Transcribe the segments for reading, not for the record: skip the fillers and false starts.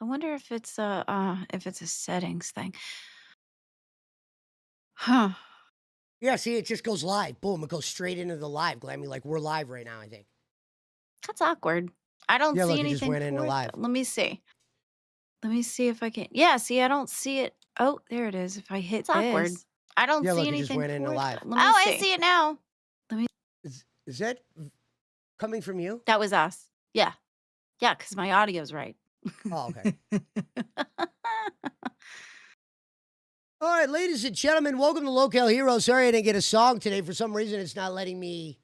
I wonder if it's a settings thing. Huh. Yeah, see, it just goes live. Boom, it goes straight into the live, Glammy. Like we're live right now, I think. That's awkward. I don't Yeah, see look, it just anything went into for it live. though. Let me see. Let me see if I can. Yeah, see, I don't see it. Oh, there it is. If I It's hit awkward. this, I don't Yeah, see look, it just anything went into for it though. live. Let me Oh, I see. see it now. Let me. Is that coming from you? That was us. Yeah. Yeah, because my audio's right. Oh, okay. All right, ladies and gentlemen, welcome to Local Heroes. Sorry I didn't get a song today. For some reason, it's not letting me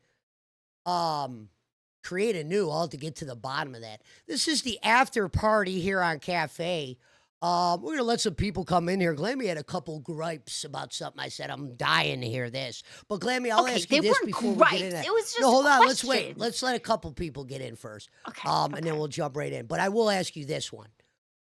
create a new. I'll have to get to the bottom of that. This is the after party here on Cafe. We're gonna let some people come in here. Glammy had a couple gripes about something I said. I'm dying to hear this. But Glammy, I'll Okay, ask you they this weren't before we get in gripes. there. It was No, just hold on. Let's wait. questions. Let's let a couple people get in first. Okay. And then Okay. we'll jump right in. But I will ask you this one.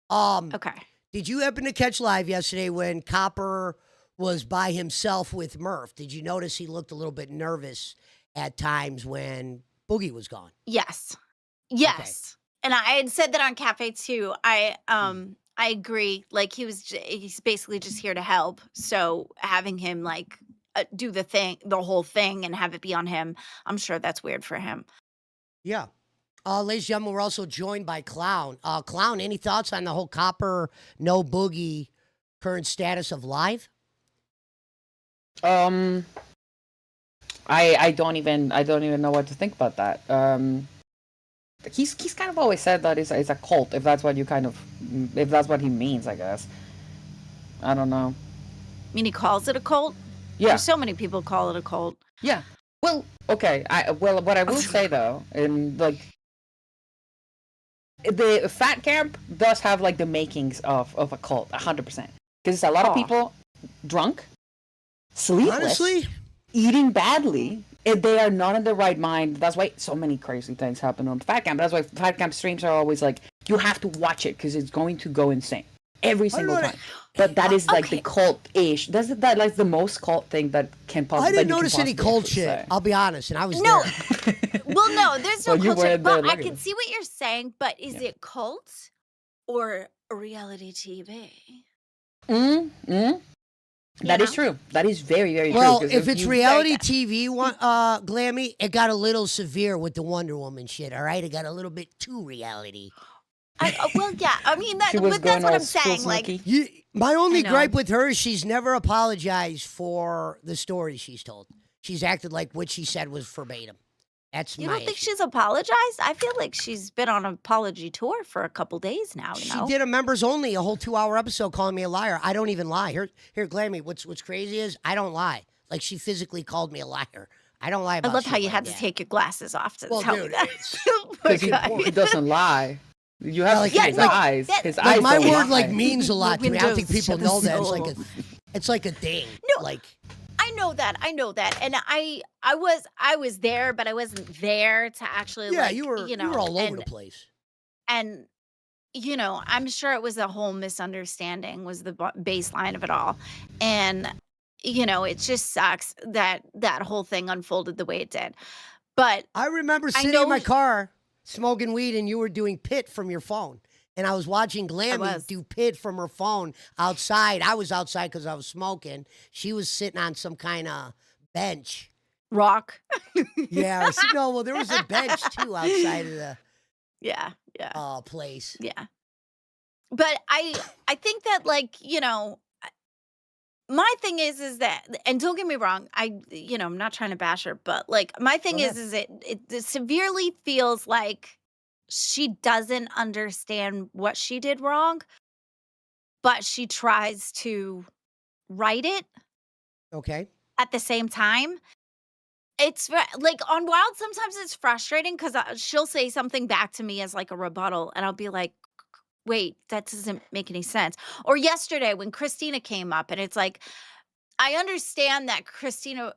Um, Okay. did you happen to catch live yesterday when Copper was by himself with Murph? Did you notice he looked a little bit nervous at times when Boogie was gone? Yes. Okay. Yes. And I had said that on Cafe too. Mm. I agree. Like he's basically just here to help. So having him like do the whole thing and have it be on him, I'm sure that's weird for him. Yeah. Ladies and gentlemen, we're also joined by Clown. Clown, any thoughts on the whole Copper, no Boogie current status of live? Um, I don't even know what to think about that. He's kind of always said that it's a cult, if that's what if that's what he means, I guess. I don't know. I mean, he calls it a cult. Yeah, There's so many people call it a cult. yeah. Well, okay. What I will say though, and like the fat camp does have like the makings of a cult, 100%. Because it's a lot of Aw. people drunk, sleepless, Honestly, eating badly. If they are not in the right mind, that's why so many crazy things happen on Fat Camp. That's why Fat Camp streams are always like, you have to watch it because it's going to go insane every I don't single know. time. But that is like the Okay. cult-ish. That like the most cult thing that can possibly. I didn't notice any cold shit. I'll be honest, and I was No. there. Well, no, there's no Well, you culture. were there But I looking. can see what you're saying. But is Yeah. it cult or reality TV? That You is know? true. That is very, very Well, true. 'Cause if it's you- reality TV, Glammy, it got a little severe with the Wonder Woman shit. All right, it got a little bit too reality. Well, yeah. I mean, she was but going that's what all I'm saying. school Like, snooky. My only know. gripe with her is she's never apologized for the stories she's told. She's acted like what she said was verbatim. That's you my don't think issue. she's apologized? I feel like she's been on an apology tour for a couple days now. You She know? did a members only, a whole 2-hour episode calling me a liar. I don't even lie. Here, Glammy, what's crazy is I don't lie. Like she physically called me a liar. I don't lie I about love shit how you like had to that. take your glasses off to Well, tell dude, me that. it's- Because Fucking he doesn't lie. You have like- to see yeah, his no, eyes. that- His like eyes my don't word lie. like means a lot to me. I don't think windows people to know the that. soul. It's like a thing. No. Like I know that, and I was there, but I wasn't there to actually yeah, like you were all over the place. and I'm sure it was a whole misunderstanding was the baseline of it all, and it just sucks that that whole thing unfolded the way it did. But I remember I sitting in know my car smoking weed and you were doing pit from your phone. And I was watching Glammy was. do pit from her phone outside. I was outside because I was smoking. She was sitting on some kind of bench. rock, Yeah. No, well, there was a bench too outside of the yeah, yeah, place. yeah. But I think that like my thing is that, and don't get me wrong, I'm not trying to bash her, but like my thing Go ahead. is it severely feels like she doesn't understand what she did wrong, but she tries to right it Okay. at the same time. Like on Wild, sometimes it's frustrating because she'll say something back to me as like a rebuttal, and I'll be like, wait, that doesn't make any sense. Or yesterday when Christina came up, and it's like, I understand that Christina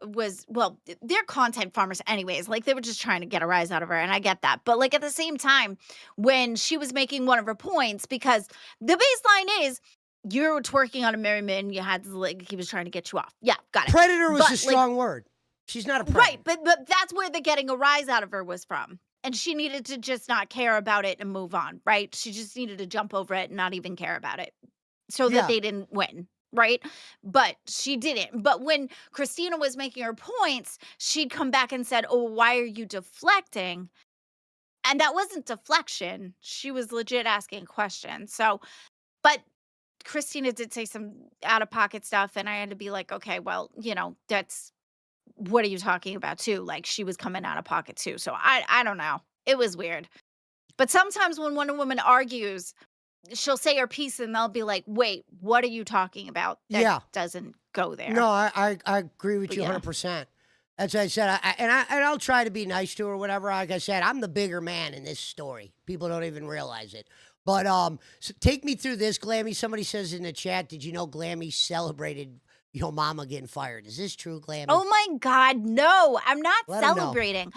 well, they're content farmers anyways. Like they were just trying to get a rise out of her, and I get that. But like at the same time, when she was making one of her points, because the baseline is you were twerking on a Merriman, you had to, like he was trying to get you off. Yeah, got it. Predator was But, a like, strong word. She's not a predator. right, but that's where the getting a rise out of her was from. and she needed to just not care about it and move on, right? She just needed to jump over it and not even care about it so that Yeah. they didn't win, right? But she didn't. But when Christina was making her points, she'd come back and said, "Oh, why are you deflecting?" And that wasn't deflection. She was legit asking questions. So, but Christina did say some out of pocket stuff, and I had to be like, okay, well, that's what are you talking about too? Like she was coming out of pocket too. So I don't know. It was weird. But sometimes when one woman argues, she'll say her piece and they'll be like, "Wait, what are you talking about?" That Yeah. doesn't go No, there. I agree with But you yeah. 100%. As I said, I'll try to be nice to her or whatever. Like I said, I'm the bigger man in this story. People don't even realize it. But so take me through this, Glammy. Somebody says in the chat, did you know Glammy celebrated your mama getting fired? Is this true, Glammy? Oh my God, no, I'm not Let him know. celebrating.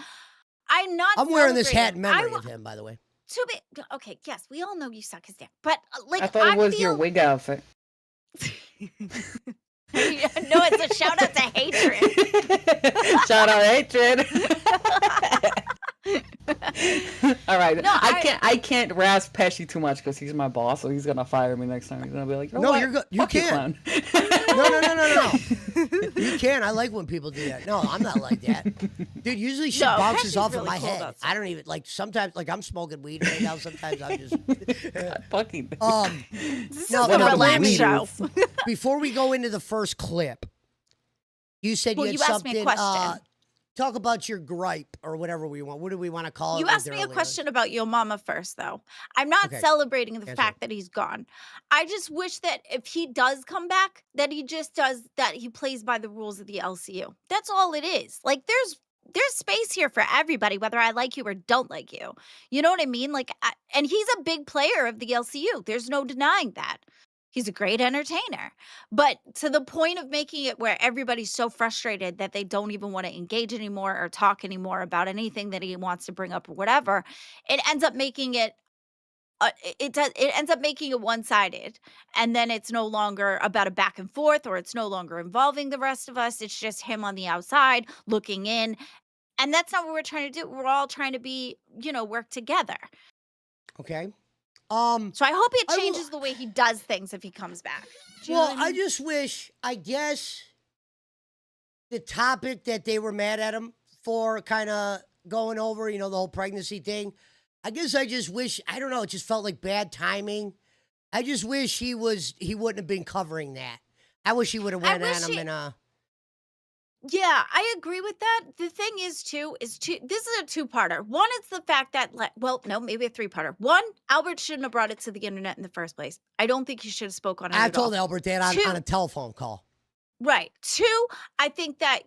I'm not I'm wearing this hat celebrating. in memory of him, by the way. Too big. Okay, yes, we all know you suck his dick, but I like thought it I was your feel. wig outfit. No, it's a shout out to hatred. Shout out hatred. All right. No, I can't rasp Pesci too much because he's my boss, so he's gonna fire me next time. He's gonna be like, No, what? you're good. You Fuck you, can't. clown. No. You can. I like when people do that. No, I'm not like that. Dude, usually shit No, bounces Pesci's off of really my cool head. about I don't even, like, sometimes, like, I'm smoking weed right now. Sometimes I'm just. Fucking. this no, is a no, relaxed show. Before we go into the first clip, you said Well, you had you asked me a something. question. Talk about your gripe or whatever we want. What do we want to call it? You with asked me a earlier? question about Yo Mama first, though. I'm not Okay. celebrating the Answer fact that he's gone. I just wish that if he does come back, that he just does that he plays by the rules of the LCU. That's all it is. Like there's space here for everybody, whether I like you or don't like you. You know what I mean? Like, and he's a big player of the LCU. There's no denying that. He's a great entertainer. But to the point of making it where everybody's so frustrated that they don't even want to engage anymore or talk anymore about anything that he wants to bring up or whatever, it ends up making it it ends up making it one-sided, and then it's no longer about a back and forth, or it's no longer involving the rest of us. It's just him on the outside looking in, and that's not what we're trying to do. We're all trying to be, work together. Okay. So I hope it I will- changes the way he does things if he comes back. Do you know Well, what I I mean? just wish, I guess, the topic that they were mad at him for kind of going over, the whole pregnancy thing. I guess I just wish, I don't know, it just felt like bad timing. I just wish he wouldn't have been covering that. I wish he would have went wish on him he- in a. Yeah, I agree with that. The thing is too, this is a two-parter. One is the fact that, well, no, maybe a three-parter. One, Albert shouldn't have brought it to the internet in the first place. I don't think he should have spoke on it I at all. told Albert that on Two, a telephone call. right. Two, I think that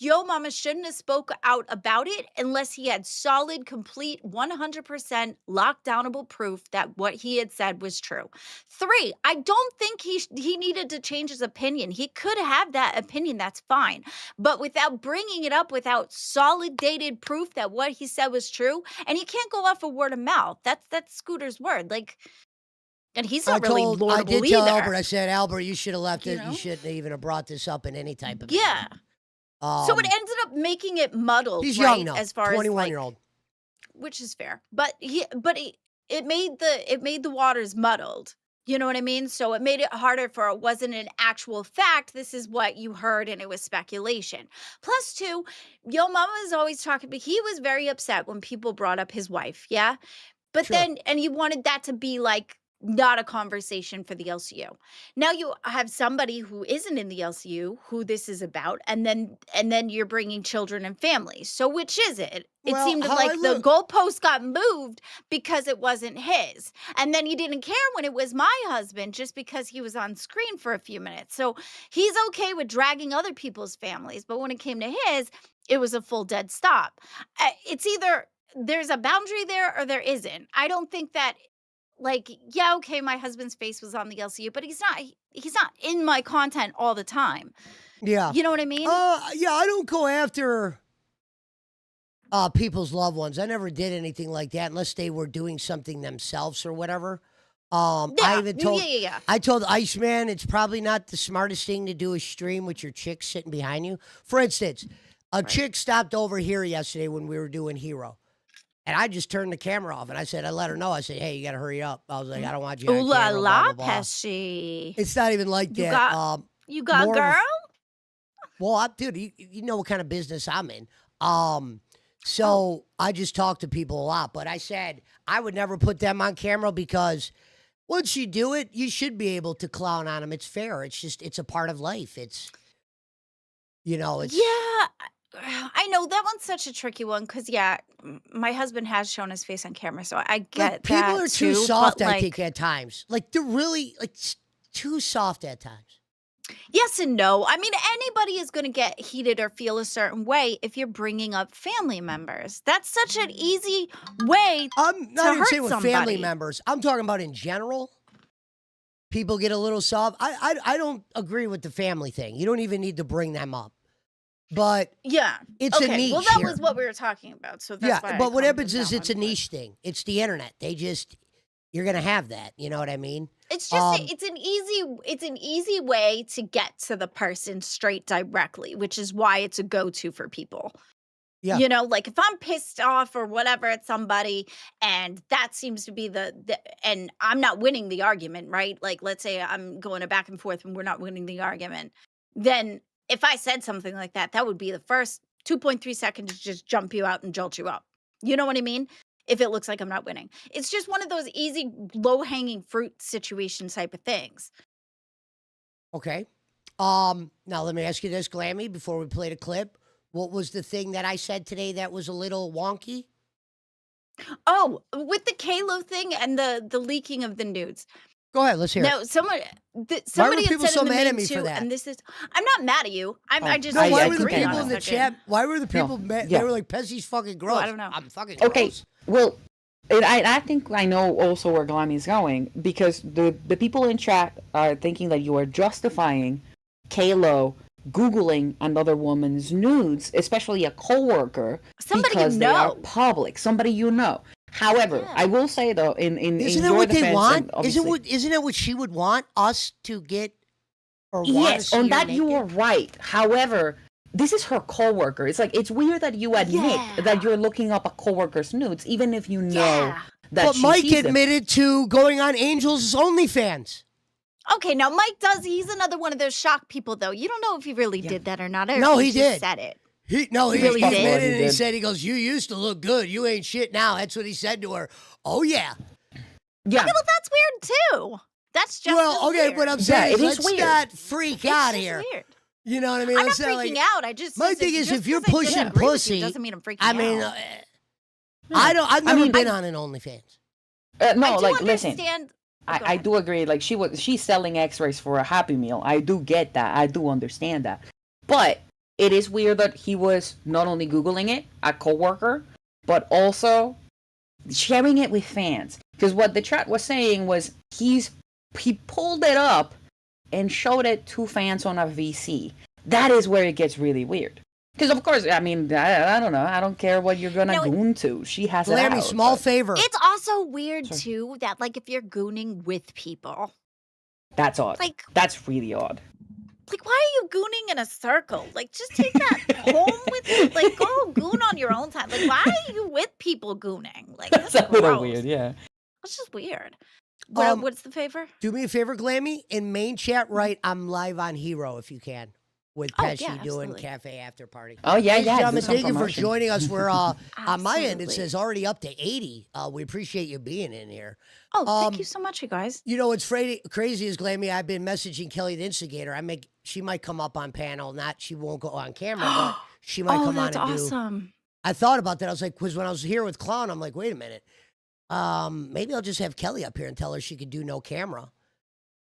Yo Mama shouldn't have spoke out about it unless he had solid, complete, 100% lockdownable proof that what he had said was true. Three, I don't think he needed to change his opinion. He could have that opinion, that's fine. But without bringing it up, without solid dated proof that what he said was true, and he can't go off of word of mouth. That's Scooter's word. Like, and he's not really I laudable did tell either. Albert, I said, Albert, you should have left You it. You know? shouldn't even have brought this up in any type of Yeah. manner. So it ended up making it muddled, He's right? young now, As far 21-year-old. which is fair. But it made the waters muddled. You know what I mean? So it made it harder for it wasn't an actual fact. This is what you heard and it was speculation. Plus two, Yo Mama is always talking, but he was very upset when people brought up his wife. Yeah. But Sure. then, and he wanted that to be like not a conversation for the LCU. Now you have somebody who isn't in the LCU who this is about, and then you're bringing children and families. So which is it? It Well, seemed how like I the look- goalpost got moved because it wasn't his, and then he didn't care when it was my husband just because he was on screen for a few minutes. So he's okay with dragging other people's families, but when it came to his, it was a full dead stop. It's either there's a boundary there or there isn't. I don't think that, like, yeah, okay, my husband's face was on the LCU, but he's not in my content all the time. Yeah. You know what I mean? Yeah, I don't go after people's loved ones. I never did anything like that unless they were doing something themselves or whatever. I Yeah, even told yeah. I told Iceman it's probably not the smartest thing to do a stream with your chick sitting behind you. For instance, a chick stopped over here yesterday when we were doing Hero. And I just turned the camera off, and I let her know. I said, "Hey, you got to hurry up." I was like, "I don't want you Ooh on la camera." Blah la, blah blah. pesci. It's not even like You that. got you got More of a girl? well, dude, you know what kind of business I'm in. Oh, So I just talk to people a lot, but I said I would never put them on camera because once you do it, you should be able to clown on them. It's fair. It's just it's a part of life. It's yeah. it's I know that one's such a tricky one because yeah, my husband has shown his face on camera, so I like get people that are too too. But soft. I think like, at times, like they're really like too soft at times. yes and no. I mean, anybody is going to get heated or feel a certain way if you're bringing up family members. That's such an easy way I'm to not even hurt saying with family somebody. members. I'm talking about in general. People get a little soft. I don't agree with the family thing. You don't even need to bring them up. But Yeah. it's a Okay. Well, niche that here. was what we were talking about, so Yeah, that's why I but what clumped happens in is that it's one. a But niche thing. It's the internet. You're gonna have that. You know what I mean? it's just Um, it's an easy way to get to the person straight directly, which is why it's a go-to for people. yeah. You know, like if I'm pissed off or whatever at somebody and that seems to be the and I'm not winning the argument, right? Like let's say I'm going a back and forth and we're not winning the argument. Then if I said something like that, that would be the first 2.3 seconds to just jump you out and jolt you up. You know what I mean? If it looks like I'm not winning. It's just one of those easy low-hanging fruit situation type of things. Okay. Now let me ask you this, Glammy, before we play the clip. What was the thing that I said today that was a little wonky? Oh, with the Kalo thing and the leaking of the nudes. Go ahead. Let's hear it. No, Why were somebody had people said so in the mad at main me for too, that? and this is I'm not mad at you. Oh, I just No, why I were the think I disagree on people a in the know. certain chat? Why were the people No. mad? They Yeah. were like, "Pessy's fucking gross." I don't know. I'm fucking Okay. gross. Well, and I think I know also where Glammy's going because the people in chat are thinking that you are justifying Kalo Googling another woman's nudes, especially a coworker, Somebody you because they are know. public, somebody you know. However, Yeah. I will say though, in Isn't that your what they defense, want? and obviously, Isn't that what she would want us to get or want to yes, see on her that you are naked? right. However, this is her coworker. It's like it's weird that you admit Yeah. that you're looking up a coworker's nudes, even if you know Yeah. that But she Mike sees them. admitted to going on Angel's OnlyFans. Okay, now Mike he's another one of those shock people though. You don't know if he really Yeah. did that or not, or No, if he just did. said it. He He really he did? admitted He it. And he did. said, he goes, "You used to look good. You ain't shit now." That's what he said to her. Oh yeah. Yeah, Okay, well that's weird too. That's just Well, as okay. weird. What I'm Yeah, saying it is, is let's weird. not freak It's out just here. weird. You know what I mean? I'm not Let's freaking like. out. I just My thing is, just if you're 'cause I pushing disagree with pussy, you doesn't mean I'm freaking I mean, out. I don't. I've I never mean, been on an OnlyFans. no, I do like listen, understand. Oh, go I ahead. do agree. Like she's selling X-rays for a Happy Meal. I do get that. I do understand that. But it is weird that he was not only Googling it, a coworker, but also sharing it with fans. Because what the chat was saying was he pulled it up and showed it to fans on a VC. That is where it gets really weird. Because of course, I mean, I don't know. I don't care what you're gonna No, goon to. She has it Glammy, out. small But favor. It's also weird Sorry. too that like if you're gooning with people, that's odd. like That's really odd. why are you gooning in a circle? Like just take that home with you. Like go goon on your own time. Like why are you with people gooning? Like That's that's a little gross. weird. Yeah. That's just weird. Um, What's the favor? Do me a favor, Glammy. In main chat, right? I'm live on Hero if you can, with Oh, Pesci yeah, doing absolutely. cafe after party. Oh yeah, Ladies and yeah. gentlemen, Do some thank you for promotion. joining us. We're on my end. It Absolutely. says already up to 80. We appreciate you being in here. Oh, thank um, you so much, you guys. You know what's crazy is, Glammy, I've been messaging Kelly the Instigator. She might come up on panel. She won't go on camera, but she might Oh, come that's on and do. awesome. I thought about that. I was like, because when I was here with Clown, I'm like, wait a minute. Maybe I'll just have Kelly up here and tell her she could do no camera.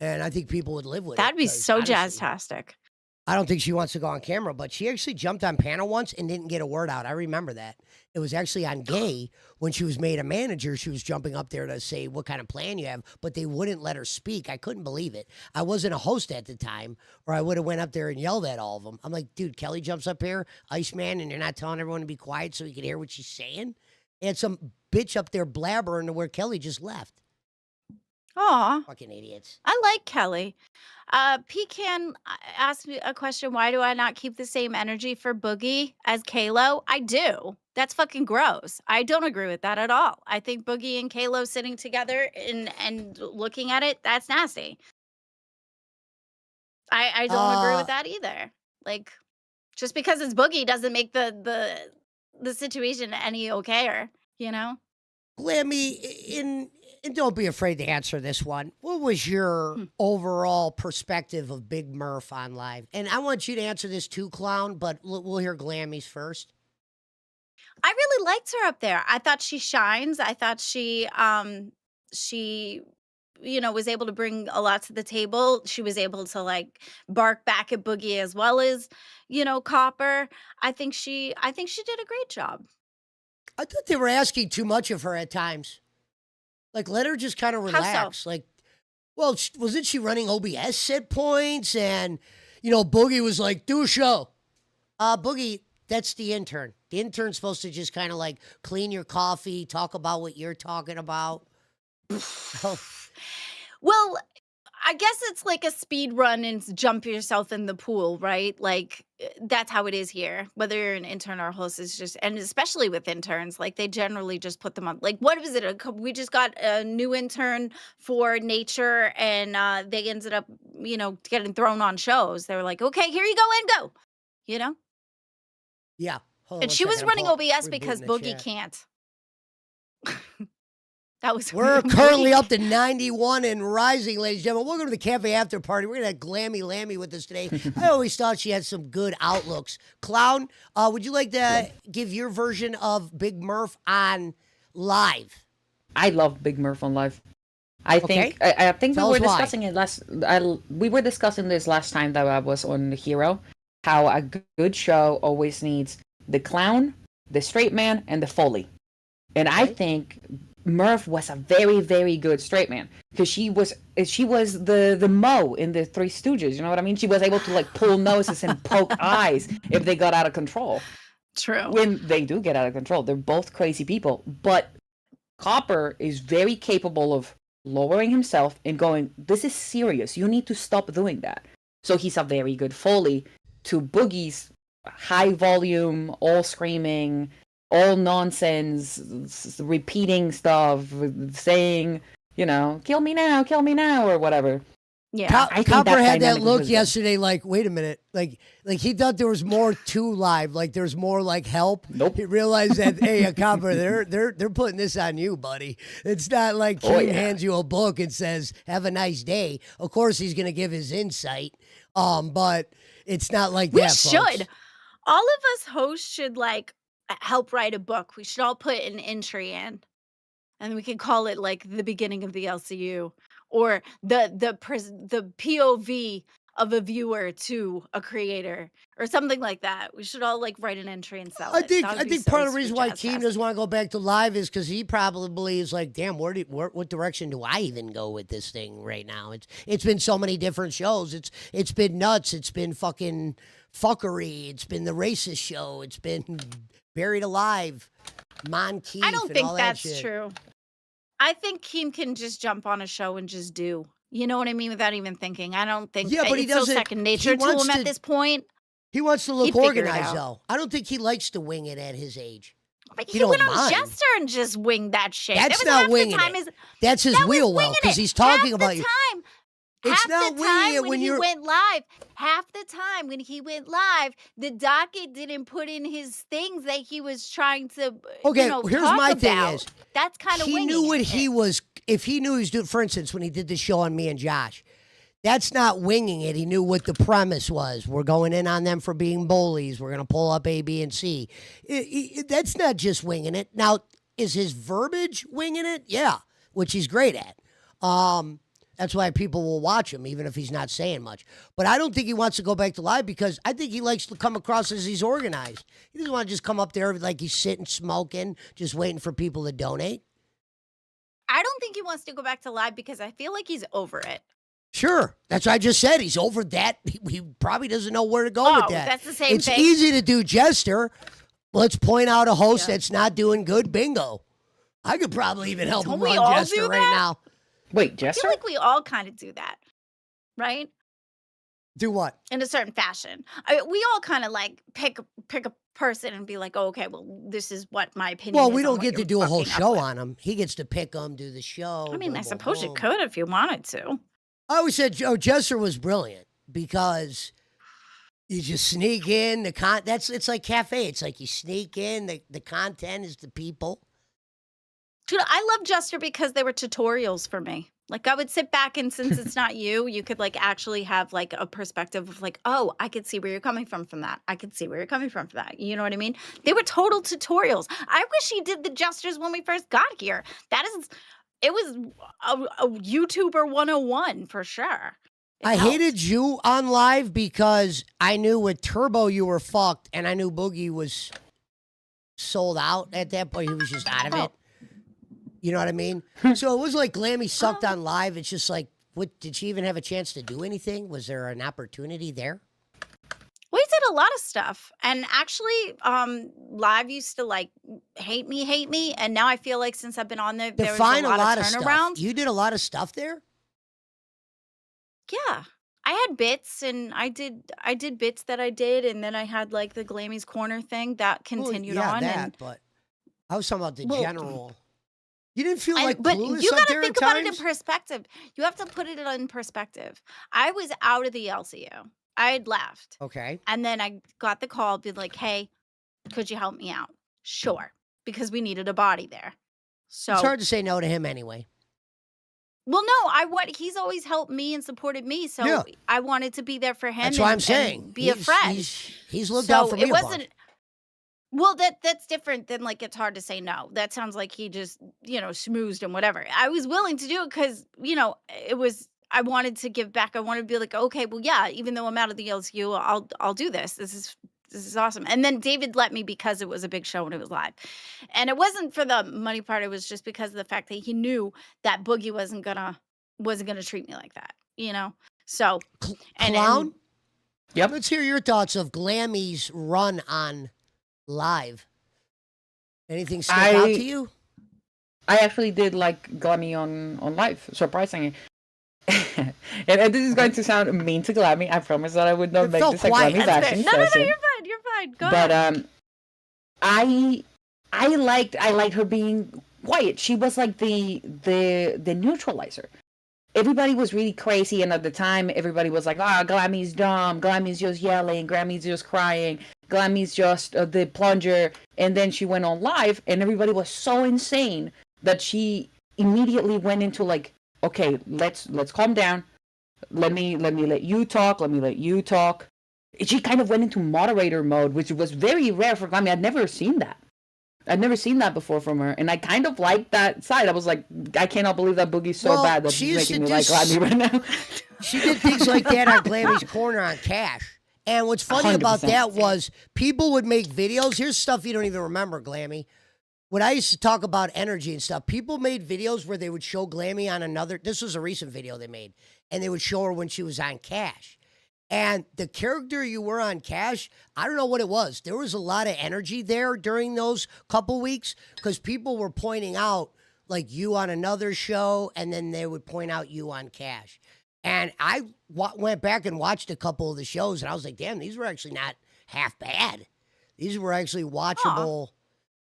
And I think people would live with it. That'd be 'cause so honestly, jazztastic. I don't think she wants to go on camera, but she actually jumped on panel once and didn't get a word out. I remember that. It was actually on Gay when she was made a manager. She was jumping up there to say what kind of plan you have, but they wouldn't let her speak. I couldn't believe it. I wasn't a host at the time, or I would have went up there and yelled at all of them. I'm like, dude, Kelly jumps up here, Iceman, and you're not telling everyone to be quiet so you can hear what she's saying? And some bitch up there blabbering to where Kelly just left. Aw, Fucking idiots. I like Kelly. Pecan asked me a question. Why do I not keep the same energy for Boogie as Kalo? I do. That's fucking gross. I don't agree with that at all. I think Boogie and Kalo sitting together and looking at it, that's nasty. I don't agree with Uh, that either. Like, just because it's Boogie doesn't make the situation any okayer, you know? Glammy, and don't be afraid to answer this one. What was your Hmm. overall perspective of Big Murph on live? And I want you to answer this too, Clown, but we'll hear Glammy's first. I really liked her up there. I thought she shines. I thought she was able to bring a lot to the table. She was able to like bark back at Boogie as well as, Copper. I think she did a great job. I thought they were asking too much of her at times. Like, let her just kind of How so? relax. Like, well, wasn't she running OBS set points? And, Boogie was like, do a show. Boogie, that's the intern. The intern's supposed to just kind of like clean your coffee, talk about what you're talking about. Oh, Well, I guess it's like a speed run and jump yourself in the pool, right? Like that's how it is here. Whether you're an intern or a host, is just, and especially with interns, like they generally just put them on. Like, what was it? We just got a new intern for nature, and they ended up, getting thrown on shows. They were like, okay, here you go and go, you know. yeah. Hold on And one she was second. running OBS because Rebooting the Boogie chat. can't. That was We're really currently weak. up to 91 and rising, ladies and gentlemen. Welcome to the cafe after party. We're going to have Glammy Lammy with us today. I always thought she had some good outlooks. Clown, would you like to give your version of Big Murph on live? I love Big Murph on live. I Okay. think I think Tell we us were why. discussing it we were discussing this last time that I was on the Hero. How a good show always needs the clown, the straight man, and the Foley. And I Okay. think Murph was a very, very good straight man because she was the Mo in the Three Stooges. You know what I mean? She was able to like pull noses and poke eyes if they got out of control. True. When they do get out of control, they're both crazy people. But Copper is very capable of lowering himself and going, "This is serious. You need to stop doing that." So he's a very good Foley to Boogie's high volume, all screaming, all nonsense, repeating stuff, saying, kill me now, or whatever. Yeah. I think Copper that had that dynamic is look really good. yesterday like, wait a minute. Like he thought there was more to live. Like there's more like help. Nope. He realized that, hey, Copper, they're putting this on you, buddy. It's not like Oh, Keem yeah. hands you a book and says, have a nice day. Of course he's gonna give his insight. But it's not like We that, should. folks. All of us hosts should like help write a book. We should all put an entry in, and we can call it like the beginning of the LCU, or the POV of a viewer to a creator, or something like that. We should all like write an entry and sell I it. think That I would be think so part of the reason why Keem jazz-tastic. doesn't want to go back to live is because he probably is like, damn, what direction do I even go with this thing right now? It's been so many different shows. It's been nuts. It's been fucking fuckery. It's been the racist show. It's been Buried Alive, Monkeith. I don't and think all that that's shit. true. I think Keem can just jump on a show and just do. You know what I mean? Without even thinking. I don't think Yeah, but he it's so doesn't. second He nature to wants him to. at this point. He wants to look He'd figure it organized, out. though. I don't think he likes to wing it at his age. But He he went don't on mind. Jester and just winged that shit. That's That was not half winging the time. it. That's his That was wheel well winging because it. he's talking Half about the you. time. It's Half not the winging time it when when he you're. went live, half the time when he went live, the docket didn't put in his things that he was trying to, Okay, here's talk my about. thing is, That's kind of he winging knew what it. he was. If he knew he was doing, for instance, when he did the show on me and Josh, that's not winging it. He knew what the premise was. We're going in on them for being bullies. We're going to pull up A, B, and C. That's not just winging it. Now, is his verbiage winging it? Yeah, which he's great at. That's why people will watch him, even if he's not saying much. But I don't think he wants to go back to live because I think he likes to come across as he's organized. He doesn't want to just come up there like he's sitting smoking, just waiting for people to donate. I don't think he wants to go back to live because I feel like he's over it. Sure. That's what I just said. He's over that. He probably doesn't know where to go Oh, with that. that's the same It's thing. easy to do Jester. Let's point out a host Yeah. that's not doing good. Bingo. I could probably even help Don't him we run all Jester do right that? now. Wait, I feel Jester? like we all kind of do that, right? Do what? In a certain fashion. We all kind of like pick a person and be like, oh, okay, well, this is what my opinion Well, we is on don't what get to you're do a whole fucking up show with. on him. He gets to pick them, do the I show, mean, I boom, boom, suppose you boom. could if you wanted to. I always said, oh, Jester was brilliant because you just sneak in it's like cafe. It's like you sneak in, the content is the people. Dude, I love Jester because they were tutorials for me. Like I would sit back and since it's not you, you could like actually have like a perspective of like, oh, I could see where you're coming from that. I could see where you're coming from that. You know what I mean? They were total tutorials. I wish he did the Jesters when we first got here. It was a YouTuber 101 for sure. It I helped. hated you on live because I knew with Turbo you were fucked, and I knew Boogie was sold out at that point. He was just out of it. You know what I mean? So it was like Glammy sucked on live. It's just like, what? Did she even have a chance to do anything? Was there an opportunity there? We did a lot of stuff. And actually, live used to like hate me. And now I feel like since I've been on there, there was a Define a lot lot of of stuff. turnaround. You did a lot of stuff there? Yeah. I had bits and I did bits that I did, and then I had like the Glammy's Corner thing that Well, continued yeah, on. that, And but I was talking about the well, general. You didn't feel like but clueless you up got to there think at about it in times? perspective. You have to put it in perspective. I was out of the LCU. I had left. Okay. And then I got the call, be like, hey, could you help me out? Sure. Because we needed a body there. It's So, hard to say no to him anyway. well, no, he's always helped me and supported me. So Yeah. I wanted to be there for him That's what I'm saying. and be a friend. He's looked out So for me it a bunch. wasn't, well, that's different than like it's hard to say no. That sounds like he just, schmoozed and whatever. I was willing to do it because, I wanted to give back. I wanted to be like, okay, well, yeah, even though I'm out of the LCU, I'll do this. This is awesome. And then David let me because it was a big show and it was live. And it wasn't for the money part. It was just because of the fact that he knew that Boogie wasn't gonna treat me like that. So and Clown? Yep. Let's hear your thoughts of Glammy's run on live. Anything stick out to you? I actually did like Glammy on live, surprisingly. and this is going to sound mean to Glammy. I promise that I would not It make felt this a quiet. Glammy that's fair. bashing No, session. you're fine. You're fine. Go But ahead. I liked her being quiet. She was like the neutralizer. Everybody was really crazy, and at the time, everybody was like, "Ah, Glammy's dumb. Glammy's just yelling. Glammy's just crying. Glammy's just the plunger." And then she went on live, and everybody was so insane that she immediately went into like, "Okay, let's calm down. Let me let you talk. Let me let you talk." She kind of went into moderator mode, which was very rare for Glammy. I'd never seen that. I'd never seen that before from her, and I kind of liked that side. I was like, I cannot believe that Boogie's so Well, bad that she she's used making me to like do Glammy right now. She did things like that on Glammy's Corner on Cash. And what's funny about 100%. that was people would make videos. Here's stuff you don't even remember, Glammy. When I used to talk about energy and stuff, people made videos where they would show Glammy on another. This was a recent video they made, and they would show her when she was on Cash. And the character you were on Cash, I don't know what it was. There was a lot of energy there during those couple weeks because people were pointing out like you on another show, and then they would point out you on Cash. And I went back and watched a couple of the shows, and I was like, damn, these were actually not half bad. These were actually watchable.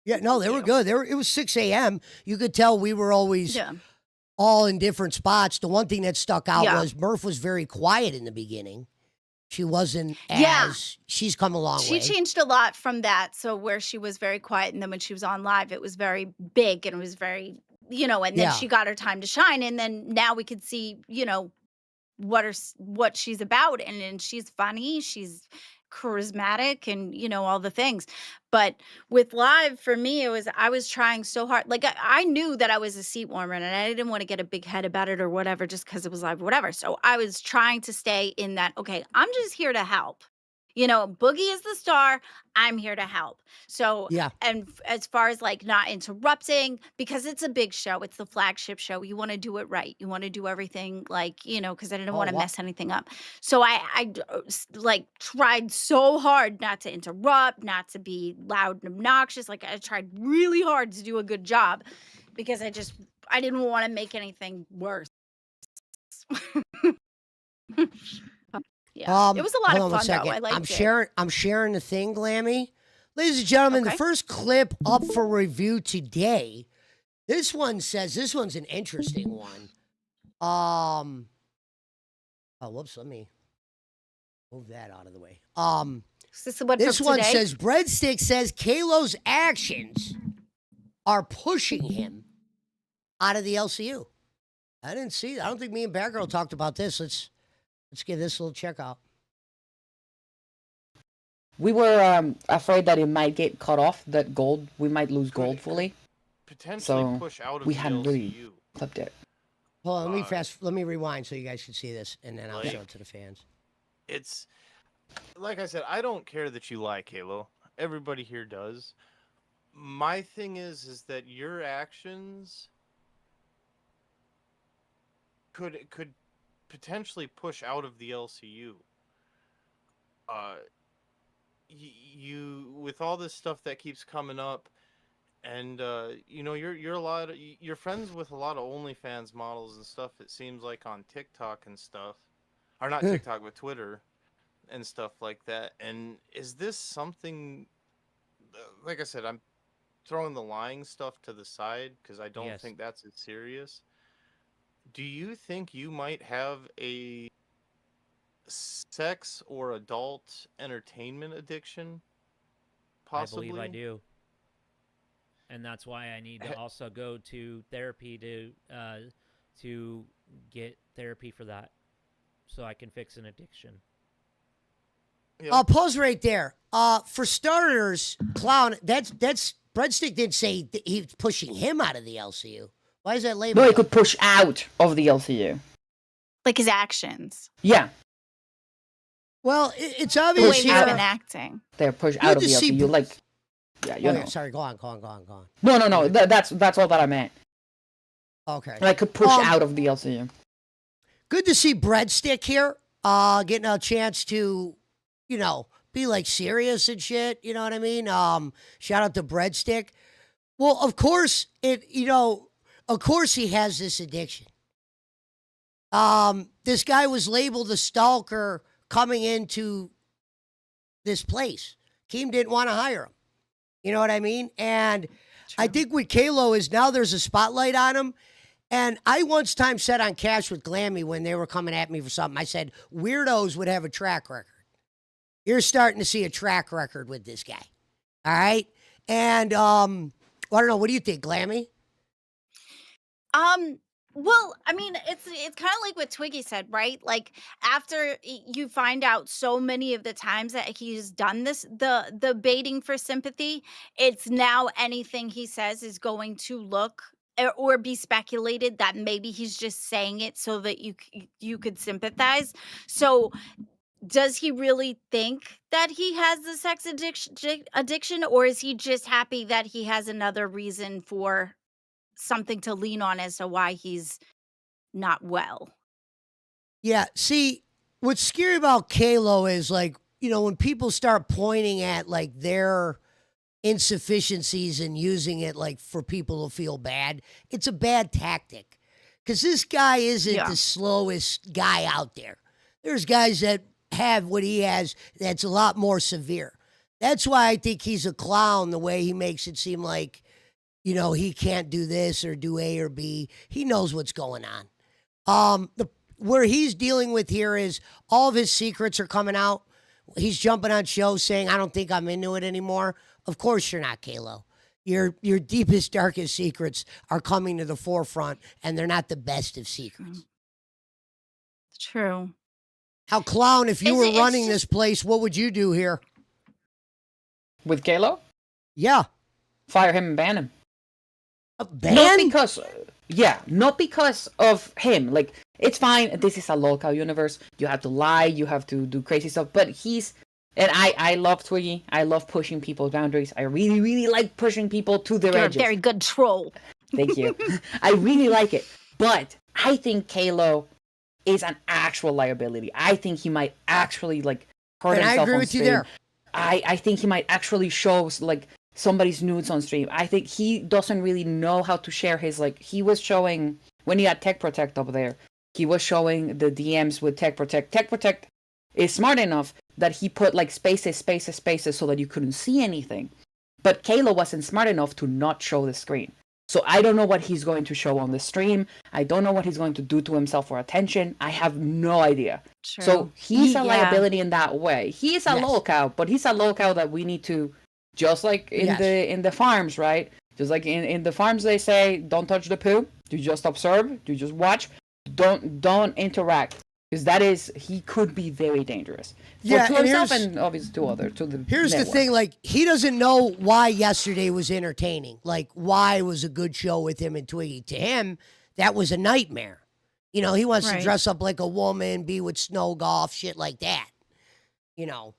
Yeah, no, they were good. It was 6 a.m. You could tell we were always all in different spots. The one thing that stuck out was Murph was very quiet in the beginning. She wasn't as, she's come a long way. She changed a lot from that. So where she was very quiet, and then when she was on live, it was very big and it was very, and then she got her time to shine. And then now we could see, what she's about. And she's funny, she's charismatic, and all the things. But with live, for me, I was trying so hard. Like I knew that I was a seat warmer, and I didn't want to get a big head about it or whatever, just because it was live or whatever. So I was trying to stay in that, okay, I'm just here to help. Boogie is the star. I'm here to help. So, and as far as like not interrupting, because it's a big show, it's the flagship show. You want to do it right. You want to do everything like, because I didn't want to mess anything up. So I like tried so hard not to interrupt, not to be loud and obnoxious. Like I tried really hard to do a good job because I didn't want to make anything worse. Yeah. It was a lot Hold of on one fun though. second. I I'm liked it. sharing. I'm sharing the thing, Glammy. Ladies and gentlemen, the Okay. first clip up for review today. This one says this one's an interesting one. Oh, whoops. Let me move that out of the way. Is this the one from This one today? says Breadstick says Kalo's actions are pushing him out of the LCU. I didn't see that. I don't think me and Batgirl talked about this. Let's give this a little check out. We were afraid that it might get cut off. That gold, we might lose gold fully. Potentially So push out of we the hadn't really LCU. clipped it. Hold on, let me rewind so you guys can see this, and then I'll Like- show it to the fans. It's like I said, I don't care that you like Halo. Everybody here does. My thing is that your actions could potentially push out of the LCU. You with all this stuff that keeps coming up, and you know you're friends with a lot of OnlyFans models and stuff. It seems like on TikTok and stuff, or not TikTok, but Twitter and stuff like that. And is this something? Like I said, I'm throwing the lying stuff to the side because I don't Yes. think that's as serious. Do you think you might have a sex or adult entertainment addiction? Possibly. I believe I do. And that's why I need to also go to therapy to get therapy for that, so I can fix an addiction. Yeah. I'll pause right there. For starters, Clown, that's Breadstick did say that he's pushing him out of the LCU. Why is that labeled? No, it that? could push out of the LCU. Like his actions. Yeah, Well, it's The obvious way he's here. been acting. they're pushed Good out of to the see LCU. Like, yeah, you Oh, know. yeah, sorry, go on. No. That's all that I meant. Okay. Like, could push Um, out of the LCU. Good to see Breadstick here, getting a chance to, be like serious and shit. You know what I mean? Shout out to Breadstick. Well, of course he has this addiction. This guy was labeled a stalker coming into this place. Keem didn't want to hire him. You know what I mean? And I think with Kalo is now there's a spotlight on him. And I once time said on Cash with Glammy when they were coming at me for something, I said, weirdos would have a track record. You're starting to see a track record with this guy. All right? And I don't know, what do you think, Glammy? Well, I mean, it's kind of like what Twiggy said, right? Like after you find out so many of the times that he's done this, the baiting for sympathy, it's now anything he says is going to look or be speculated that maybe he's just saying it so that you could sympathize. So does he really think that he has the sex addiction, or is he just happy that he has another reason for something to lean on as to why he's not well? Yeah, see, what's scary about Kalo is like, when people start pointing at like their insufficiencies and using it like for people to feel bad, it's a bad tactic. Because this guy isn't the slowest guy out there. There's guys that have what he has that's a lot more severe. That's why I think he's a clown, the way he makes it seem like, he can't do this or do A or B. He knows what's going on. Where he's dealing with here is all of his secrets are coming out. He's jumping on shows saying, I don't think I'm into it anymore. Of course you're not, Kalo. Your deepest, darkest secrets are coming to the forefront, and they're not the best of secrets. True. Now, Clown, if you were It's running just- this place, what would you do here? With Kalo? Yeah. Fire him and ban him. A ban? Not because of him. Like, it's fine. This is a local universe. You have to lie. You have to do crazy stuff. But and I love Twiggy. I love pushing people's boundaries. I really, really like pushing people to their You're a edges. very good troll. Thank you. I really like it. But I think Kalo is an actual liability. I think he might actually hurt And I himself agree on with you stream. there. I think he might actually show somebody's nudes on stream. I think he doesn't really know how to share his, like, he was showing when he had Tech Protect up there. He was showing the DMs with Tech Protect. Tech Protect is smart enough that he put like spaces so that you couldn't see anything. But Kayla wasn't smart enough to not show the screen. So I don't know what he's going to show on the stream. I don't know what he's going to do to himself for attention. I have no idea. True. So he's a Yeah. liability in that way. He is a Yes. lolcow, but he's a lolcow that we need to, just like in Yes. in the farms, right? Just like in the farms, they say, don't touch the poo. You just observe. You just watch. Don't interact, because he could be very dangerous. Yeah, to and himself here's- and obviously to the Here's the network. thing, like, he doesn't know why yesterday was entertaining. Like, why it was a good show with him and Twiggy. To him, that was a nightmare. You know, he wants to Right. dress up like a woman, be with Snow Golf, shit like that. You know.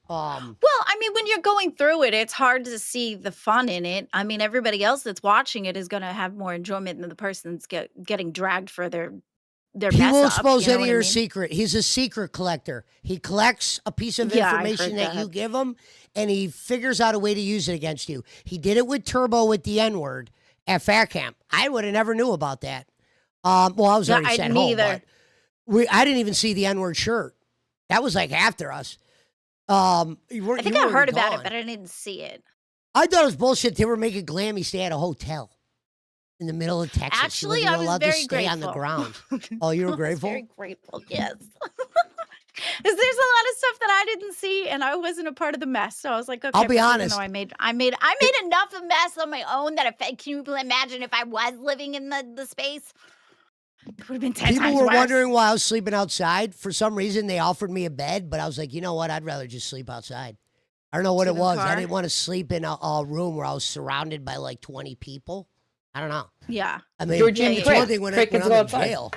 Well, I mean, when you're going through it, it's hard to see the fun in it. I mean, everybody else that's watching it is going to have more enjoyment than the person that's getting dragged for their He mess won't up, expose you know any what of I your mean? secret. He's a secret collector. He collects a piece of Yeah, I information heard that you that. give him, and he figures out a way to use it against you. He did it with Turbo with the N-word at Fat Camp. I would have never knew about that. Well, I was Yeah, already I sent didn't home, either. but I didn't even see the N-word shirt. That was like after us. I think I heard about it, but I didn't see it. I thought it was bullshit. They were making glammy stay at a hotel in the middle of Texas. She Actually, wasn't I was allowed to very stay on grateful. the ground. Oh, you were I was grateful? very grateful, yes. Because there's a lot of stuff that I didn't see, and I wasn't a part of the mess. So I was like, okay, I'll be but even honest. though I made enough of a mess on my own that can you imagine if I was living in the space? It would have been 10 People times were worse. wondering why I was sleeping outside. For some reason, they offered me a bed, but I was like, you know what? I'd rather just sleep outside. I don't know what Sleep it in the was. I car? didn't want to sleep in a room where I was surrounded by like 20 people. I don't know. Yeah. I mean, You're it's Jimmy one Crick. thing when, Crickets I'm go in outside. jail.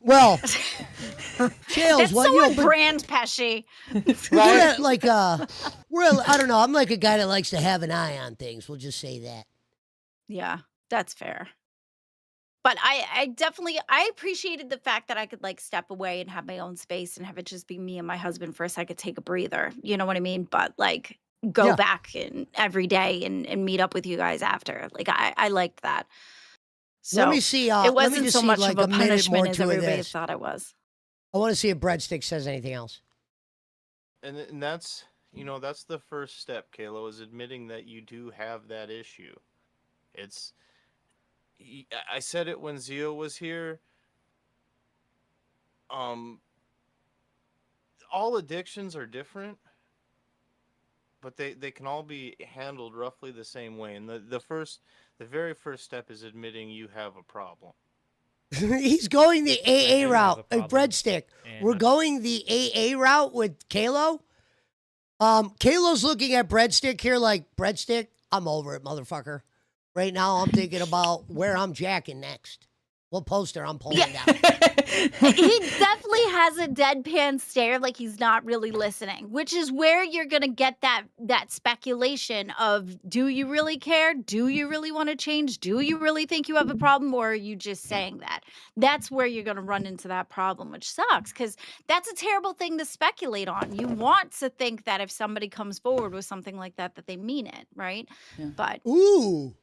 Well, jail's That's one, so you know, on but brand, Pesci. we're at, like I don't know. I'm like a guy that likes to have an eye on things. We'll just say that. Yeah, that's fair. But I definitely I appreciated the fact that I could like step away and have my own space and have it just be me and my husband for a second, take a breather. You know what I mean? But like go Yeah. back in every day and meet up with you guys after. Like I liked that. So Let me see. it Let me wasn't just so see much like of a minute more punishment as to everybody this. thought it was. I want to see if Breadstick says anything else. And that's that's the first step, Kayla, is admitting that you do have that issue. It's I said it when Zio was here. All addictions are different, but they can all be handled roughly the same way. And the very first step is admitting you have a problem. He's going the I do AA have route. a problem, Breadstick. and We're going the AA route with Kalo. Kalo's looking at Breadstick here like, Breadstick, I'm over it, motherfucker. Right now, I'm thinking about where I'm jacking next. What poster I'm pulling down. He definitely has a deadpan stare like he's not really listening, which is where you're going to get that speculation of, do you really care? Do you really want to change? Do you really think you have a problem, or are you just saying that? That's where you're going to run into that problem, which sucks because that's a terrible thing to speculate on. You want to think that if somebody comes forward with something like that they mean it, right? Yeah. But Ooh.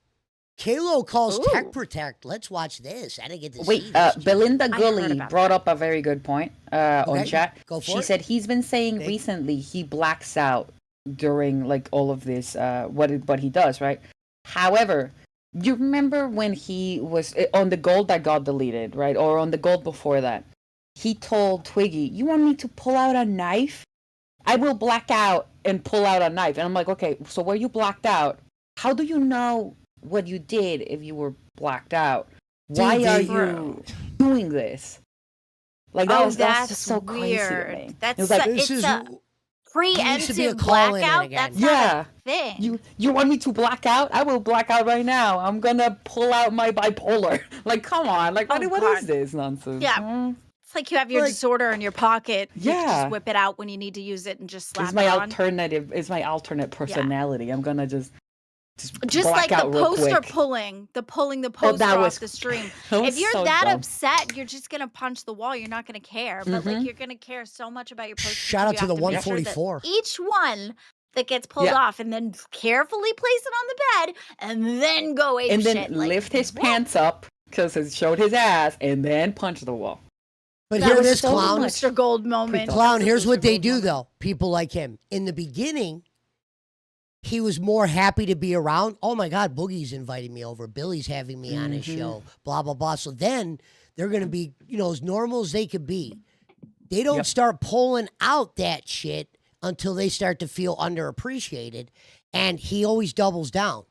Kalo calls Ooh. Tech Protect. Let's watch this. I didn't get to Wait, see this. Belinda I heard Gully about brought up a very good point on Okay, chat. go for She it. said he's been saying Thank- recently he blacks out during like all of this what he does, right? However, you remember when he was on the gold that got deleted, right? Or on the gold before that. He told Twiggy, "You want me to pull out a knife? I will black out and pull out a knife." And I'm like, "Okay, so where you blacked out? How do you know what you did if you were blacked out? Why Dude, are they- you doing this?" Like that's that's just so crazy to weird. me. That's It was like, This it's is a needs to be a preemptive call-in blackout. again. That's Yeah. not a thing. you want me to black out? I will black out right now. I'm gonna pull out my bipolar. Like, come on. Like, what Oh, is God. this nonsense? Yeah. Mm, It's like you have your Like- disorder in your pocket. You can Yeah. just whip it out when you need to use it and just slap It's my it on. alternative. It's my alternate personality. I'm gonna just Just black like the out real poster quick. pulling the Oh, poster that off was the stream. that was If you're so that dumb. upset, you're just gonna punch the wall. You're not gonna care. But like Mhm. you're gonna care so much about your poster. Shout out to the Make sure that 144. each one that gets pulled off and then carefully place it on the bed and then go ape And then shit. Like, lift his what? pants up because it showed his ass, and then punch the wall. But That hear was this, so clown. Mr. Gold moment. Clown, That was a here's what Mr. they Gold do, moment. though. People like him. In the beginning, he was more happy to be around. Oh, my God, Boogie's inviting me over. Billy's having me on his show, blah, blah, blah. So then they're going to be, as normal as they could be. They don't start pulling out that shit until they start to feel underappreciated. And he always doubles down.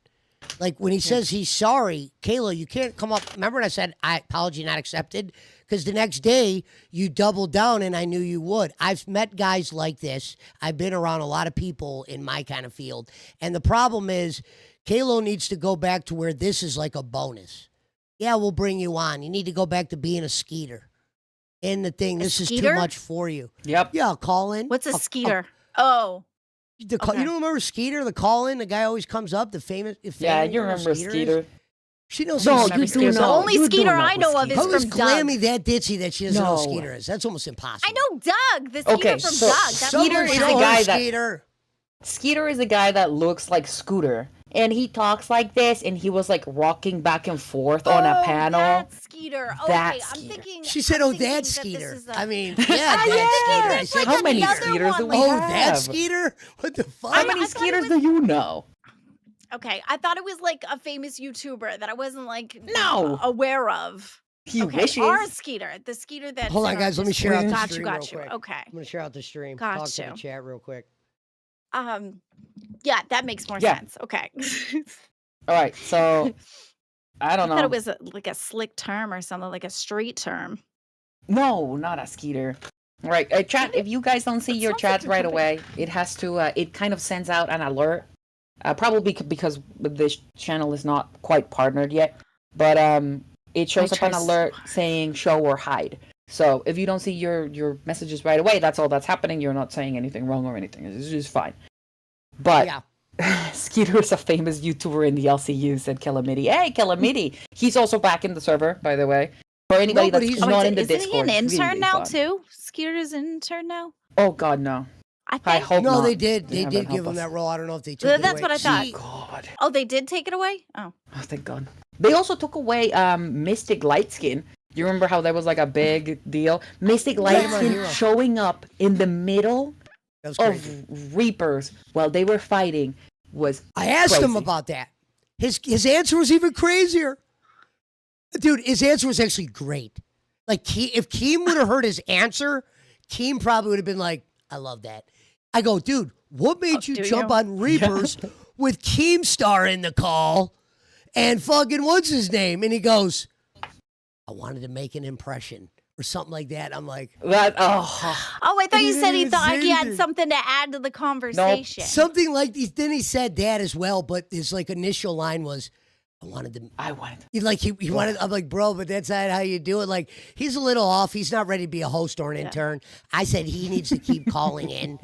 Like when he says he's sorry, Kayla, you can't come up. Remember when I said, apology not accepted? Because the next day you doubled down and I knew you would. I've met guys like this. I've been around a lot of people in my kind of field. And the problem is Kayla needs to go back to where this is like a bonus. Yeah, we'll bring you on. You need to go back to being a skeeter. In the thing, this is too much for you. Yep. Yeah, I'll call in. What's a skeeter? Oh. You don't remember Skeeter, the call-in? The guy always comes up, the famous. Yeah, you remember Skeeter. She knows No, who you Skeeter do is. The not. only You do Skeeter know I who know of Skeeter is How from is Doug. Glammy that ditzy that she doesn't know No. who Skeeter is? That's almost impossible. I know Doug, the Skeeter Okay, from so Doug. That's Skeeter what is I the know. guy that- Skeeter. Skeeter is the guy that looks like Scooter, and he talks like this, and he was like rocking back and forth on a panel. That's Skeeter. Okay, That's I'm Skeeter. thinking. She said, I'm "Oh, thinking that's that this Skeeter." is a- I mean, Ah, yeah, that's Skeeter. I It's said, like How many another Skeeters one, do we "Oh, have? that's Skeeter." What the fuck? How I many thought it Skeeters was- do you know? Okay, I thought it was like a famous YouTuber that I wasn't like No. aware of. He Okay, wishes. our Skeeter, the Skeeter that. Hold on, guys. Let me share out the Got stream you, real got you. quick. Okay. I'm gonna share out the stream. Got Talk to the you. chat real quick. Yeah, that makes more Yeah. sense. Okay. All right, so I don't I thought know. it was like a slick term or something, like a street term. No, not a Skeeter. All right, chat. If you guys don't see It your sounds like chats you're right jumping. away, it has to. It kind of sends out an alert. Probably because this channel is not quite partnered yet, but it shows up an trust- alert saying show or hide. So if you don't see your messages right away, that's all that's happening. You're not saying anything wrong or anything. It's just fine. But Yeah. Skeeter is a famous YouTuber in the LCU, said Calamity. Hey, Calamity! He's also back in the server, by the way. For anybody No, but that's he's- not in the Isn't Discord. he an it's intern really now fun. too? Skeeter is an intern now. Oh God, no! I I think. hope No, not. they did. They Yeah, did but give help him us. that role. I don't know if they took it That's away. what I thought. See, God. Oh, they did take it away. Oh, Oh, thank God. They also took away Mystic Lightskin. You remember how that was like a big deal? Mystic Hero. Lightskin showing up in the middle that was crazy. of Reapers while they were fighting was I asked him crazy. about that. His answer was even crazier. Dude, his answer was actually great. Like, if Keem would have heard his answer, Keem probably would have been like, I love that. I go, dude, what made you do jump you? on Reapers with Keemstar in the call and fucking what's his name? And he goes, I wanted to make an impression or something like that. I'm like, That. Oh, I thought you didn't said he even thought say he had anything. something to add to the conversation. something like this. Then he said that as well, but his like initial line was, I wanted to. I wanted. He wanted. I'm like, bro, but that's not how you do it. Like, he's a little off. He's not ready to be a host or an intern. I said he needs to keep calling in.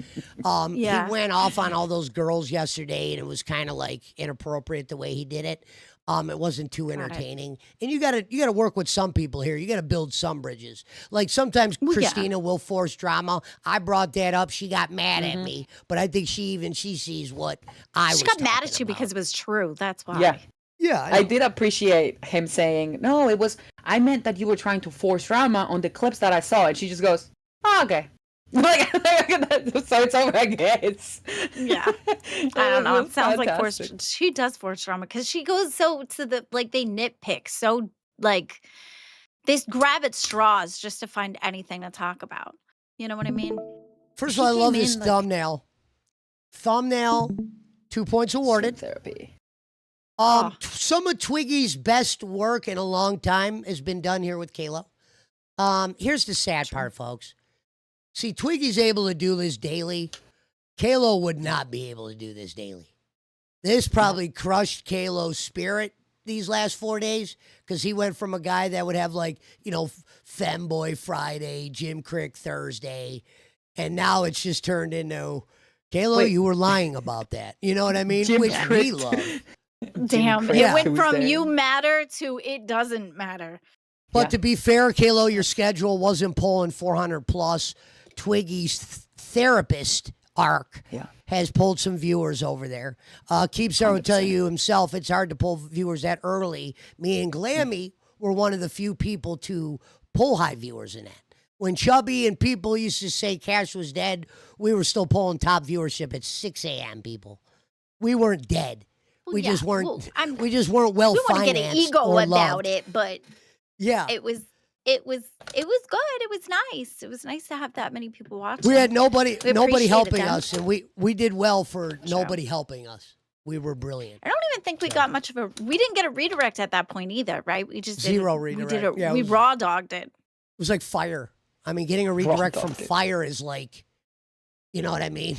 Yeah. He went off on all those girls yesterday, and it was kind of like inappropriate the way he did it. It wasn't too entertaining. And you gotta work with some people here. You gotta build some bridges. Like sometimes Christina will force drama. I brought that up. She got mad at me, but I think she sees what I was. She got mad talking at you about. because it was true. That's why. Yeah. Yeah, I did appreciate him saying, no, it was, I meant that you were trying to force drama on the clips that I saw. And she just goes, oh, okay. Like, so it's over, I guess. Yeah. I don't know. It sounds like fantastic. forced. She does force drama because she goes so to the like they nitpick so like they grab at straws just to find anything to talk about. You know what I mean? First She of all, I love came this in, like- thumbnail. Thumbnail, 2 points awarded. Therapy. Some of Twiggy's best work in a long time has been done here with Kayla. Here's the sad part, folks. See, Twiggy's able to do this daily. Kayla would not be able to do this daily. This probably crushed Kalo's spirit these last 4 days because he went from a guy that would have like, Femboy Friday, Jim Crick Thursday, and now it's just turned into, Kalo, Wait. you were lying about that. You know what I mean? Jim Which we Crick. love. Damn. Crick It went from Tuesday. you matter to it doesn't matter. But Yeah. to be fair, Kalo, your schedule wasn't pulling 400 plus. Twiggy's therapist arc Yeah. has pulled some viewers over there. Keepstar will tell 100%. you himself it's hard to pull viewers that early. Me and Glammy were one of the few people to pull high viewers in that. When Chubby and people used to say Cash was dead, we were still pulling top viewership at 6 a.m. people. We weren't dead. Well, We yeah, just weren't. well, We just weren't well we want to financed get an ego or about loved. it, but Yeah, it was good. It was nice. It was nice to have that many people watching. we had nobody We appreciated helping them. us, and we did well for True. nobody helping us. We were brilliant. I don't even think we got much of a. We didn't get a redirect at that point either, right? We just Zero We did redirect. it. Yeah, it we was- raw dogged it. It was like fire. I mean, getting a redirect from dogged it. fire is like, you know what I mean?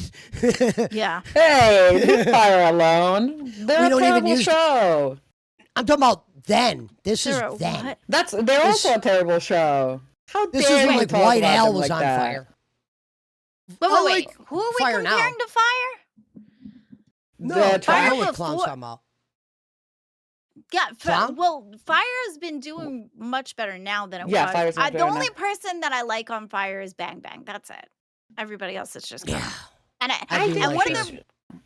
Yeah. Hey, leave Fire alone. They're We a don't even terrible use- show. I'm talking about then. This is Sarah, then. what? They're also a terrible show. How This dare is when you like talk White about Al them was like on that? fire. Wait, I wait, like who are we Fire now. comparing to Fire? No, The I know Fire what before- clown's talking about. Yeah, Clown? well, Fire has been doing much better now than it Yeah, was. Fire's much The better only now. person that I like on Fire is Bang Bang. That's it. Everybody else is just Yeah. and I do and like one her. of the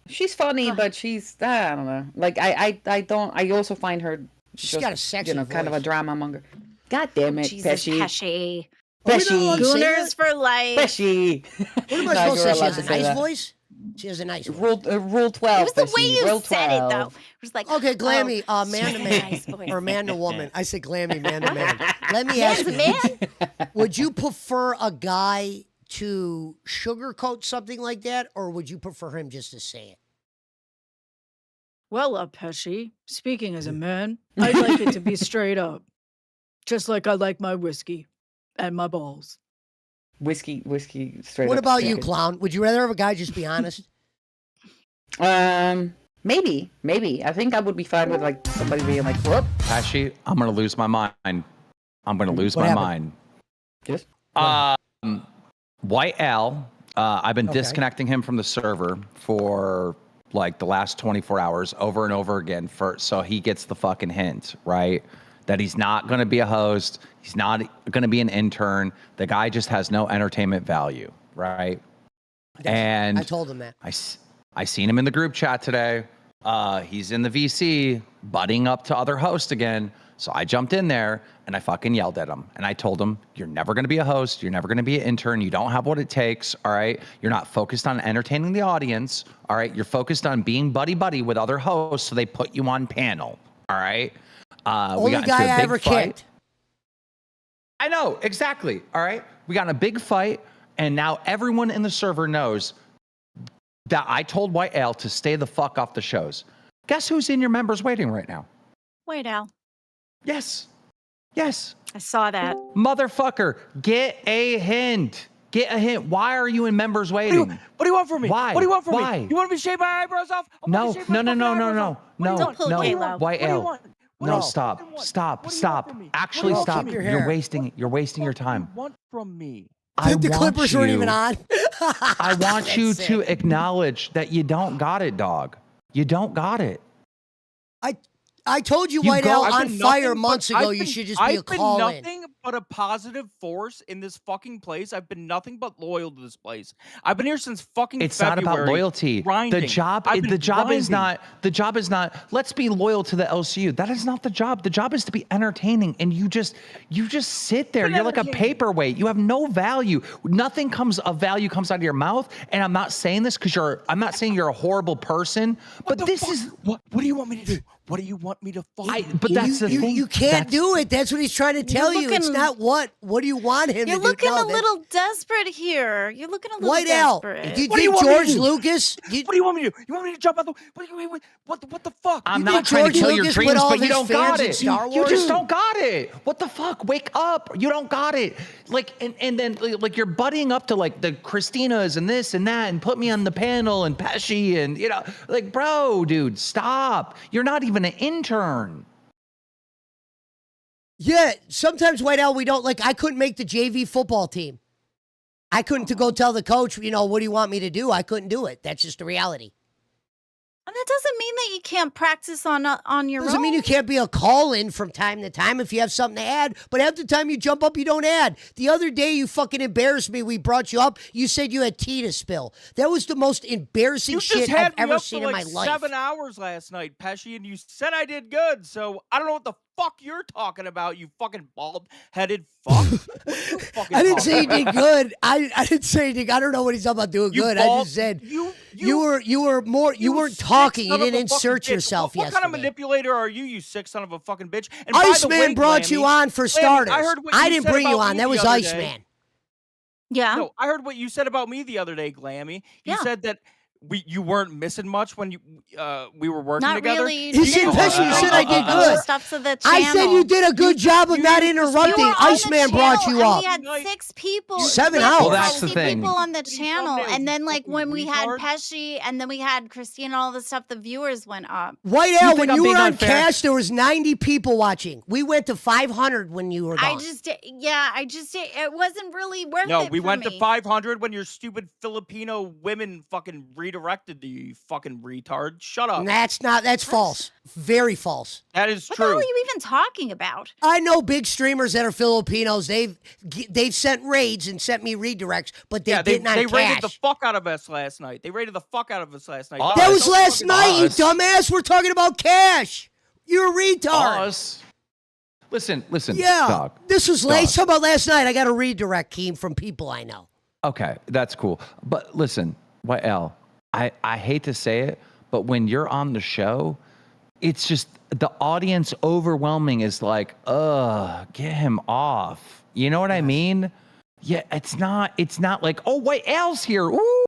She's funny, Ugh. but she's I don't know. Like I don't. I also find her She's just, got a sexy kind of a voice. drama monger. God damn it, Jesus Pesci. Pesci. Are we not allowed to Pesci. say Gooners for life. Pesci. What am I No, supposed to you're say? She allowed has a to say nice that. voice? She has a nice voice. Rule 12. It was the way Pesci. you Rule said it, though. 12. It was like, Okay, Glammy, oh, man she to has a man, nice voice. or man to woman. I said Glammy, man to man. Let me Man's ask a you, man. would you prefer a guy to sugarcoat something like that, or would you prefer him just to say it? Well, Pesci, speaking as a man, I'd like it to be straight up. Just like I like my whiskey and my balls. Whiskey straight What up about you, stick. clown? Would you rather have a guy just be honest? Maybe. I think I would be fine with like somebody being like, whoop. Pesci, I'm gonna lose my mind. I'm gonna lose What my happened? mind. Just White Al, I've been Okay. disconnecting him from the server for like the last 24 hours over and over again so he gets the fucking hint, right? That he's not gonna be a host, he's not gonna be an intern. The guy just has no entertainment value, right? And I told him that. I seen him in the group chat today. He's in the VC, butting up to other hosts again. So I jumped in there and I fucking yelled at him. And I told him, you're never going to be a host. You're never going to be an intern. You don't have what it takes. All right. You're not focused on entertaining the audience. All right. You're focused on being buddy with other hosts. So they put you on panel. All right. Only guy I ever kicked. I know, exactly. All right. We got in a big fight, and now everyone in the server knows that I told White Ale to stay the fuck off the shows. Guess who's in your members waiting right now? Wait, Al. Yes. Yes. I saw that. Motherfucker, get a hint. Get a hint. Why are you in members waiting? What do you want from me? Why? What do you want from Why? me? You want me to shave my eyebrows off? I'm No, gonna shave my no, no, fucking no, eyebrows no, off. What do you no, Don't pull no. Caleb. White What do you Ale. want? What No, do you stop, want? stop, What do you stop. want from me? Actually, What do you stop. want from me? Your hair. You're wasting your time. What do you want from me? I the want Clippers weren't you- even on. I want you That's to sick. acknowledge that you don't got it, dog. You don't got it. I told you, You White go- Al, I've on been fire nothing months but- ago. I've You been- should just be a I've been call-in. nothing but a positive force in this fucking place. I've been nothing but loyal to this place. I've been here since fucking It's February. not about loyalty. Grinding. The job I've been is grinding. not let's be loyal to the LCU. That is not the job. The job is to be entertaining, and you just sit there. Been You're like a entertaining. paperweight. You have no value. Nothing of value comes out of your mouth. And I'm not saying this I'm not saying you're a horrible person, What but the this fuck? is What do you want me to do? What do you want me to fucking but do? that's the thing. You can't That's- do it. That's what he's trying to tell you. It's looking- not what. What do you want him You're to do? looking No, a little desperate here. You're looking a little White Al. desperate. Do you What do you think want me to George do? Lucas? What do you want me to do? You want me to jump out the what the fuck? I'm You not think trying to George kill your Lucas put dreams, all but of you his don't fans got in it. Star You Wars? just don't got it. What the fuck? Wake up. You don't got it. Like, and then like you're buddying up to like the Christinas and this and that and put me on the panel and Pesci and like, bro, dude, stop. You're not even an intern. Yeah, sometimes White Al, we don't like. I couldn't make the JV football team. I couldn't to go tell the coach, what do you want me to do? I couldn't do it. That's just the reality. And that doesn't mean that you can't practice on your Doesn't own. mean you can't be a call-in from time to time if you have something to add, but half the time you jump up, you don't add. The other day, you fucking embarrassed me. We brought you up. You said you had tea to spill. That was the most embarrassing You shit just I've had me ever up seen for in like my life. 7 hours last night, Pesci, and you said I did good. So I don't know what the fuck you're talking about, you fucking bald-headed fuck. What are you fucking I didn't say you talking did about? good. I didn't say anything. I don't know what he's talking about doing You good. I bald- just said you you were more. You weren't sick talking. You son of a didn't fucking insert bitch. yourself What yesterday. kind of manipulator are you, you sick son of a fucking bitch? And by the Iceman way, brought you Glammy, on for Glammy, starters. I heard what I you didn't said bring you about on. me That the was other day. Iceman. Yeah. No, I heard what you said about me the other day, Glammy. You Yeah. said that you weren't missing much when we were working Not together. really. You said, didn't you said I did post good. stuff to the I channel. said you did a good job of you not used to You interrupting. were on Iceman the brought channel, you and up. we had Like, 6 people. 7 we had hours. Well, that's 60 the thing. people on the Three channel, thumbnails, and you then like fucking when we had retard. Pesci, and then we had Christine and all the stuff, the viewers went up. White You Al, think when I'm you being were on unfair? Cash, there was 90 people watching. We went to 500 when you were gone. It wasn't really worth No, it we for went to me. 500 when your stupid Filipino women fucking redirected you fucking retard. Shut up. That's false. Very false. That is What the hell true. are you even talking about? I know big streamers that are Filipinos. They've sent raids and sent me redirects, but they Yeah, they didn't on raided Cash. the fuck out of us last night. They raided the fuck out of us last night. That Us. was last night, you Us. dumbass. We're talking about Cash. You're a retard. Us. Listen, Yeah, dog. this was Dog. late. Talk about last night. I got a redirect, Keem, from people I know. Okay, that's cool. But listen, White L, I hate to say it, but when you're on the show, it's just the audience overwhelming is like, get him off. You know what I mean? Yeah, it's not like, oh, White L's here. Ooh.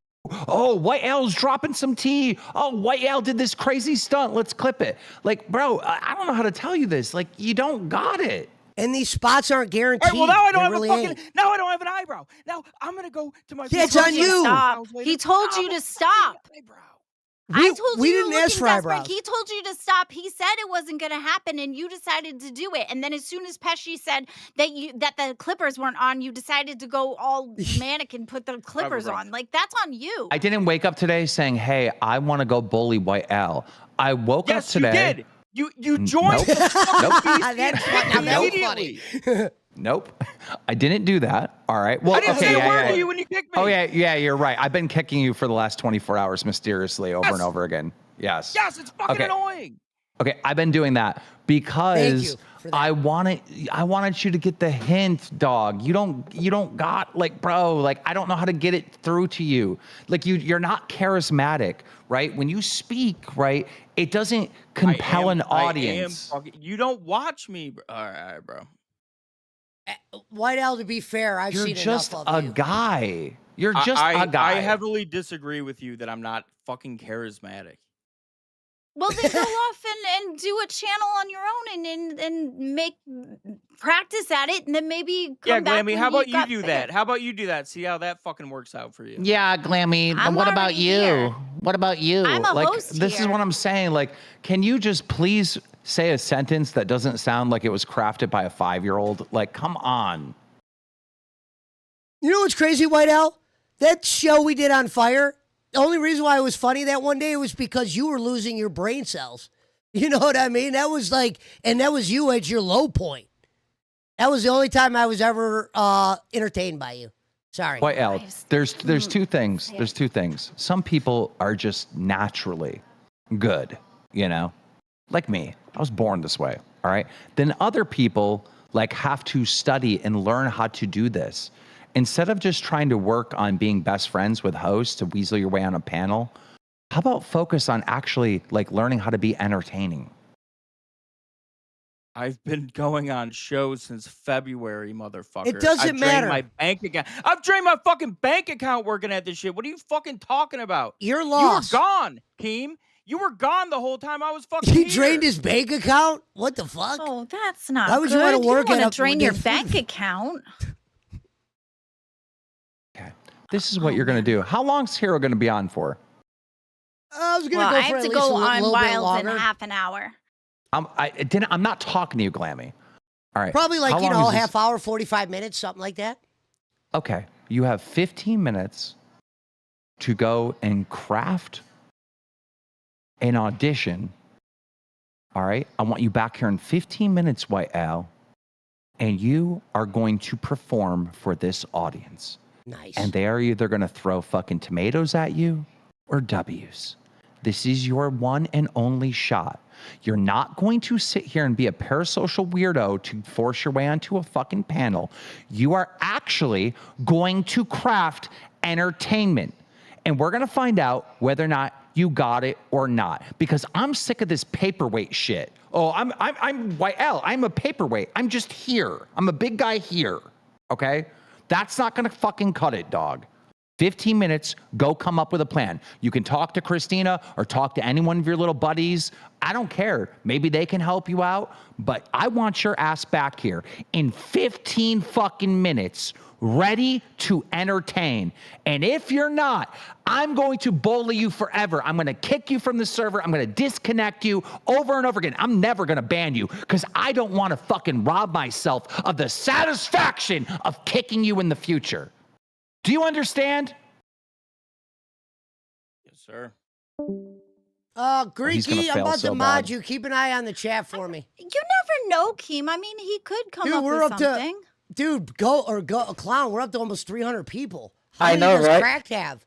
Oh, White L's dropping some tea. Oh, White L did this crazy stunt. Let's clip it. Like, bro, I don't know how to tell you this. Like, you don't got it. And these spots aren't guaranteed. All right, well, now I don't They have really a fucking. ain't. Now I don't have an eyebrow. Now I'm gonna go to my. Yeah, it's on you. Stop. He told you to stop. I told we you didn't you were ask for looking desperate. eyebrows. He told you to stop. He said it wasn't going to happen, and you decided to do it. And then as soon as Pesci said that the clippers weren't on, you decided to go all manic and put the clippers bro. on. Like, that's on you. I didn't wake up today saying, hey, I want to go bully White L. I woke up Yes, you today. did. You joined. Nope. the fucking Nope. beast That's fucking immediately. Nope. I didn't do that. All right. Well, I didn't okay. say a yeah, word yeah, to yeah. you when you kicked me. Oh, yeah, you're right. I've been kicking you for the last 24 hours mysteriously over and Yes. over again. Yes. Yes, it's fucking Okay. annoying. Okay, I've been doing that because you for that. I wanted you to get the hint, dog. You don't got like, bro, like I don't know how to get it through to you. Like you're not charismatic, right? When you speak, right, it doesn't compel an audience. You don't watch me. All right, bro. White Al, to be fair, I've You're seen just enough a of you. guy. You're just I a guy. I heavily disagree with you that I'm not fucking charismatic. Well, then go off and do a channel on your own and make practice at it, and then maybe come Yeah, back Glammy, when how about you got do there. that? How about you do that? See how that fucking works out for you. Yeah, Glammy. I'm what about already you? here. What about you? I'm a like, host this is here. what I'm saying. Like, can you just please say a sentence that doesn't sound like it was crafted by a 5-year-old? Like, come on. You know what's crazy, White Al? That show we did on Fire, the only reason why it was funny that one day was because you were losing your brain cells. You know what I mean? That was like, and that was you at your low point. That was the only time I was ever entertained by you. Sorry. White L, Nice. there's two things. There's two things. Some people are just naturally good, you know? Like me. I was born this way, all right? Then other people like have to study and learn how to do this. Instead of just trying to work on being best friends with hosts to weasel your way on a panel, how about focus on actually like learning how to be entertaining? I've been going on shows since February, motherfucker. It doesn't I've matter. Drained my bank account. I've drained my fucking bank account working at this shit. What are you fucking talking about? You're You lost. were gone, Keem. You were gone the whole time I was fucking He here. drained his bank account? What the fuck? Oh, that's not Why would you good. wanna work don't at wanna a- drain with your their bank food? account. Okay. This is what you're going to do. How long's Hero going to be on for? I was going Well, to I go for have at to least go a on little bit Wild in longer. half an hour. I'm not talking to you, Glammy. All right. Probably like, How you long know, is a this- half hour, 45 minutes, something like that. Okay. You have 15 minutes to go and craft an audition. All right? I want you back here in 15 minutes, White Al, and you are going to perform for this audience. Nice. And they are either going to throw fucking tomatoes at you or W's. This is your one and only shot. You're not going to sit here and be a parasocial weirdo to force your way onto a fucking panel. You are actually going to craft entertainment. And we're going to find out whether or not you got it or not. Because I'm sick of this paperweight shit. Oh, I'm White L. I'm a paperweight. I'm just here. I'm a big guy here. Okay? That's not going to fucking cut it, dog. 15 minutes, go come up with a plan. You can talk to Christina or talk to any one of your little buddies. I don't care. Maybe they can help you out, but I want your ass back here in 15 fucking minutes, ready to entertain. And if you're not, I'm going to bully you forever. I'm going to kick you from the server. I'm going to disconnect you over and over again. I'm never going to ban you because I don't want to fucking rob myself of the satisfaction of kicking you in the future. Do you understand? Yes, sir. Greeky, I'm fail about so to mod bad. you. Keep an eye on the chat for me. You never know, Keem. I mean, he could come Dude, up we're with up to- something. Dude, go, Clown, we're up to almost 300 people. How I many know, does right? Cracked have?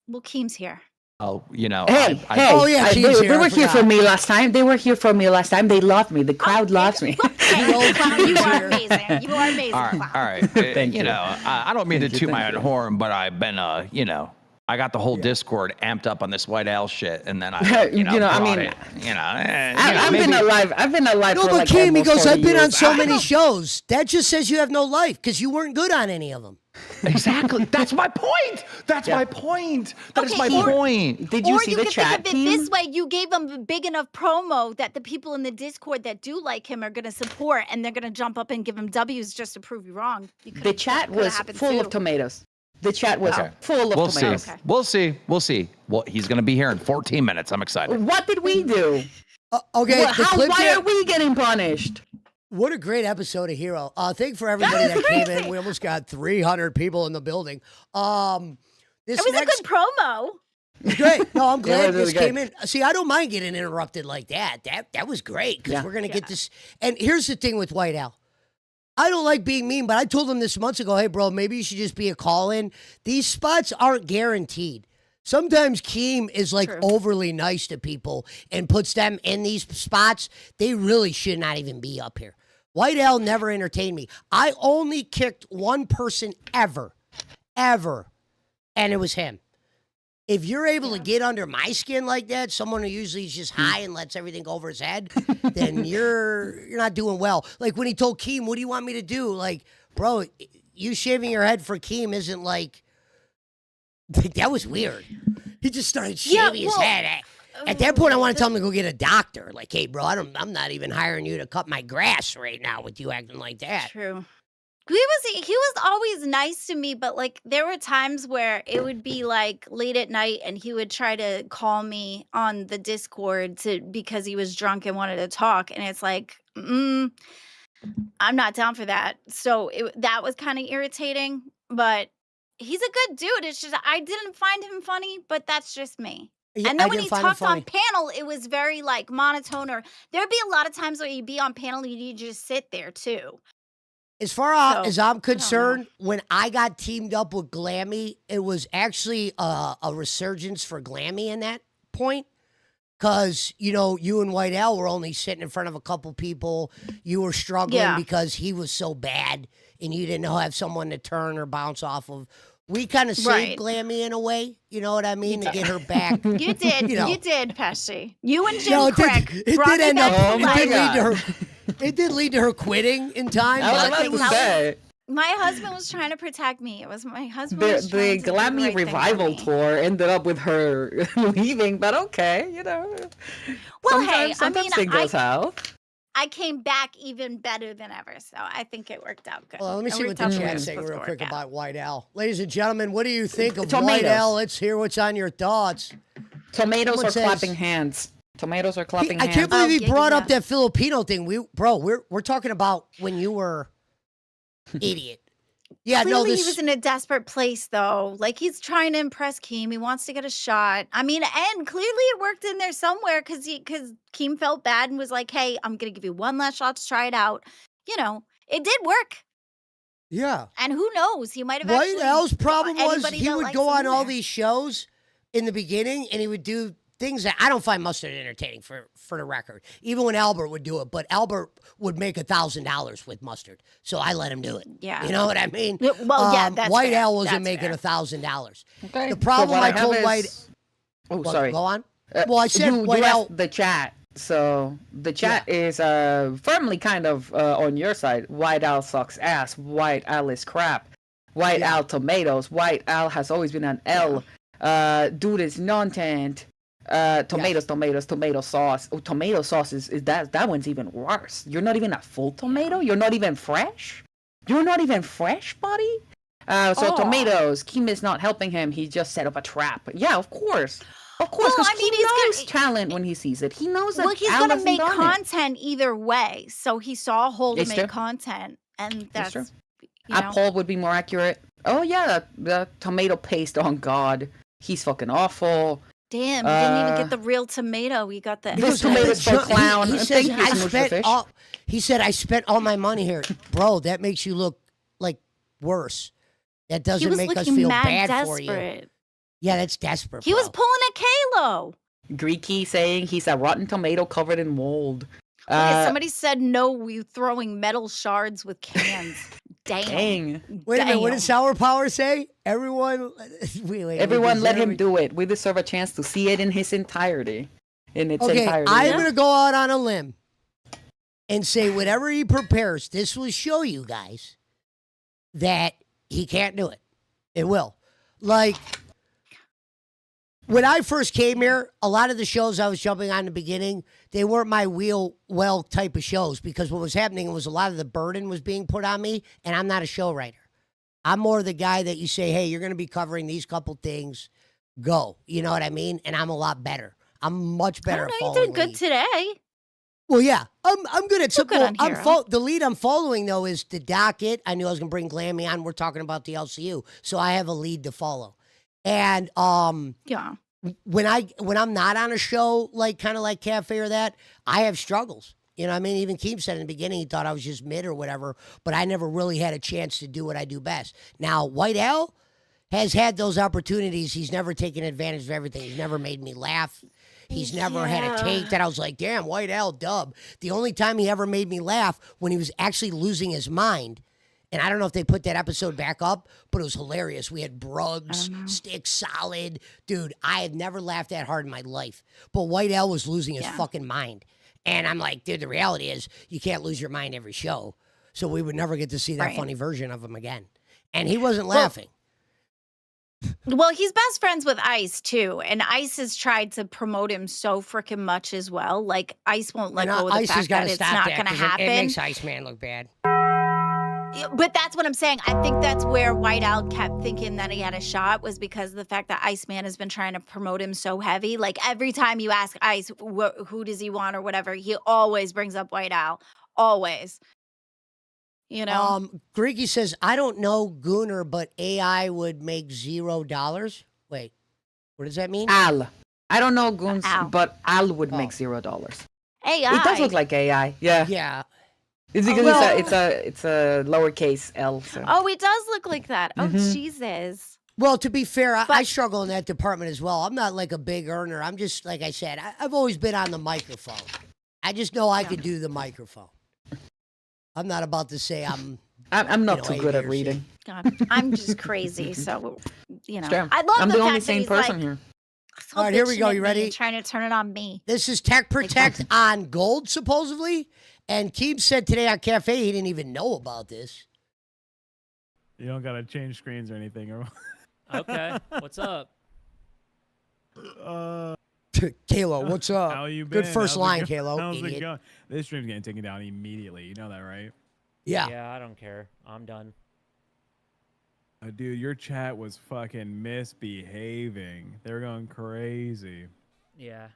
Well, Keem's here. Oh, you know. Hey, hey! Oh, yeah, they, Keem's here, they I were here for forgot. me last time. They were here for me last time. They loved me. The crowd loves me. Hey, old Clown, you Keem's are here. amazing. You are amazing, All right, Clown. all right. Thank you you. know, I don't mean Thank to you, toot my thank own you. horn, but I've been, I got the whole Discord amped up on this White Owl shit, and then I, You know, I brought mean, it, I've been maybe- alive. I've been alive No, for but like Kim, he almost goes, 40 I've been on years. so many shows. That just says you have no life because you weren't good on any of them. Exactly. That's my point. That's Yeah. my point. That is Okay, my or- point. Did you Or see you the could chat think of it team? this way: you gave him a big enough promo that the people in the Discord that do like him are going to support, and they're going to jump up and give him W's just to prove you wrong. The chat was full of tomatoes. The chat was Okay. full of We'll see. tomatoes. Okay. We'll see. We'll see. Well, he's going to be here in 14 minutes. I'm excited. What did we do? Okay, the clip Why there- are we getting punished? What a great episode of Hero. Thank you for everybody that came in. We almost got 300 people in the building. This It was next, a good promo. great. No, I'm glad was really this came in. See, I don't mind getting interrupted like that. That was great because Yeah. we're gonna get this. And here's the thing with White Owl. I don't like being mean, but I told him this months ago. Hey, bro, maybe you should just be a call-in. These spots aren't guaranteed. Sometimes Keem is like True. overly nice to people and puts them in these spots. They really should not even be up here. White Owl never entertained me. I only kicked one person ever, and it was him. If you're able to get under my skin like that, someone who usually is just high and lets everything go over his head, then you're not doing well. Like when he told Keem, "What do you want me to do?" Like, bro, you shaving your head for Keem isn't like that was weird. He just started shaving his head. At that point, I want to tell him to go get a doctor. Like, hey, bro, I'm not even hiring you to cut my grass right now with you acting like that. True. He was always nice to me, but like there were times where it would be like late at night and he would try to call me on the Discord because he was drunk and wanted to talk, and it's like, I'm not down for that. So that was kind of irritating, but he's a good dude. It's just I didn't find him funny, but that's just me. Yeah, And then I when didn't he find him talked on funny. panel, it was very like monotone, or there'd be a lot of times where you'd be on panel and you'd just sit there too. As far So, as I'm know. concerned, when I got teamed up with Glammy, it was actually a resurgence for Glammy in that point. Because, you and White Owl were only sitting in front of a couple people. You were struggling Yeah. because he was so bad and you didn't have someone to turn or bounce off of. We kind of saved Right. Glammy in a way, you know what I mean, to get her back. You did, You know. you did, Pesci. You and Jim No, it Crick did brought me end back up. Oh to my It did life. lead to her. It did lead to her quitting in time. I was but- about like, to how- say, My husband was trying to protect me. It was my husband. the was trying to do Glammy right thing for revival me. tour ended up with her leaving, but okay, Well, hey, sometimes things go south. I came back even better than ever, so I think it worked out good. Well, let me It see what worked the out the way it chat's was saying supposed real to quick work out. about White Owl. Ladies and gentlemen, what do you think of White Tomatoes. Owl? Let's hear what's on your thoughts. Tomatoes Someone are says- clapping hands. Tomatoes are clapping I hands. can't believe he Oh, brought yeah. up that Filipino thing. We're talking about when you were idiot. Yeah, no, Clearly, he this. was in a desperate place, though. Like, he's trying to impress Keem. He wants to get a shot. I mean, and clearly it worked in there somewhere because Keem felt bad and was like, "Hey, I'm gonna give you one last shot to try it out." You know, it did work. Yeah. And who knows? He might have White actually Al's problem was anybody he that would likes go him on in all there. these shows in the beginning and he would do things that I don't find Mustard entertaining for the record. Even when Albert would do it, but Albert would make $1,000 with Mustard, so I let him do it. Yeah. You know what I mean? Yeah, well, yeah, that's White fair. Al wasn't That's making fair. $1,000. Okay. The problem so what I have told is... White. Oh, Well, sorry. Go on. Well, I said you White Al. asked the chat. So the chat is firmly kind of on your side. White Al sucks ass. White Al is crap. White Al tomatoes. White Al has always been an L. Dude is non-tent. Tomatoes, tomato sauce. Oh, tomato sauce is that one's even worse. You're not even a full tomato. You're not even fresh. You're not even fresh, buddy. Tomatoes. Keem is not helping him. He just set up a trap. Yeah, of course. Of course, Well, because I mean, he knows he's talent when he sees it. He knows that Well, he's Al gonna hasn't make done it. content either way. So he saw a hole to It's make true. content, and It's true. that's you know. Paul would be more accurate. Oh yeah, the tomato paste on God. He's fucking awful. Damn, he didn't even get the real tomato. He got the This extra- tomato's for clown. He Thank says you, I Smoosh the spent Fish. all. He said I spent all my money here, bro. That makes you look like worse. That He doesn't was make us looking feel mad bad for you. desperate. Yeah, that's desperate. He was bro. pulling a Kalo. Greeky saying he's a rotten tomato covered in mold. Okay, somebody said no. We throwing metal shards with cans. Damn. Dang. Wait a minute. What Damn. did Sour Power say? Everyone, Everyone let him do it. We deserve a chance to see it in his entirety. In its Okay, entirety. I'm gonna go out on a limb and say whatever he prepares, this will show you guys that he can't do it. It will. Like when I first came here, a lot of the shows I was jumping on in the beginning, they weren't my well type of shows because what was happening was a lot of the burden was being put on me, and I'm not a show writer. I'm more the guy that you say, hey, you're going to be covering these couple things. Go. You know what I mean? And I'm a lot better. I'm much I better don't at know. You following did good leads. today. Well, yeah, I'm good at You're good simple. on Hero. The lead I'm following though is the docket. I knew I was gonna bring Glammy on. We're talking about the LCU, so I have a lead to follow. And Yeah. when I'm not on a show like kind of like Cafe or that, I have struggles. You know what I mean? Even Keem said in the beginning he thought I was just mid or whatever, but I never really had a chance to do what I do best. Now, White Al has had those opportunities. He's never taken advantage of everything. He's never made me laugh. He's never had a take that I was like, damn, White Al dub. The only time he ever made me laugh when he was actually losing his mind. And I don't know if they put that episode back up, but it was hilarious. We had Bruggs, Stick Solid. Dude, I had never laughed that hard in my life. But White Al was losing his fucking mind. And I'm like, dude, the reality is you can't lose your mind every show. So we would never get to see that funny version of him again. And he wasn't laughing. Well, he's best friends with Ice too, and Ice has tried to promote him so freaking much as well. Like Ice won't let go of the Ice has fact got that to it's stop not that going to 'cause happen. It makes Iceman look bad. But that's what I'm saying. I think that's where White Owl kept thinking that he had a shot was because of the fact that Iceman has been trying to promote him so heavy. Like every time you ask Ice who does he want or whatever, he always brings up White Owl. Always. You know? Greeky says, I don't know Gooner, but AI would make $0. Wait, what does that mean? Al. I don't know Goons, Al. but Al would make $0. AI. It does look like AI. Yeah. Yeah. It's because well- it's a lowercase L. So. Oh, it does look like that. Oh, Mhm. Jesus. Well, to be fair, I But- struggle in that department as well. I'm not like a big earner. I'm just, like I said, I've always been on the microphone. I just know I could do the microphone. I'm not about to say I'm not too A, good B, at or C. reading. God, I'm just crazy. So, you know. Sure. I love I'm the the only fact that sane he's person like, here. so All right, here we bitching go. at You me ready? and trying to turn it on me. This is Tech Protect on gold, supposedly. And Keem said today on Cafe he didn't even know about this. You don't gotta change screens or anything. Or Okay, what's up? Kalo, what's up? How you been? Good first How's it line, go- Kalo. How's it Idiot. going? This stream's getting taken down immediately. You know that, right? Yeah. Yeah, I don't care. I'm done. Dude, your chat was fucking misbehaving. They were going crazy. Yeah.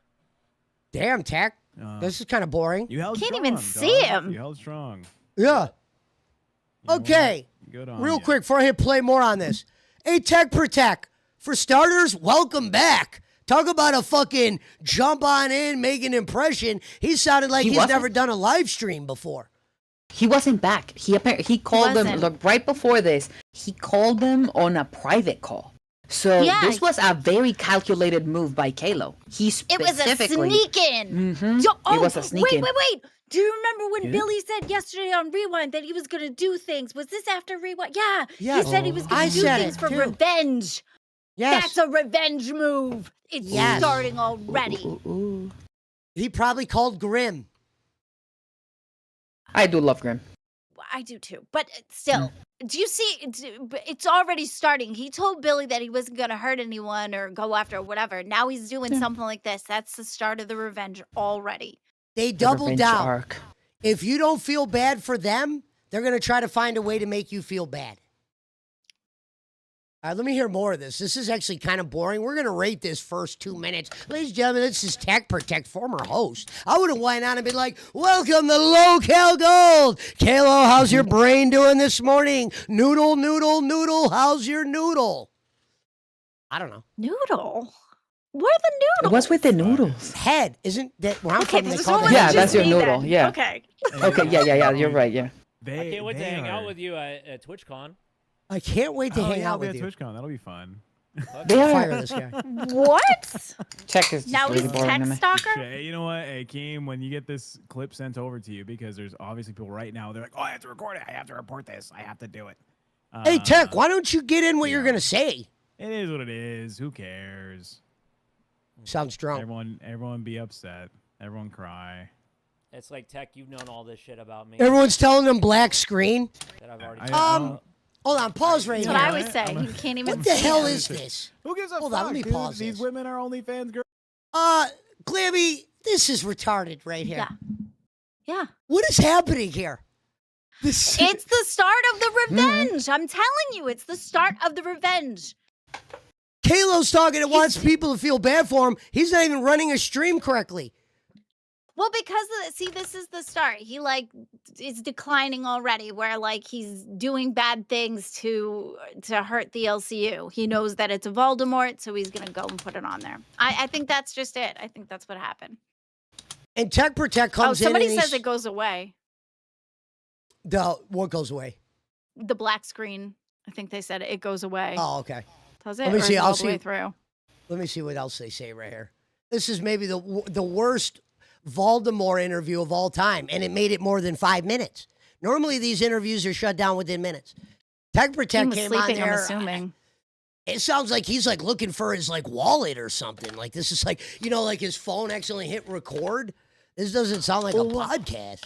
Damn, Tech. Uh, This is kind of boring. You held Can't strong, even see dog. him. You held strong. Yeah. You know what? Okay, Good on real ya. quick before I hit play more on this. Hey, Tech Protect. For starters, welcome back. Talk about a fucking jump on in, make an impression. He sounded like He he's wasn't? never done a live stream before. He wasn't back. He called them. wasn't. Look, right before this, he called them on a private call. So Yeah. this was a very calculated move by Kalo. He It was a specifically. sneak in. Mhm. Oh, It was a sneak in. wait. Do you remember when Yeah. Billy said yesterday on Rewind that he was going to do things? Was this after Rewind? Yeah. Yes. He said he was I going to do said things it, for too. revenge. Yes. That's a revenge move. It's Yes. starting already. Ooh. He probably called Grim. I do love Grim. I do too. But still, do you see? It's already starting. He told Billy that he wasn't going to hurt anyone or go after or whatever. Now he's doing something like this. That's the start of the revenge already. They The double revenge down. arc. If you don't feel bad for them, they're going to try to find a way to make you feel bad. All right, let me hear more of this. This is actually kind of boring. We're going to rate this first 2 minutes. Ladies and gentlemen, this is Tech Protect, former host. I would have went on and been like, welcome to Low Cal Gold. Kalo, how's your brain doing this morning? Noodle, noodle, noodle, how's your noodle? I don't know. Noodle? Where are the noodles? What's with the noodles? Head, isn't that where I'm Okay, from? They this call one it was Yeah, head. just that's your me noodle, then. yeah. Okay. Okay, yeah. You're right. Yeah. They, I can't wait to they hang out are- with you at TwitchCon. I can't wait to Oh, hang yeah, I'll out be with at you. TwitchCon. That'll be fun. They Fire are. this guy. What? Tech is just Now really he's boring tech to me. stalker? Hey, you know what? Hey, Keem, when you get this clip sent over to you, because there's obviously people right now, they're like, oh, I have to record it. I have to report this. I have to do it. Hey, Tech, why don't you get in what you're yeah. going to say? It is what it is. Who cares? Sounds drunk. Everyone be upset. Everyone cry. It's like Tech, you've known all this shit about me Everyone's telling them black screen. that I've already. Hold on, pause right That's here. what I know would what? say. I'm You can't even What the see hell him. is this? Who gives a Hold fuck, on, let me dude? pause These this. women are OnlyFans girls. Glammy, this is retarded right here. Yeah. Yeah. What is happening here? This It's the start of the revenge. I'm telling you, it's the start of the revenge. Kalo's talking and wants people to feel bad for him. He's not even running a stream correctly. Well, because see, this is the start. He is declining already, where he's doing bad things to hurt the LCU. He knows that it's a Voldemort, so he's gonna go and put it on there. I think that's just it. I think that's what happened. And Tech Protect comes in. Somebody and says it goes away. What goes away? The black screen. I think they said it goes away. Oh, okay. Does it? Let me Or see, is it I'll all the way see. through. Let me see what else they say right here. This is maybe the worst Voldemort interview of all time, and it made it more than 5 minutes. Normally, these interviews are shut down within minutes. Tech He Protect was came on sleeping, I'm there. assuming. It sounds like he's looking for his wallet or something. Like this is his phone accidentally hit record. This doesn't sound like a podcast.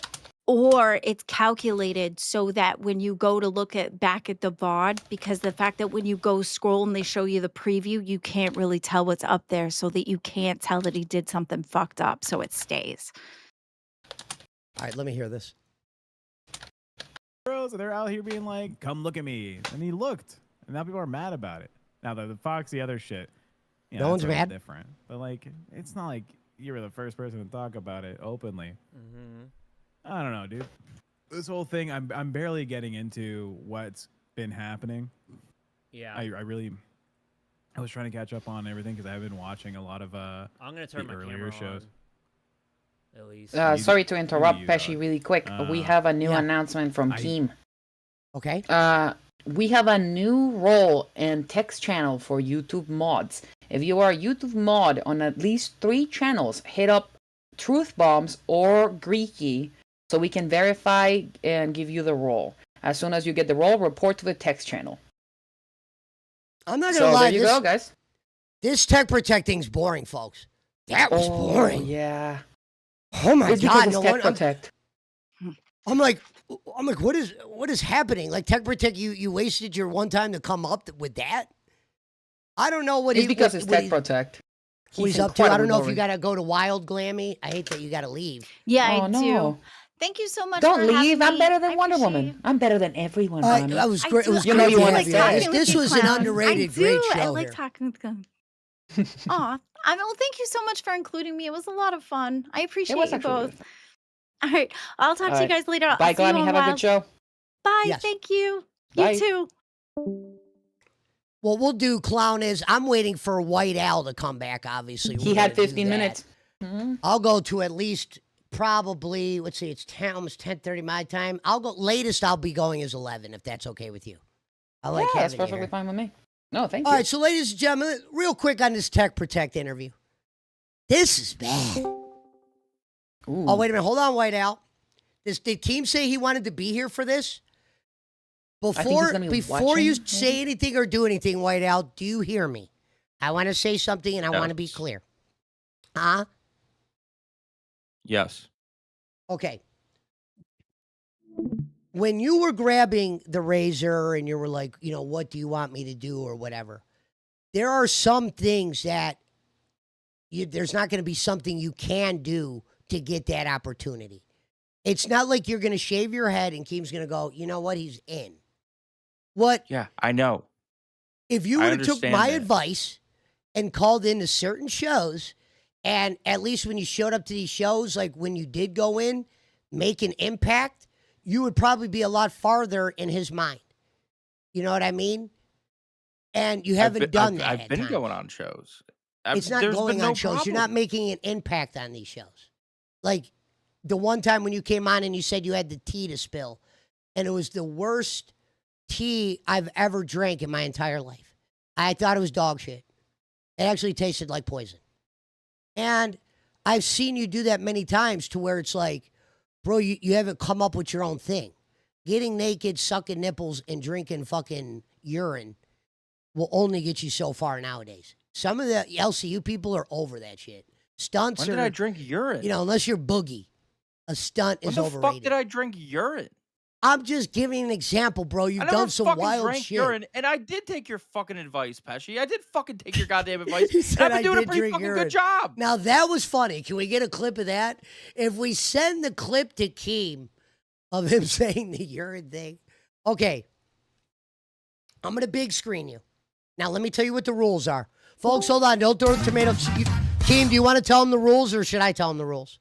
Or it's calculated so that when you go to look back at the VOD, because the fact that when you go scroll and they show you the preview, you can't really tell what's up there, so that you can't tell that he did something fucked up, so it stays. All right, let me hear this. Girls, they're out here being like, come look at me. And he looked. And now people are mad about it. Now, the Foxy other shit. No one's that's a little mad? Different. But, it's not like you were the first person to talk about it openly. Mm-hmm. I don't know, dude. This whole thing, I'm barely getting into what's been happening. Yeah. I was trying to catch up on everything because I've been watching a lot of I'm gonna turn the my earlier camera shows. on. At least. Sorry to interrupt, you, Pesci, really quick. We have a new yeah. announcement from I- Keem. Okay. We have a new role and text channel for YouTube mods. If you are a YouTube mod on at least 3 channels, hit up Truth Bombs or Greeky so we can verify and give you the role. As soon as you get the role, report to the text channel. I'm not So gonna lie. there you go, guys. This Tech Protecting's boring, folks. That was boring. Yeah. Oh my It's because god! it's No Tech one. Protect. I'm like, what is happening? Like Tech Protect, you wasted your one time to come up with that. I don't know what It's because it's Tech he- Protect. what he's up to. I don't know if you got to go to Wild Glammy. I hate that you got to leave. Yeah, Oh, I no. do. Thank you so much. Don't for having leave. I'm me. better I than Wonder appreciate Woman. I'm better than everyone. Ronnie. That was I great. It do- was You I know great you to wanna have you. stay. talking with This you, was an clown. underrated, I do. great I show like here. talking with them. Aw, well, thank you so much for including me. It was a lot of fun. I appreciate it was you actually both. All right, I'll talk to you Alright. guys later. Bye, I'll see you Glammy. on Have a Wild. good show. Bye. Yes. Thank you. Bye. You too. What we'll do, Clown, is I'm waiting for White Al to come back, obviously. He We're had gonna do 15 that. minutes. Mhm. I'll go to at least probably, let's see, it's 10, almost 10:30 my time. I'll go, latest I'll be going is 11, if that's okay with you. I like Yeah, that's having you perfectly here. fine with me. No, thank All you. right, so ladies and gentlemen, real quick on this Tech Protect interview. This is bad. Ooh. Oh, wait a minute. Hold on, White Al. Did Team say he wanted to be here for this? think he's Before gonna be before you watching, say maybe? anything or do anything, White Al, do you hear me? I want to say something and I want to be Yes. clear. Huh? Yes. Okay. When you were grabbing the razor and you were like, what do you want me to do or whatever, there are some things that there's not going to be something you can do to get that opportunity. It's not like you're going to shave your head and Keem's going to go, you know what, he's in. What Yeah, I know. if you I would have took understand my that. advice and called into certain shows, and at least when you showed up to these shows, like when you did go in, make an impact, you would probably be a lot farther in his mind. You know what I mean? And you haven't done that. I've at been times. going on shows. It's not There's going been on no shows. You're not problem. making an impact on these shows. Like the one time when you came on and you said you had the tea to spill, and it was the worst tea I've ever drank in my entire life. I thought it was dog shit. It actually tasted like poison. And I've seen you do that many times to where it's like, bro, you haven't come up with your own thing. Getting naked, sucking nipples, and drinking fucking urine will only get you so far nowadays. Some of the LCU people are over that shit. Stunts When are, did I drink urine? unless you're boogie, a stunt When is the overrated. fuck did I drink urine? I'm just giving an example, bro. You've I never done some fucking wild drank shit. urine, and I did take your fucking advice, Pesci. I did fucking take your goddamn advice. He And said I've I been doing a did pretty drink fucking urine. good job. Now that was funny. Can we get a clip of that? If we send the clip to Keem of him saying the urine thing. Okay. I'm going to big screen you. Now let me tell you what the rules are. Folks, hold on. Don't throw tomatoes. Keem, do you want to tell him the rules or should I tell him the rules?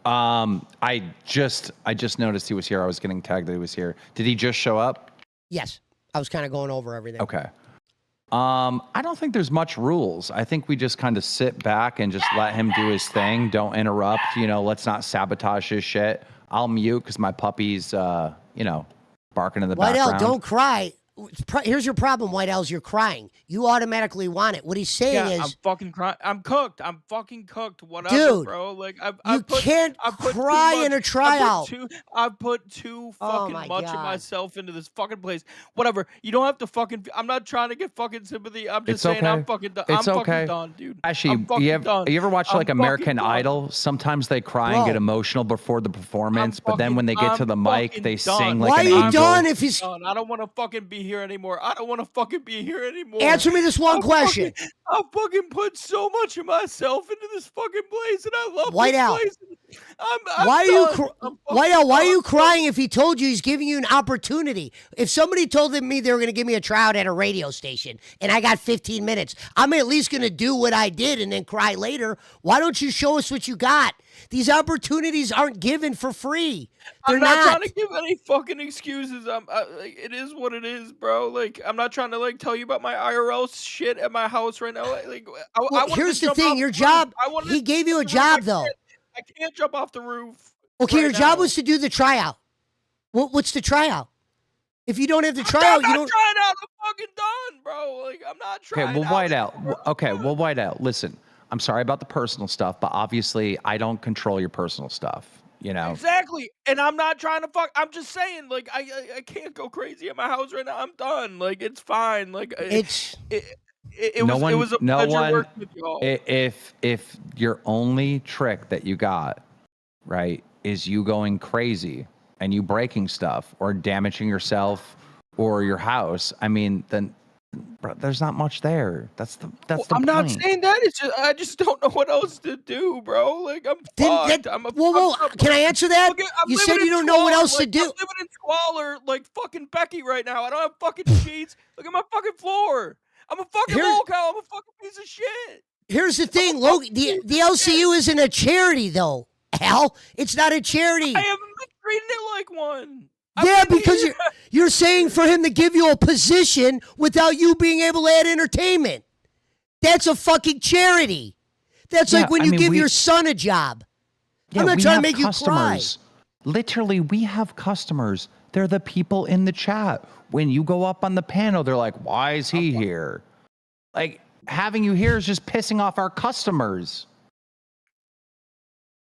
I just noticed he was here. I was getting tagged that he was here. Did he just show up? Yes. I was kind of going over everything. Okay. I don't think there's much rules. I think we just kind of sit back and just let him do his thing. Don't interrupt. Let's not sabotage his shit. I'll mute because my puppy's, barking in the White background. Al, don't cry. Here's your problem, White Al, is you're crying. You automatically want it. What he's saying Yeah, is, I'm fucking crying. I'm cooked. I'm fucking cooked. Whatever, Dude, bro. Like you I can't put too cry in a much- tryout. I put too Oh fucking my much of God. myself into this fucking place. Whatever. You don't have to fucking. I'm not trying to get fucking sympathy. I'm just It's saying okay. I'm fucking done. It's I'm okay. fucking done, dude. I'm Actually, fucking you done. ever watch I'm like American fucking done. Idol? Sometimes they cry and Bro. get emotional before the performance, but then fucking- when they get to I'm the mic, fucking they done. sing like why an are you angel. done if he's... Done. I don't want to fucking be here anymore. I don't want to fucking be here anymore. Answer me this one I question. fucking put so much of myself into this fucking place, and I love White this Al. place. I'm Why are you done. I'm White Al, why are fucking you done. crying if he told you he's giving you an opportunity? If somebody told me they were going to give me a tryout at a radio station and I got 15 minutes, I'm at least going to do what I did and then cry later. Why don't you show us what you got? These opportunities aren't given for free. They're I'm not trying to give any fucking excuses. Like, it is what it is, bro. Like, I'm not trying to like tell you about my IRL shit at my house right now. Like, I Well, wanted here's to the jump thing. off Your the job, roof. I wanted he to gave you a jump off the roof. job, though. I can't jump off the roof. Okay, right your job now. was to do the tryout. What's the tryout? If you don't have the I'm tryout, not you don't... trying out. I'm fucking done, bro. Like, I'm not trying. Okay, we'll out white out. anymore. Okay, we'll white out. Listen, I'm sorry about the personal stuff, but obviously I don't control your personal stuff. Exactly, and I'm not trying to fuck. I'm just saying, like, I can't go crazy at my house right now. I'm done. Like, it's fine. Like, It's... it was a pleasure working with y'all. If your only trick that you got, right, is you going crazy and you breaking stuff or damaging yourself or your house, I mean, then bro, there's not much there. That's the I'm point. not saying that. It's just I just don't know what else to do, bro. Like, I'm fucked. Whoa, can I answer that? Okay, I'm You living said in you don't know what squalor, else to like, do. I'm living in squalor like fucking Becky right now. I don't have fucking sheets. Look at my fucking floor. I'm a fucking lol cow. I'm a fucking piece of shit. Here's the thing, Logan. The LCU isn't a charity, though, Al. It's not a charity. I haven't been treating it like one. Yeah, been because here. you're saying for him to give you a position without you being able to add entertainment. That's a fucking charity. That's Yeah, like when I you mean, give your son a job. Yeah, I'm not we trying to have make you cry. customers. Literally, we have customers. They're the people in the chat. When you go up on the panel, they're like, why is he here? Like, having you here is just pissing off our customers.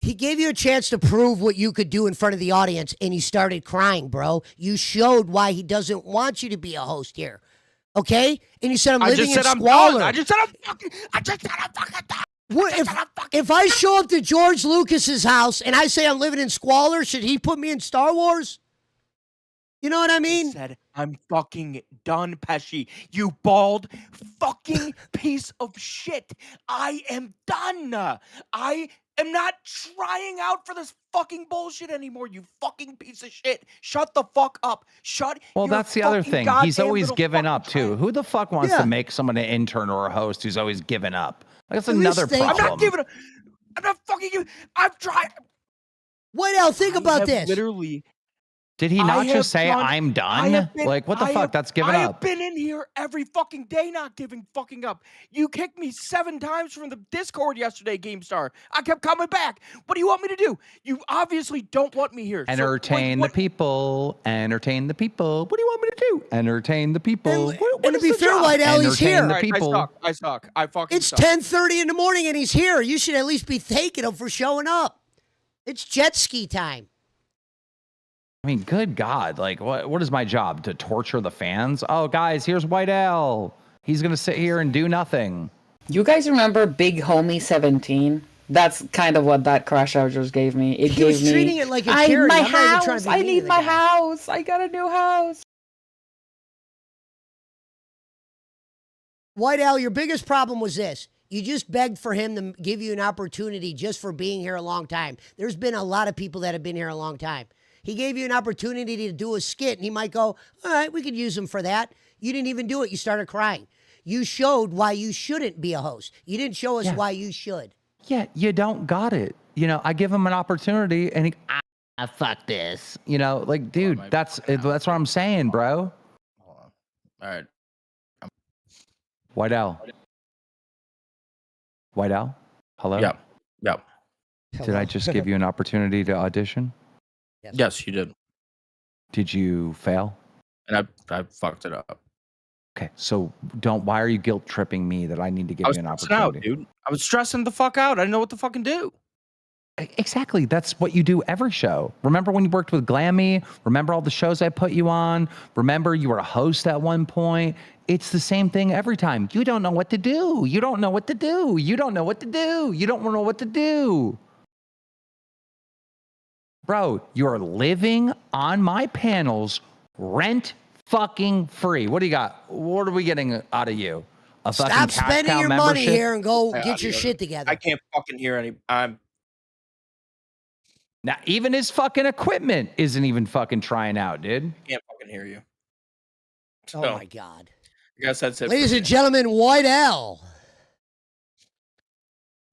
He gave you a chance to prove what you could do in front of the audience, and you started crying, bro. You showed why he doesn't want you to be a host here. Okay? And you said, I'm living in squalor. I just said I'm fucking done. What if I show up to George Lucas's house and I say I'm living in squalor, should he put me in Star Wars? You know what I mean? I said I'm fucking done, Pesci. You bald fucking piece of shit. I am done. I am not trying out for this fucking bullshit anymore, you fucking piece of shit. Shut the fuck up. Well, your that's the other fucking thing. He's goddamn always little given fucking up, too. trap. Who the fuck wants to make someone an intern or a host who's always given up? That's At least another they- problem. I'm not giving up. I'm not fucking you. I've tried. What else? Think about this. Literally. Did he I not have just say, done- I'm I done? have been- Like, what the I fuck? have- That's giving I have up. been in here every fucking day not giving fucking up. You kicked me 7 times from the Discord yesterday, GameStar. I kept coming back. What do you want me to do? You obviously don't want me here. So, Entertain what- the people. Entertain the people. What do you want me to do? Entertain the people. And, What and to is be the fair, job? White Al, he's Entertain here. the I people. suck. I suck. I fucking It's suck. 10:30 in the morning and he's here. You should at least be thanking him for showing up. It's jet ski time. I mean, good God. Like, what is my job? To torture the fans? Oh, guys, here's White Al. He's going to sit here and do nothing. You guys remember Big Homie 17? That's kind of what that crash out just gave me. It He gave was me treating it like a I charity. my I'm not even trying house. to be I mean to need the my guy. house. I got a new house. White Al, your biggest problem was this. You just begged for him to give you an opportunity just for being here a long time. There's been a lot of people that have been here a long time. He gave you an opportunity to do a skit, and he might go, all right, we could use him for that. You didn't even do it. You started crying. You showed why you shouldn't be a host. You didn't show us why you should. Yeah, you don't got it. You know, I give him an opportunity and he, fuck this. You know, like, dude, that's what I'm saying, bro. Hold on. All right. White Al. White Al? Hello? Yeah. Yeah. Did I just give you an opportunity to audition? Yes, you did. Did you fail? And I fucked it up. Okay, so why are you guilt tripping me that I need to give I was you an stressing out, opportunity? dude. I was stressing the fuck out. I didn't know what to fucking do. Exactly. That's what you do every show. Remember when you worked with Glammy? Remember all the shows I put you on? Remember you were a host at one point? It's the same thing every time. You don't know what to do. You don't know what to do. You don't know what to do. You don't know what to do. Bro, you're living on my panels rent fucking free. What do you got? What are we getting out of you? A fucking Stop cash spending cow your membership? money here and go I get your gotta- shit together. I can't fucking hear any. Now, even his fucking equipment isn't even fucking trying out, dude. Can't fucking hear you. Oh So, my God. I guess that's it. Ladies and gentlemen, White Al.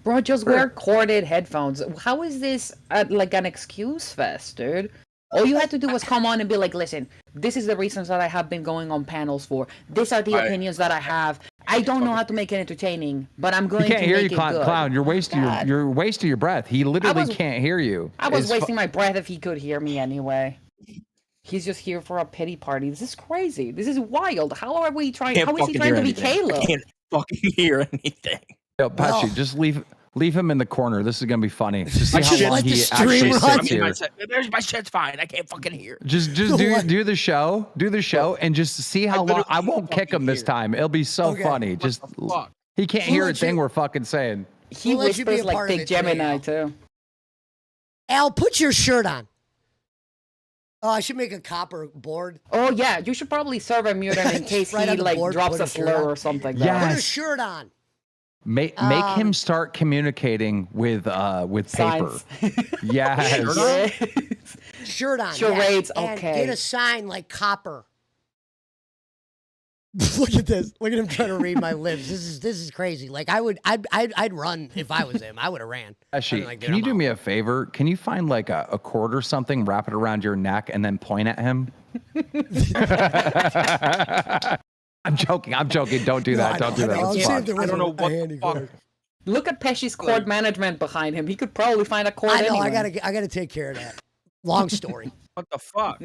Bro, just wear corded headphones. How is this like an excuse fest, dude? All you had to do was come on and be like, listen, this is the reasons that I have been going on panels for. These are the opinions that I have. I don't know how to make it entertaining, but I'm going He can't to hear make you, it good. clown. You're wasting God. you're wasting your breath. He literally was- can't hear you. I was It's fu- wasting my breath if he could hear me anyway. He's just here for a pity party. This is crazy. This is wild. How are we trying? Can't How is he fucking trying hear to be anything. I Caleb? can't fucking hear anything. Yo, Pesci, Well- just leave him in the corner. This is gonna be funny. Just see I how should long let the he stream actually run. sits here. My shit's fine. I can't fucking hear. Just What? do the show, and just see how long. literally I won't can't kick him this hear. time. It'll be so Okay. funny. What Just the fuck? he can't We'll hear a let thing you- we're fucking saying. He We'll let you be whispers a like part of Big it today, Gemini Al. too. Al, put your shirt on. Oh, I should make a copper board. Oh yeah, you should probably serve and mute him in case Right he on the like board, drops put a a shirt slur on. or something. Yeah. Put a Yes. shirt on. Make him start communicating with paper. Signs. Yes. Yes. Shirt on. Charades, yeah. And okay. get a sign like copper. Look at this. Look at him trying to read my lips. This is crazy. Like I'd run if I was him. I would have ran. Actually, Like, can you do me a favor? Can you find like a cord or something, wrap it around your neck, and then point at him? I'm joking. Don't do that. Don't do that. I'll It's see if fucked. there I was don't a know what handy the fuck. cord. Look at Pesci's cord management behind him. He could probably find a cord I know. anywhere. I gotta take care of that. Long story. What the fuck?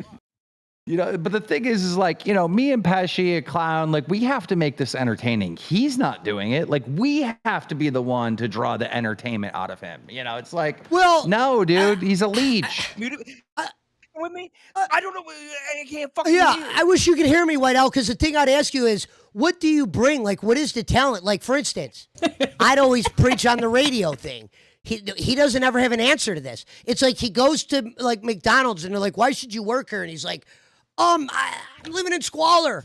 You know, but the thing is like, you know, me and Pesci, a clown, like we have to make this entertaining. He's not doing it. Like we have to be the one to draw the entertainment out of him. You know, it's like, Well, no, dude, he's a leech. With me? I don't know. I can't fucking yeah, hear. I wish you could hear me, White Owl, because the thing I'd ask you is, what do you bring? Like, what is the talent? Like, for instance, I'd always preach on the radio thing. He doesn't ever have an answer to this. It's like he goes to like McDonald's and they're like, why should you work here? And he's like, I'm living in squalor.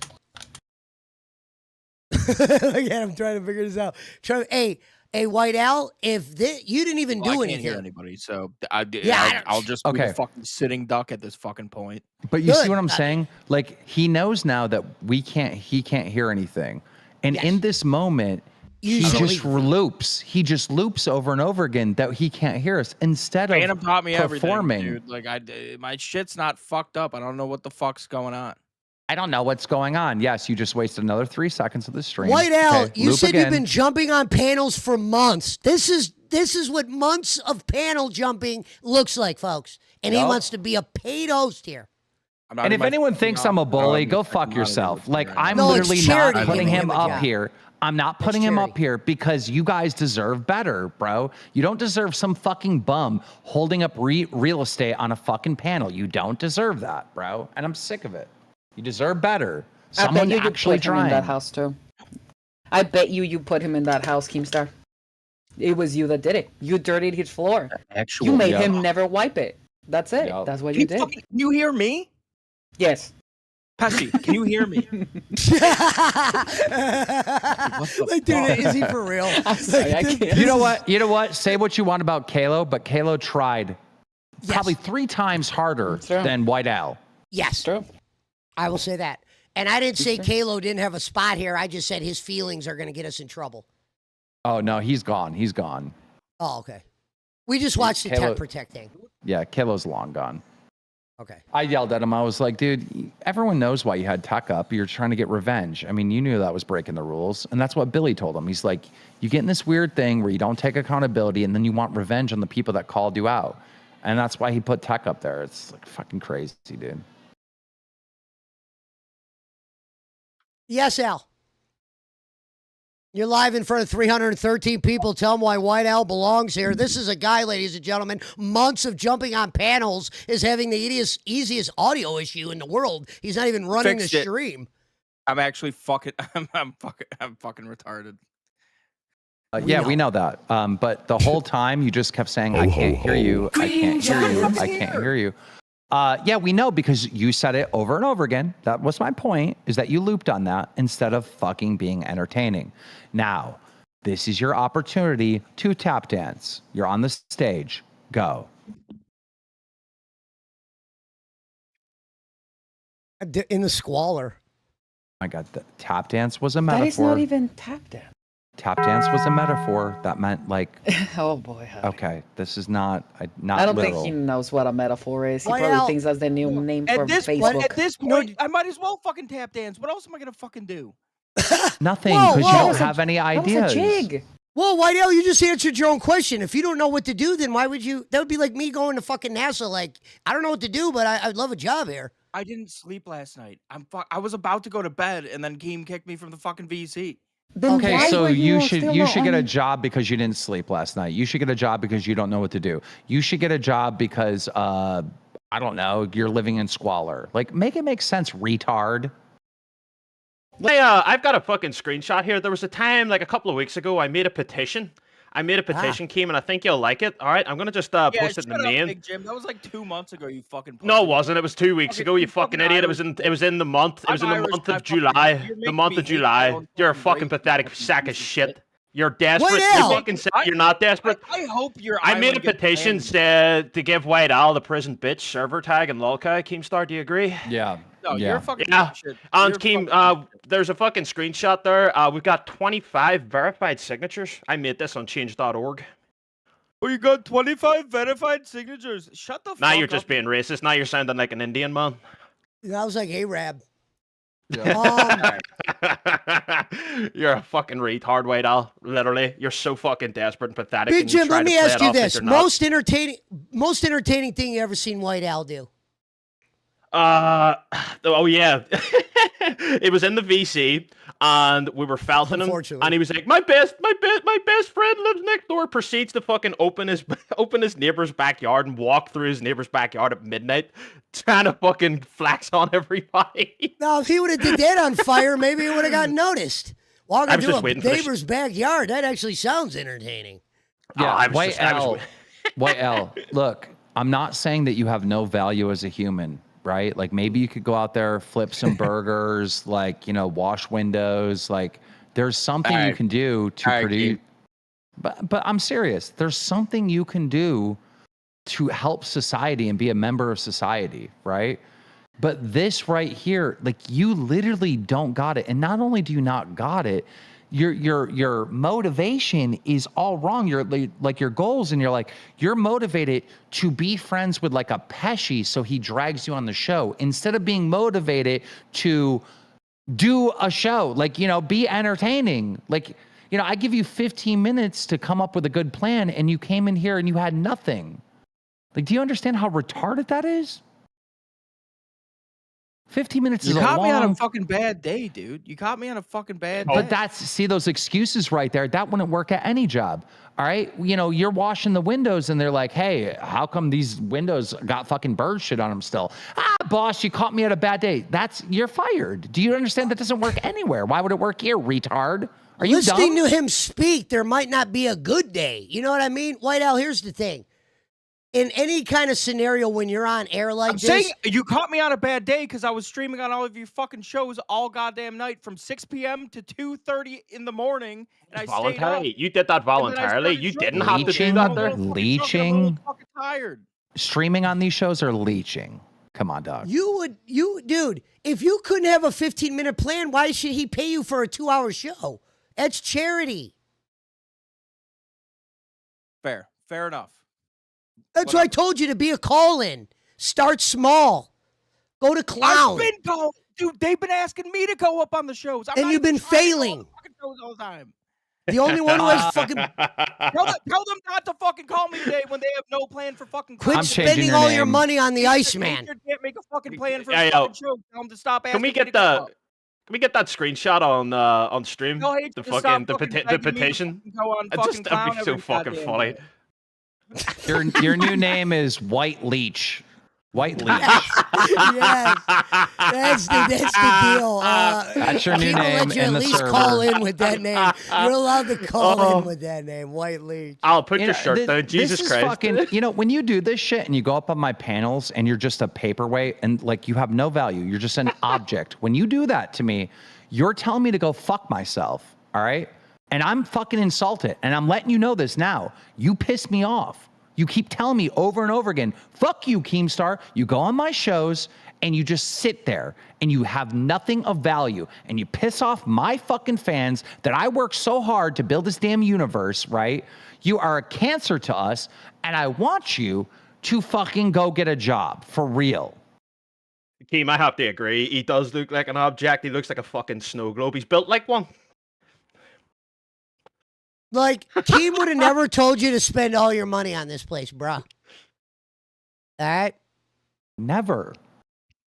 Again, I'm trying to figure this out. Hey, White Owl, if you didn't even do I anything. can't hear anybody, so I'll just be the fucking sitting duck at this fucking point. But you see what I'm saying? Like he knows now that he can't hear anything. And in this moment, he just loops. He just loops over and over again that he can't hear us instead of Phantom taught me performing. everything, dude. Like my shit's not fucked up. I don't know what the fuck's going on. I don't know what's going on. Yes, you just wasted another 3 seconds of the stream. White Owl, Okay, you loop said again. you've been jumping on panels for months. This is what months of panel jumping looks like, folks. And he wants to be a paid host here. And if anyone thinks I'm a bully, go fuck yourself. Like I'm No, it's literally charity not putting giving him him a up job. here. I'm not putting him up here because you guys deserve better, bro. You don't deserve some fucking bum holding up real estate on a fucking panel. You don't deserve that, bro. And I'm sick of it. You deserve better. Someone I bet actually put him in trying. that house too. I bet you put him in that house, Keemstar. It was you that did it. You dirtied his floor. You made him never wipe it. That's it. That's what you did. Can you hear me? Yes. Pesci, can you hear me? Like, dude, is he for real? I'm sorry, I can't. You know what? You know what? Say what you want about Kalo, but Kalo tried probably 3 times harder than White Owl. Yes. True. I will say that. And I didn't say Kalo didn't have a spot here. I just said his feelings are going to get us in trouble. Oh no, he's gone. He's gone. Oh, okay. We just watched the Kalo- Tech Protect thing. Yeah, Kalo's long gone. Okay. I yelled at him. I was like, dude, everyone knows why you had Tech up. You're trying to get revenge. I mean, you knew that was breaking the rules. And that's what Billy told him. He's like, you get in this weird thing where you don't take accountability and then you want revenge on the people that called you out. And that's why he put Tech up there. It's like fucking crazy, dude. Yes, Al. You're live in front of 313 people. Tell them why White Owl belongs here. This is a guy, ladies and gentlemen, months of jumping on panels is having the easiest audio issue in the world. He's not even running Fixed the it. stream. I'm actually fucking. I'm fucking retarded. Yeah, we know that. But the whole time you just kept saying, I can't hear you. I can't hear you. I can't hear you. Yeah, we know because you said it over and over again. That was my point, is that you looped on that instead of fucking being entertaining. Now, this is your opportunity to tap dance. You're on the stage. Go. In the squalor. My God, the tap dance was a metaphor. That is not even tap dance. Tap dance was a metaphor. That meant like, Oh boy. Howdy. okay, this is not not I don't literal. think he knows what a metaphor is. He Why probably Al? thinks that's the new name for At this Facebook. point, I might as well fucking tap dance. What else am I gonna fucking do? Nothing, Whoa, because whoa. you don't have any That was ideas. a jig. Well, White Owl, you just answered your own question. If you don't know what to do, then why would you? That would be like me going to fucking NASA. Like, I don't know what to do, but I'd love a job here. I didn't sleep last night. I was about to go to bed, and then Keem kicked me from the fucking VC. Then Okay, why so were you should still get a on- job because you didn't sleep last night. You should get a job because you don't know what to do. You should get a job because I don't know, you're living in squalor. Like make it make sense, retard. I've got a fucking screenshot here. There was a time, like a couple of weeks ago, I made a petition. Keem, and I think you'll like it. All right, I'm gonna just post it in the main. Big Jim. That was like 2 months ago. You fucking. No, it wasn't. It was 2 weeks Okay, ago. You you fucking fucking idiot. Irish. It was in the month. It was in the I'm month Irish, of I fucking- July. you're The making month me of hate my July. own You're a fucking fucking race. pathetic sack of shit. You're desperate. White You Al! fucking said you're not desperate. I hope your I made a island gets petition banned. to give White Al the prison bitch server tag and lolkai. Keemstar, do you agree? Yeah. No, yeah. you're a fucking Yeah. piece of shit. And You're a Keem, fucking piece of shit. there's a fucking screenshot there. We've got 25 verified signatures. I made this on change.org. Oh, you got 25 verified signatures. Shut the fuck up. Now you're just being racist. Now you're sounding like an Indian man. I was like Arab. Yeah. You're a fucking retard, White Al. Literally, you're so fucking desperate and pathetic. Big and you Jim, try let to me play ask it you off like this: you're not. most entertaining thing you ever seen White Al do? Oh yeah, it was in the VC, and we were felting him, Unfortunately. and he was like, my best friend lives next door." Proceeds to fucking open his neighbor's backyard and walk through his neighbor's backyard at midnight, trying to fucking flex on everybody. Now, if he would have did that on fire, maybe it would have gotten noticed. I Walking was through just a waiting for the neighbor's backyard, that actually sounds entertaining. Yeah, I was White just- I was L. wi- White L. Look, I'm not saying that you have no value as a human, right? Like maybe you could go out there, flip some burgers, like wash windows. Like there's something you Alright. can do to Alright, produce. Keem. But I'm serious. There's something you can do to help society and be a member of society, right? But this right here, like you literally don't got it. And not only do you not got it, your motivation is all wrong. Like your goals, and you're motivated to be friends with like a Pesci, so he drags you on the show instead of being motivated to do a show, like be entertaining. Like I give you 15 minutes to come up with a good plan, and you came in here and you had nothing. Like, do you understand how retarded that is? 15 minutes You is a caught me on a long. fucking bad day, dude. You caught me on a fucking bad day. But see those excuses right there. That wouldn't work at any job. All right. You're washing the windows and they're like, hey, how come these windows got fucking bird shit on them still? Boss, you caught me at a bad day. You're fired. Do you understand that doesn't work anywhere? Why would it work here, retard? Are you Listening dumb? to him speak, there might not be a good day. You know what I mean? White Al, here's the thing. In any kind of scenario when you're on air like I'm this, saying you caught me on a bad day because I was streaming on all of your fucking shows all goddamn night from 6 p.m. to 2:30 in the voluntarily. And I stayed up. Voluntary. You did that voluntarily. You didn't have to do Leeching? that there. I'm a little Leeching? fucking tired. Streaming on these shows or leeching? Come on, dog. dude, if you couldn't have a 15-minute plan, why should he pay you for a 2-hour show? That's charity. Fair enough. That's why I told you to be a call-in. Start small. Go to clown. I've been going, dude. They've been asking me to go up on the shows, And you've been failing. On the fucking shows all the time. The only one who has fucking Tell them not to fucking call me today when they have no plan for fucking. quit I'm changing spending your all your name. money on the Iceman. Nature can't make a fucking plan for Yeah, a yo. fucking show. Tell them to stop asking. Can we me get to go up. Can we get that screenshot on stream? No, hey, the just stop fucking the begging the me to petition. fucking Go on It fucking just that'd be clown so every fucking goddamn funny. day. Your new name is White Leech. Yes, that's the deal. That's your new People name let you in at the least server. call in with that name. You're allowed to call Oh. in with that name, White Leech. I'll put You your know, shirt down. Jesus this is Christ. fucking, when you do this shit and you go up on my panels and you're just a paperweight and like you have no value, you're just an object. When you do that to me, you're telling me to go fuck myself. All right. And I'm fucking insulted. And I'm letting you know this now. You piss me off. You keep telling me over and over again, fuck you, Keemstar. You go on my shows and you just sit there and you have nothing of value and you piss off my fucking fans that I work so hard to build this damn universe, right? You are a cancer to us and I want you to fucking go get a job for real. Keem, I have to agree. He does look like an object. He looks like a fucking snow globe. He's built like one. Like, Keem would have never told you to spend all your money on this place, bruh. All right? Never.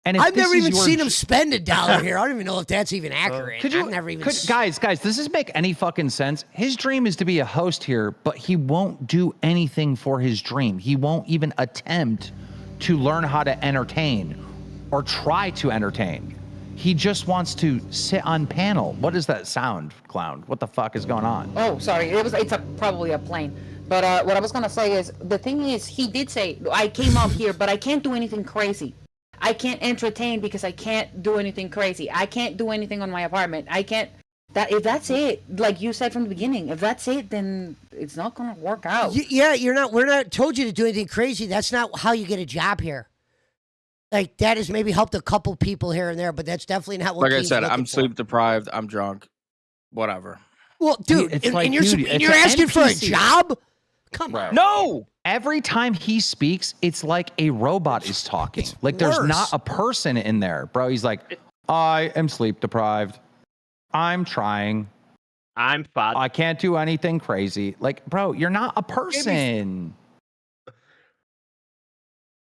And if I've this never is even your seen him spend $1 here. I don't even know if that's even accurate. Could you, I've never even guys, does this make any fucking sense? His dream is to be a host here, but he won't do anything for his dream. He won't even attempt to learn how to entertain or try to entertain. He just wants to sit on panel. What is that sound, clown? What the fuck is going on? Oh, sorry. It's probably a plane. But what I was gonna say is the thing is he did say I came up here, but I can't do anything crazy. I can't entertain because I can't do anything crazy. I can't do anything on my apartment. I can't That if that's it, like you said from the beginning, if that's it, then it's not gonna work out. Yeah, you're not. We're not told you to do anything crazy. That's not how you get a job here. Like that has maybe helped a couple people here and there, but that's definitely not what. Like I Keem's said, looking I'm for. sleep deprived. I'm drunk. Whatever. Well, dude, it's and, like, and you're dude, it's you're an asking for a NPC. job? Come on. Right. No. Every time he speaks, it's like a robot is talking. It's Like there's worse. not a person in there, bro. He's like, I am sleep deprived. I'm trying. I'm fat. I can't do anything crazy. Like, bro, you're not a person.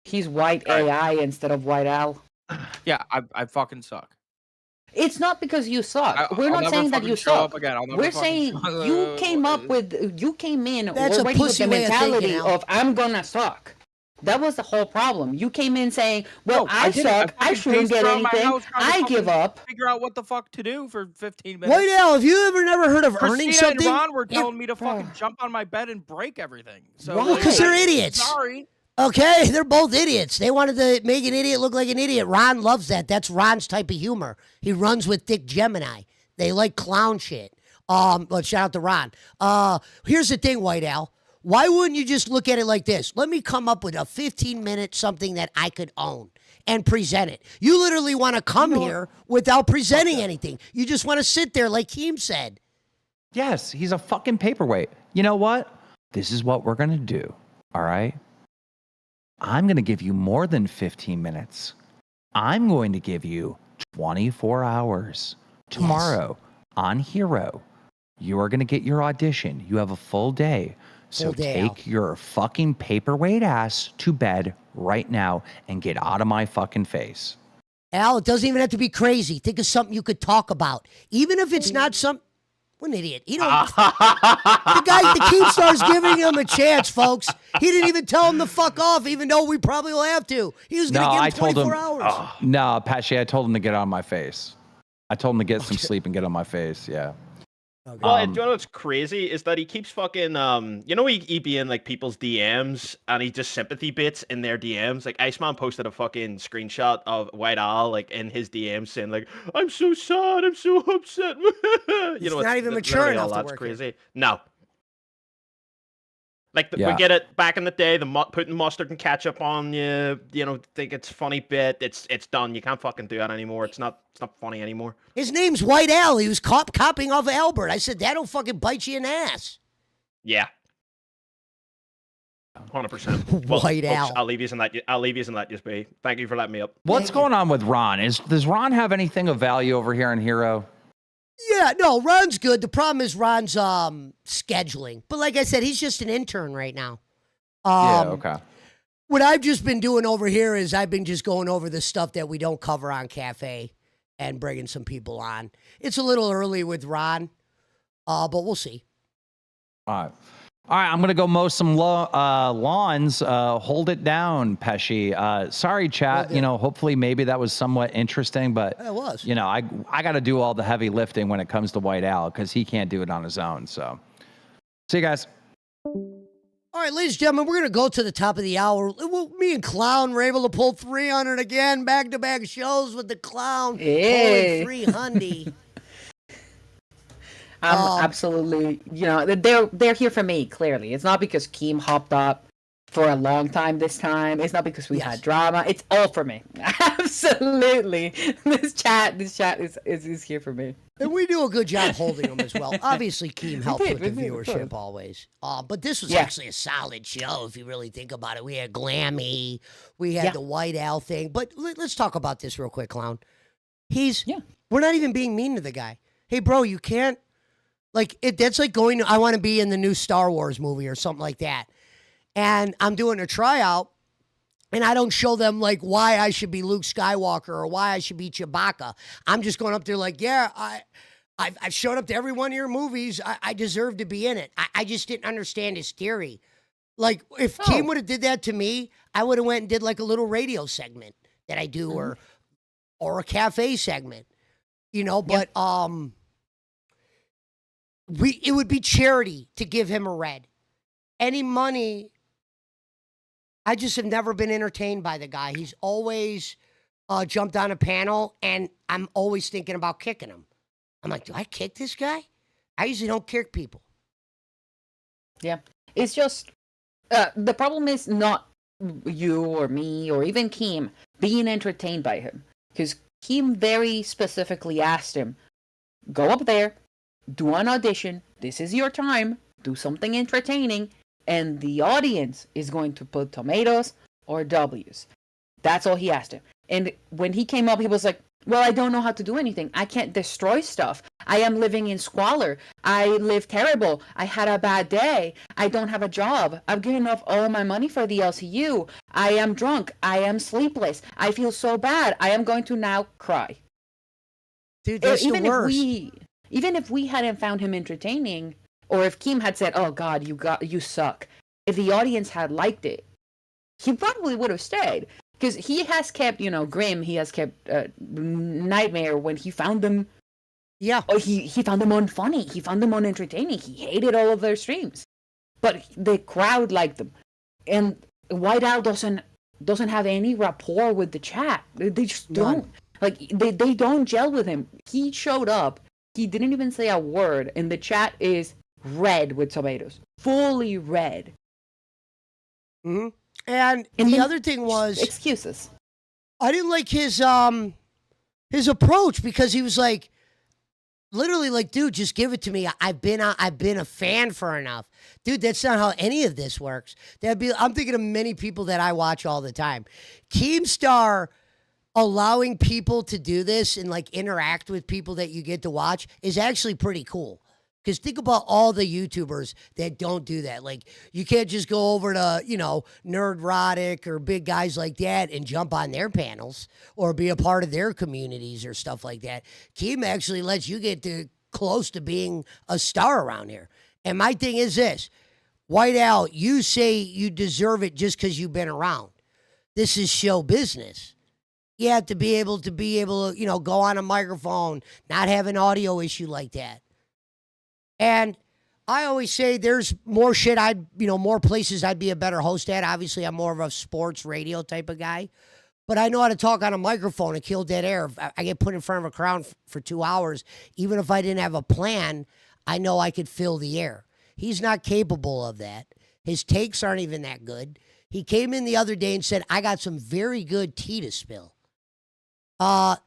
He's white AI instead of white Al. Yeah, I fucking suck. It's not because you suck. We're I'll not never saying that fucking you show up suck. again. I'll never We're fucking saying show- you came in That's a already with pussy the way of thinking, mentality Al. of I'm gonna suck. That was the whole problem. You came in saying, "Well, No, I didn't. suck. I fucking shouldn't paced get around my anything. house trying to I give fucking up." Figure out what the fuck to do for 15 minutes. White Al, have you ever never heard of earning Christina something? and Ron were telling me to fucking jump on my bed and break everything. So Why? Well, because they're idiots. Sorry. Okay, they're both idiots. They wanted to make an idiot look like an idiot. Ron loves that. That's Ron's type of humor. He runs with Dick Gemini. They like clown shit. But shout out to Ron. Here's the thing, White Al. Why wouldn't you just look at it like this? Let me come up with a 15-minute something that I could own and present it. You literally want to come here without presenting anything. You just want to sit there like Keem said. Yes, he's a fucking paperweight. You know what? This is what we're going to do. All right? I'm going to give you more than 15 minutes. I'm going to give you 24 hours. Tomorrow on Hero, you are going to get your audition. You have a full day. So Full day, Al. take your fucking paperweight ass to bed right now and get out of my fucking face. Al, it doesn't even have to be crazy. Think of something you could talk about. Even if it's not some... What an idiot. He don't... the guy, the Keemstar's giving him a chance, folks. He didn't even tell him to fuck off, even though we probably will have to. He was going to give him 24 hours. No, Pache, I told him to get on my face. I told him to get some sleep and get on my face. Yeah. Okay. Well, and you know what's crazy is that he keeps fucking you know he be in like people's DMs and he just sympathy bits in their DMs. Like Iceman posted a fucking screenshot of White Owl like in his DMs saying like I'm so sad, I'm so upset. He's not even mature enough to that's work crazy. here. No. Like we Yeah. get it back in the day, putting mustard and ketchup on you know, think it's funny bit. It's done. You can't fucking do that anymore. It's not funny anymore. His name's White Al. He was copying off of Albert. I said, that'll fucking bite you in the ass. Yeah. 100%. Well, White folks, Al. I'll leave you in that. I'll leave you in that. Just be. Thank you for letting me up. What's going on with Ron? Does Ron have anything of value over here in Hero? Yeah, no, Ron's good. The problem is Ron's scheduling. But like I said, he's just an intern right now. Yeah, okay. What I've just been doing over here is I've been just going over the stuff that we don't cover on Cafe and bringing some people on. It's a little early with Ron, but we'll see. All right. All right, I'm going to go mow some lawns. Hold it down, Pesci. Sorry, chat. Okay. You know, hopefully maybe that was somewhat interesting, but, It was. you know, I got to do all the heavy lifting when it comes to White Owl because he can't do it on his own. So, see you guys. All right, ladies and gentlemen, we're going to go to the top of the hour. Me and Clown were able to pull 300 again, back-to-back shows with the Clown. Hey. Pulling 300. I'm absolutely, you know, they're here for me. Clearly, it's not because Keem hopped up for a long time this time. It's not because we Yes. had drama. It's all for me. Absolutely, this chat is here for me. And we do a good job holding them as well. Obviously, Keem helps with the we did, of viewership course. always. But this was Yeah. actually a solid show if you really think about it. We had Glammy, we had Yeah. the White Owl thing. But let's talk about this real quick, Clown. Yeah. We're not even being mean to the guy. Hey, bro, you can't. Like, that's like going to, I want to be in the new Star Wars movie or something like that. And I'm doing a tryout, and I don't show them, like, why I should be Luke Skywalker or why I should be Chewbacca. I'm just going up there like, yeah, I've showed up to every one of your movies. I deserve to be in it. I just didn't understand his theory. Like, if Keem would have did that to me, I would have went and did, like, a little radio segment that I do or a cafe segment, you know, but, it would be charity to give him a red. Any money, I just have never been entertained by the guy. He's always jumped on a panel, and I'm always thinking about kicking him. I'm like, do I kick this guy? I usually don't kick people. Yeah. It's just the problem is not you or me or even Keem being entertained by him. Because Keem very specifically asked him, go up there, do an audition, this is your time, do something entertaining, and the audience is going to put tomatoes or W's. That's all he asked him. And when he came up, he was like, well, I don't know how to do anything. I can't destroy stuff. I am living in squalor. I live terrible. I had a bad day. I don't have a job. I've given up all my money for the LCU. I am drunk. I am sleepless. I feel so bad. I am going to now cry. Dude, that's the worst. Even if we hadn't found him entertaining, or if Keem had said, "Oh God, you suck," if the audience had liked it, he probably would have stayed. Because he has kept, Grim. He has kept Nightmare when he found them. Yeah. Oh, he found them unfunny. He found them unentertaining. He hated all of their streams, but the crowd liked them. And White Owl doesn't have any rapport with the chat. They just don't. Like they don't gel with him. He showed up. He didn't even say a word, and the chat is red with tomatoes, fully red. Mm-hmm. And the other thing was excuses. I didn't like his approach because he was like, literally like, dude, just give it to me. I've been a fan for enough, dude. That's not how any of this works. I'm thinking of many people that I watch all the time. Keemstar allowing people to do this and like interact with people that you get to watch is actually pretty cool. Because think about all the YouTubers that don't do that. Like, you can't just go over to, Nerdrotic or big guys like that and jump on their panels or be a part of their communities or stuff like that. Keem actually lets you get close to being a star around here. And my thing is this. White Owl, you say you deserve it just because you've been around. This is show business. You have to be able to, go on a microphone, not have an audio issue like that. And I always say there's more shit more places I'd be a better host at. Obviously, I'm more of a sports radio type of guy. But I know how to talk on a microphone and kill dead air. If I get put in front of a crowd for 2 hours, even if I didn't have a plan, I know I could fill the air. He's not capable of that. His takes aren't even that good. He came in the other day and said, I got some very good tea to spill.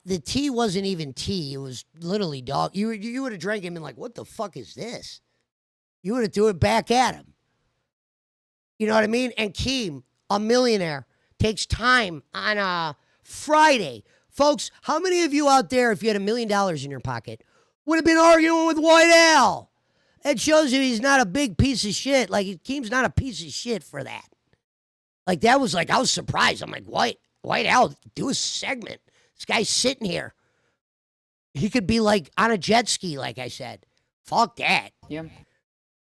The tea wasn't even tea. It was literally dog. You would have drank him and like, what the fuck is this? You would have threw it back at him. You know what I mean? And Keem, a millionaire, takes time on a Friday. Folks, how many of you out there, if you had $1 million in your pocket, would have been arguing with White Owl? It shows you he's not a big piece of shit. Like, Keem's not a piece of shit for that. Like, that was like, I was surprised. I'm like, White Owl, do a segment. This guy's sitting here. He could be like on a jet ski, like I said. Fuck that. Yeah.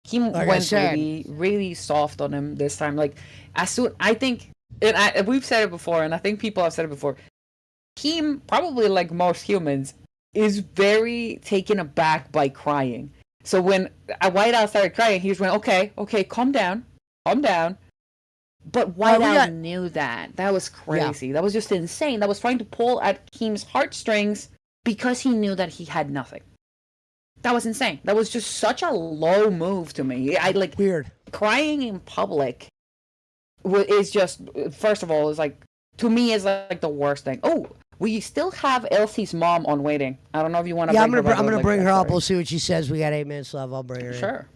He went really, really soft on him this time. Like, I think, and we've said it before, and I think people have said it before. Keem, probably like most humans, is very taken aback by crying. So when White Owl started crying, he just went, okay, calm down. But White Owl knew that. That was crazy. Yeah. That was just insane. That was trying to pull at Keem's heartstrings because he knew that he had nothing. That was insane. That was just such a low move to me. Weird. Crying in public is just, first of all, is like, to me, is like the worst thing. Oh, we still have Elsie's mom on waiting. I don't know if you want to. Yeah, I'm gonna bring her up. We'll see what she says. We got 8 minutes left. I'll bring her in. Sure.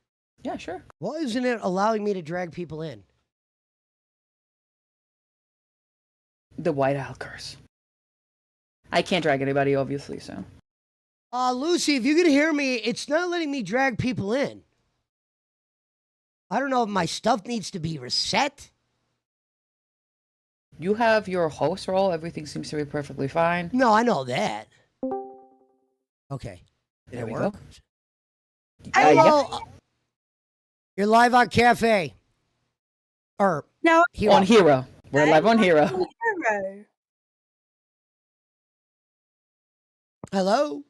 Yeah, sure. Why isn't it allowing me to drag people in? The White Owl curse. I can't drag anybody, obviously, so. Lucy, if you can hear me, it's not letting me drag people in. I don't know if my stuff needs to be reset. You have your host role. Everything seems to be perfectly fine. No, I know that. Okay. There we go. Hello. Yeah. You're live on Cafe. Or no, Hero. On Hero. We're live on Hero. Hello?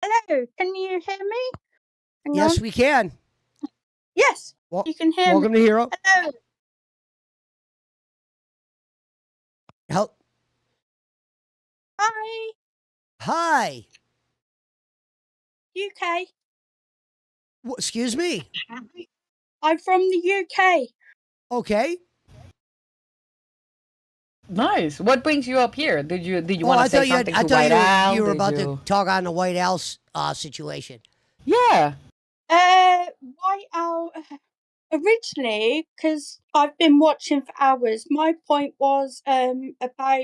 Hello, can you hear me? Yes, we can. Yes, you can hear welcome me. To Hero. Hello. Help. Hi, Hi. UK. Excuse me. I'm from the UK. Okay. Nice. What brings you up here? Did you Oh, want to I say thought you had. something I to thought White Owl? you were Did about to you? talk on the White House situation. Yeah. White Owl. Originally, because I've been watching for hours, my point was about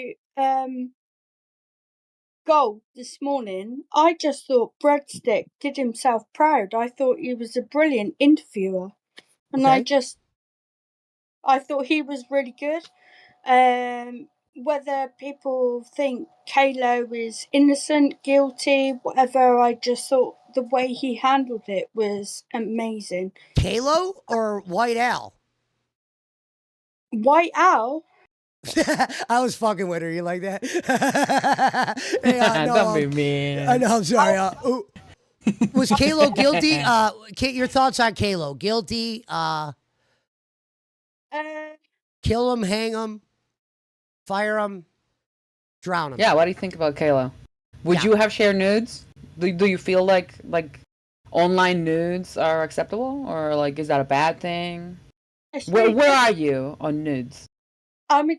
gold this morning. I just thought Breadstick did himself proud. I thought he was a brilliant interviewer, and Okay. I thought he was really good. Whether people think Kalo is innocent, guilty, whatever, I just thought the way he handled it was amazing. Kalo or White Al? White Owl? I was fucking with her. You like that? Hey, no, Don't be mean. I know. I'm sorry. Was Kalo guilty? Your thoughts on Kalo? Guilty? Kill him, hang him, fire him, drown him. Yeah. What do you think about Kayla? Would Yeah. you have shared nudes? Do you feel like online nudes are acceptable, or like is that a bad thing? Where are you on nudes? I'm a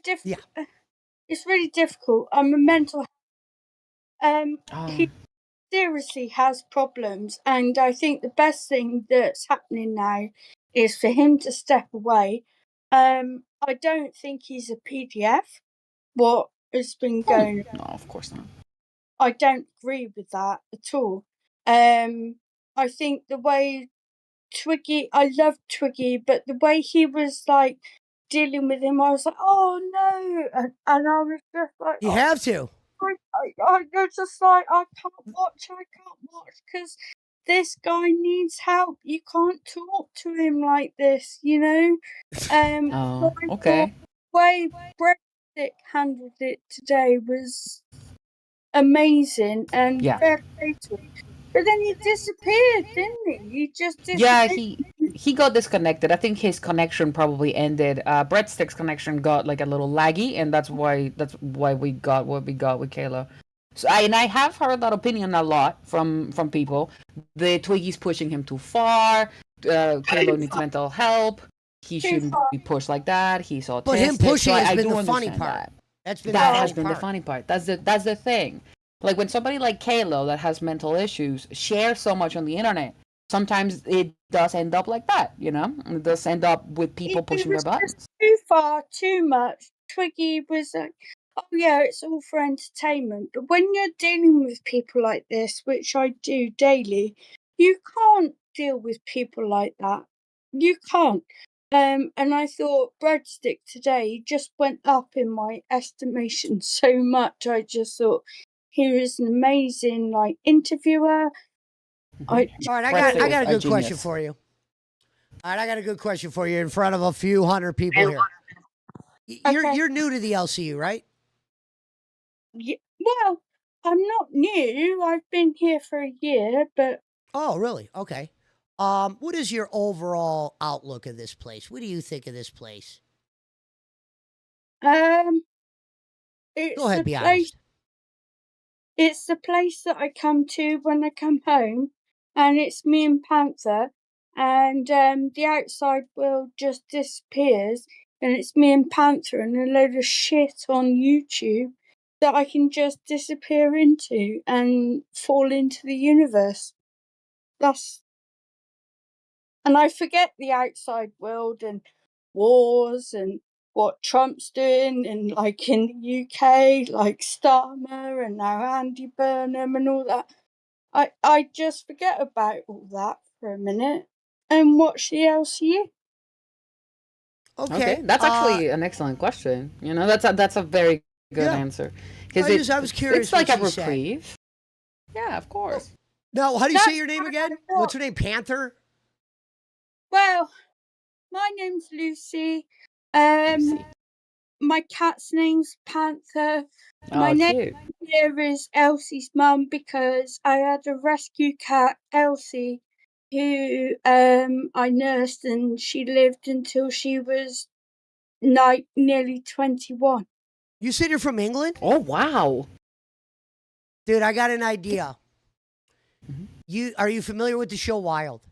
It's really difficult. I'm a mental. He seriously has problems, and I think the best thing that's happening now is for him to step away. I don't think he's a PDF. What has been going? No, of course not. I don't agree with that at all. I think the way Twiggy, I love Twiggy, but the way he was like dealing with him, I was like, oh no, and I was just like, You have to. I was just like, I can't watch because this guy needs help. You can't talk to him like this, you know. Oh, okay. The way Brexit handled it today was amazing and Yeah. fair play to him. But then he disappeared, didn't he? He just Yeah, disappeared. he got disconnected. I think his connection probably ended. Breadstick's connection got like a little laggy, and that's why we got what we got with Kayla. So I have heard that opinion a lot from people. The Twiggy's pushing him too far. Kayla needs mental help. He shouldn't be pushed like that. He's autistic. But him pushing so has I been do the funny understand part. that. That's been That the has funny been part. the funny part. That's the thing. Like when somebody like Kalo that has mental issues shares so much on the internet, sometimes it does end up like that, you know? It does end up with people It pushing their was buttons. just too far, too much. Twiggy was like, oh yeah, it's all for entertainment. But when you're dealing with people like this, which I do daily, you can't deal with people like that. You can't. And I thought Breadstick today just went up in my estimation so much. I just thought he was an amazing interviewer. All right, I got a good question genius. for you. All right, I got a good question for you in front of a few hundred people here. You're new to the LCU, right? Yeah, well, I'm not new. I've been here for a year, but Oh, really? Okay. What is your overall outlook of this place? What do you think of this place? it's Go ahead, the be place. honest. It's the place that I come to when I come home, and it's me and Panther, and the outside world just disappears, and it's me and Panther and a load of shit on YouTube that I can just disappear into and fall into the universe. And I forget the outside world and wars and what Trump's doing in the UK, like Starmer and now Andy Burnham and all that. I just forget about all that for a minute and watch the LCU. Okay, that's actually an excellent question. You know, that's a very good answer because I was curious it's like what a she said. reprieve. Yeah, of course. No, how do you say your name again? What's her name? Panther? Well, my name's Lucy. Lucy. My cat's name's Panther. Oh, My name cute. here is Elsie's mum because I had a rescue cat, Elsie, who I nursed, and she lived until she was nearly 21. You said you're from England? Oh, wow. Dude, I got an idea. Mhm. Are you familiar with the show Wild?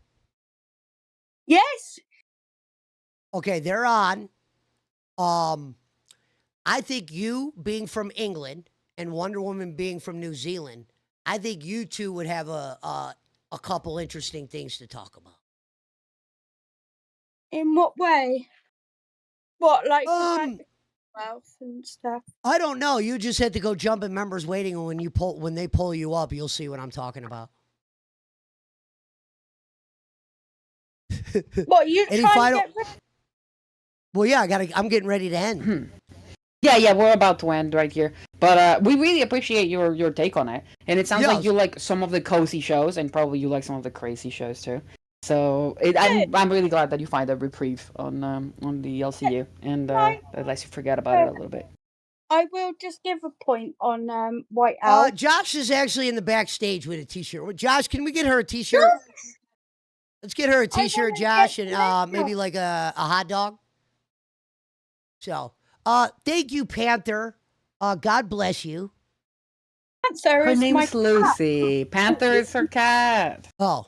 Yes. Okay, they're on. I think you being from England and Wonder Woman being from New Zealand, I think you two would have a couple interesting things to talk about. In what way? What, like about Um, wealth and stuff? I don't know. You just had to go jump in members waiting, and when they pull you up, you'll see what I'm talking about. What, you Any trying to final? get rid Well, yeah, I'm getting ready to end. Yeah, we're about to end right here. But we really appreciate your take on it. And it sounds Yeah. like you like some of the cozy shows, and probably you like some of the crazy shows too. So I'm really glad that you find a reprieve on the LCU, and that lets you forget about it a little bit. I will just give a point on White Elf. Josh is actually in the backstage with a T-shirt. Josh, can we get her a T-shirt? Let's get her a T-shirt, Josh, and maybe like a hot dog. So, thank you, Panther. God bless you. Panther Her is my name's cat. Lucy. Panther is her cat. Oh.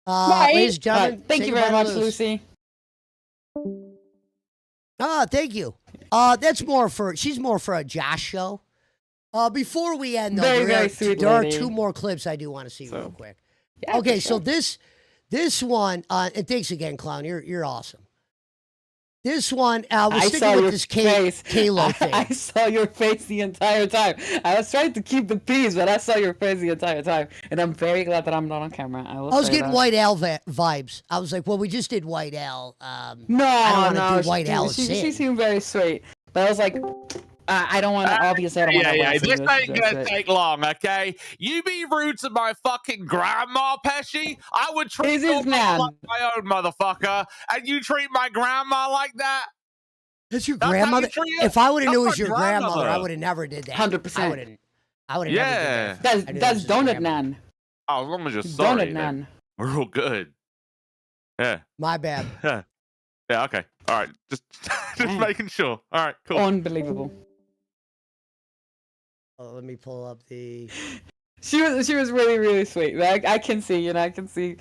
Right. Ladies and gentlemen, Thank say you very goodbye to much, Lucy. Lucy. Thank you. She's more for a Josh show. Before we end, though, Very sweet there are lady. 2 more clips I do want to see real quick. Yeah, Okay, for sure. so this one, and thanks again, Clown. You're awesome. This one, we're I saw sticking with your this face. Kalo thing. I saw your face the entire time. I was trying to keep the peace, but I saw your face the entire time, and I'm very glad that I'm not on camera. I was say getting that. White Al vibes. I was like, well, we just did White Al. No, I don't want to no, do White Al. she seemed very sweet, but I was like, I don't want to. Obviously, I don't want to. Yeah, this ain't gonna take long, okay? You be rude to my fucking grandma, Pesci. I would treat This your is mother man. like my own motherfucker, and you treat my grandma like that. That's your That's how you grandmother. treat it? If I would have That's knew it my was your grandmother, I grandmother. would have never did that. 100%. I would have never did Yeah. that. I knew it That's was his donut grandmother. nan. Oh, as long as you're sorry, Donut then nan. we're real good. Yeah. My bad. Yeah. Yeah. Okay. All right. Just making sure. All right. Cool. Unbelievable. Let me pull up the. She was really sweet. Like I can see, I can see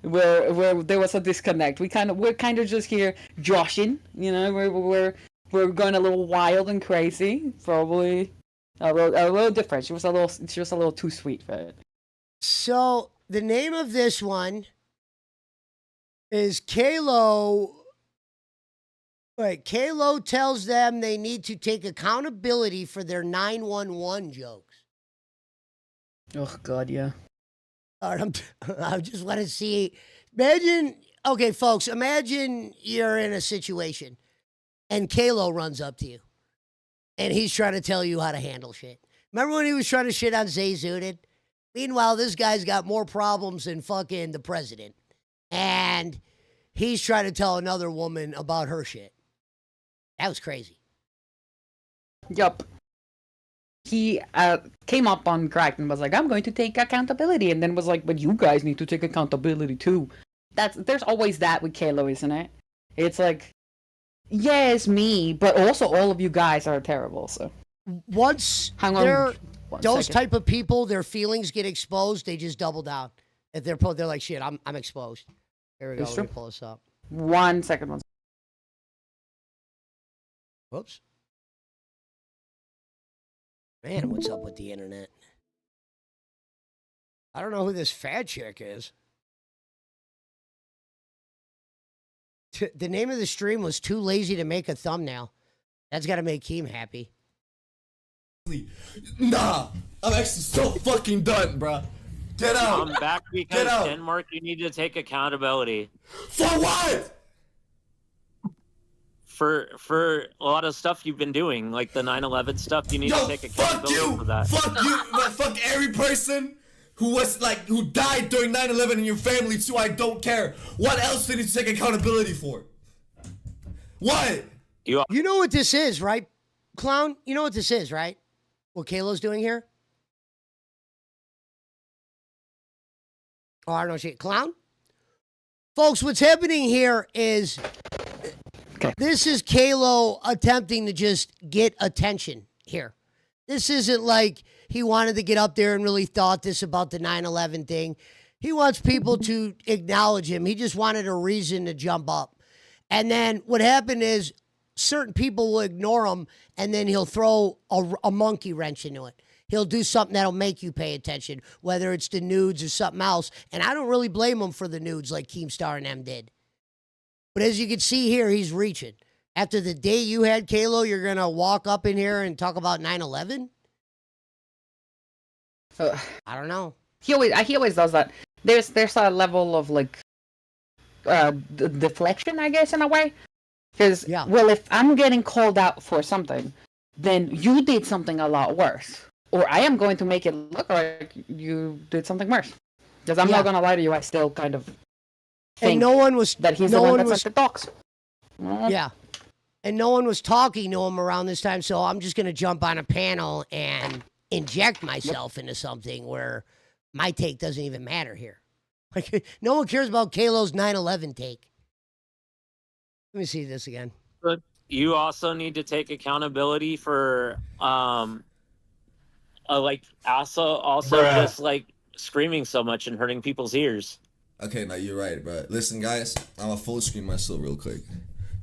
where there was a disconnect. We're kind of just here joshing, we're going a little wild and crazy. Probably a little different. She was a little too sweet for it. So the name of this one is Kalo. Wait, Kalo tells them they need to take accountability for their 911 jokes. Oh God, yeah. All right, I just want to see. Imagine, okay, folks, imagine you're in a situation and Kalo runs up to you and he's trying to tell you how to handle shit. Remember when he was trying to shit on Zay Zudin? Meanwhile, this guy's got more problems than fucking the president. And he's trying to tell another woman about her shit. That was crazy. Yup. He came up on Cracked and was like, I'm going to take accountability. And then was like, but you guys need to take accountability too. There's always that with Kalo, isn't it? It's like, yes, me, but also all of you guys are terrible, so. Once Hang on they're one those second. type of people, their feelings get exposed, they just double down. If they're like, shit, I'm exposed. Here we go. It's Let me true. pull this up. 1 second. Whoops. Man, what's up with the internet? I don't know who this fat chick is. The name of the stream was Too Lazy to Make a Thumbnail. That's got to make Keem happy. Nah, I'm actually so fucking done, bruh. Get out. I'm back because Get out. Denmark, you need to take accountability For what? for a lot of stuff you've been doing, like the 9/11 stuff. You need to take Fuck accountability you. for that. Fuck you. Fuck every person who died during 9/11 in your family too. I don't care. What else do you need to take accountability for? What? You know what this is, right, Clown? You know what this is, right? What Kalo's doing here? Oh, I don't know shit. Clown? Folks, what's happening here is this is Kalo attempting to just get attention here. This isn't like he wanted to get up there and really thought this about the 9/11 thing. He wants people to acknowledge him. He just wanted a reason to jump up. And then what happened is certain people will ignore him, and then he'll throw a monkey wrench into it. He'll do something that'll make you pay attention, whether it's the nudes or something else. And I don't really blame him for the nudes like Keemstar and them did. But as you can see here, he's reaching. After the day you had, Kalo, you're going to walk up in here and talk about 9/11? I don't know. He always does that. There's a level of like deflection, I guess, in a way. Because, well, if I'm getting called out for something, then you did something a lot worse. Or I am going to make it look like you did something worse. Because I'm not going to lie to you, I still kind of think and no one was, that he's no the one one that's was, like the docs. Yeah. And no one was talking to him around this time, so I'm just going to jump on a panel and inject myself into something where my take doesn't even matter here. Like, no one cares about Kalo's 9/11 take. Let me see this again. But you also need to take accountability for, like, also Bruh. just like screaming so much and hurting people's ears. Okay, now you're right, bro. Listen, guys, I'm gonna full screen myself real quick.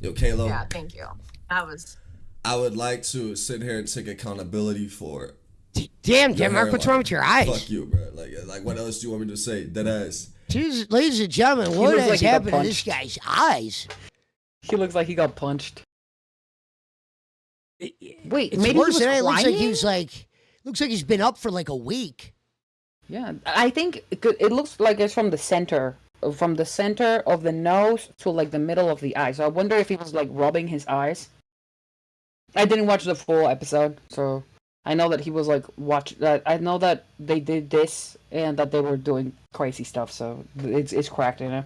Yo, Kalo. Yeah, thank you. I would like to sit here and take accountability for. Damn, your Mark, what's hairline. wrong with your eyes? Fuck you, bro. Like, what else do you want me to say? Deadass. Jesus, ladies and gentlemen, He what looks has like he got happened to this punched. guy's eyes? He looks like he got punched. Wait, It's maybe worse he than was it looks like he crying? was like, looks like he's been up for like a week. Yeah, I think it looks like it's from the center of the nose to like the middle of the eye. So I wonder if he was like rubbing his eyes. I didn't watch the full episode, so I know that he was like I know that they did this and that they were doing crazy stuff. So it's cracked, you know.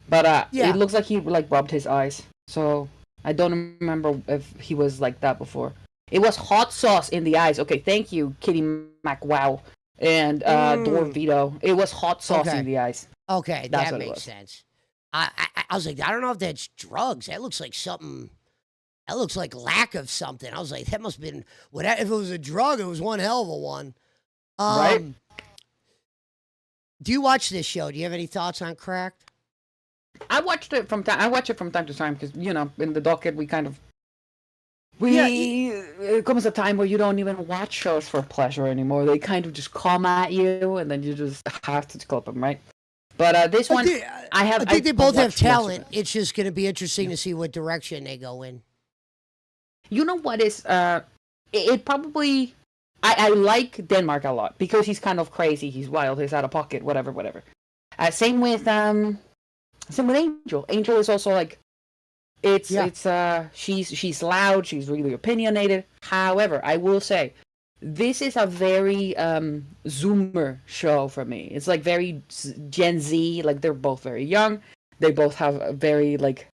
But Yeah. it looks like he like rubbed his eyes. So I don't remember if he was like that before. It was hot sauce in the eyes. Okay, thank you, Kitty MacWow and Dorvito. It was hot sauce Okay. in the eyes. Okay, That's that what it makes was. sense. I was like, I don't know if that's drugs. That looks like something. That looks like lack of something. I was like, that must have been whatever. If it was a drug, it was one hell of a one. Right? Do you watch this show? Do you have any thoughts on Cracked? I watch it from time to time because you know in the docket we kind of Yeah, it comes a time where you don't even watch shows for pleasure anymore. They kind of just come at you and then you just have to clip them, right? But this one, I think they both have watched most of talent. it. It's just going to be interesting to see what direction they go in. You know what is it probably I like Denmark a lot because he's kind of crazy, he's wild, he's out of pocket, whatever. Same with Angel. Angel is also like she's loud, she's really opinionated. However, I will say this is a very Zoomer show for me. It's like very Gen Z, like they're both very young. They both have a very like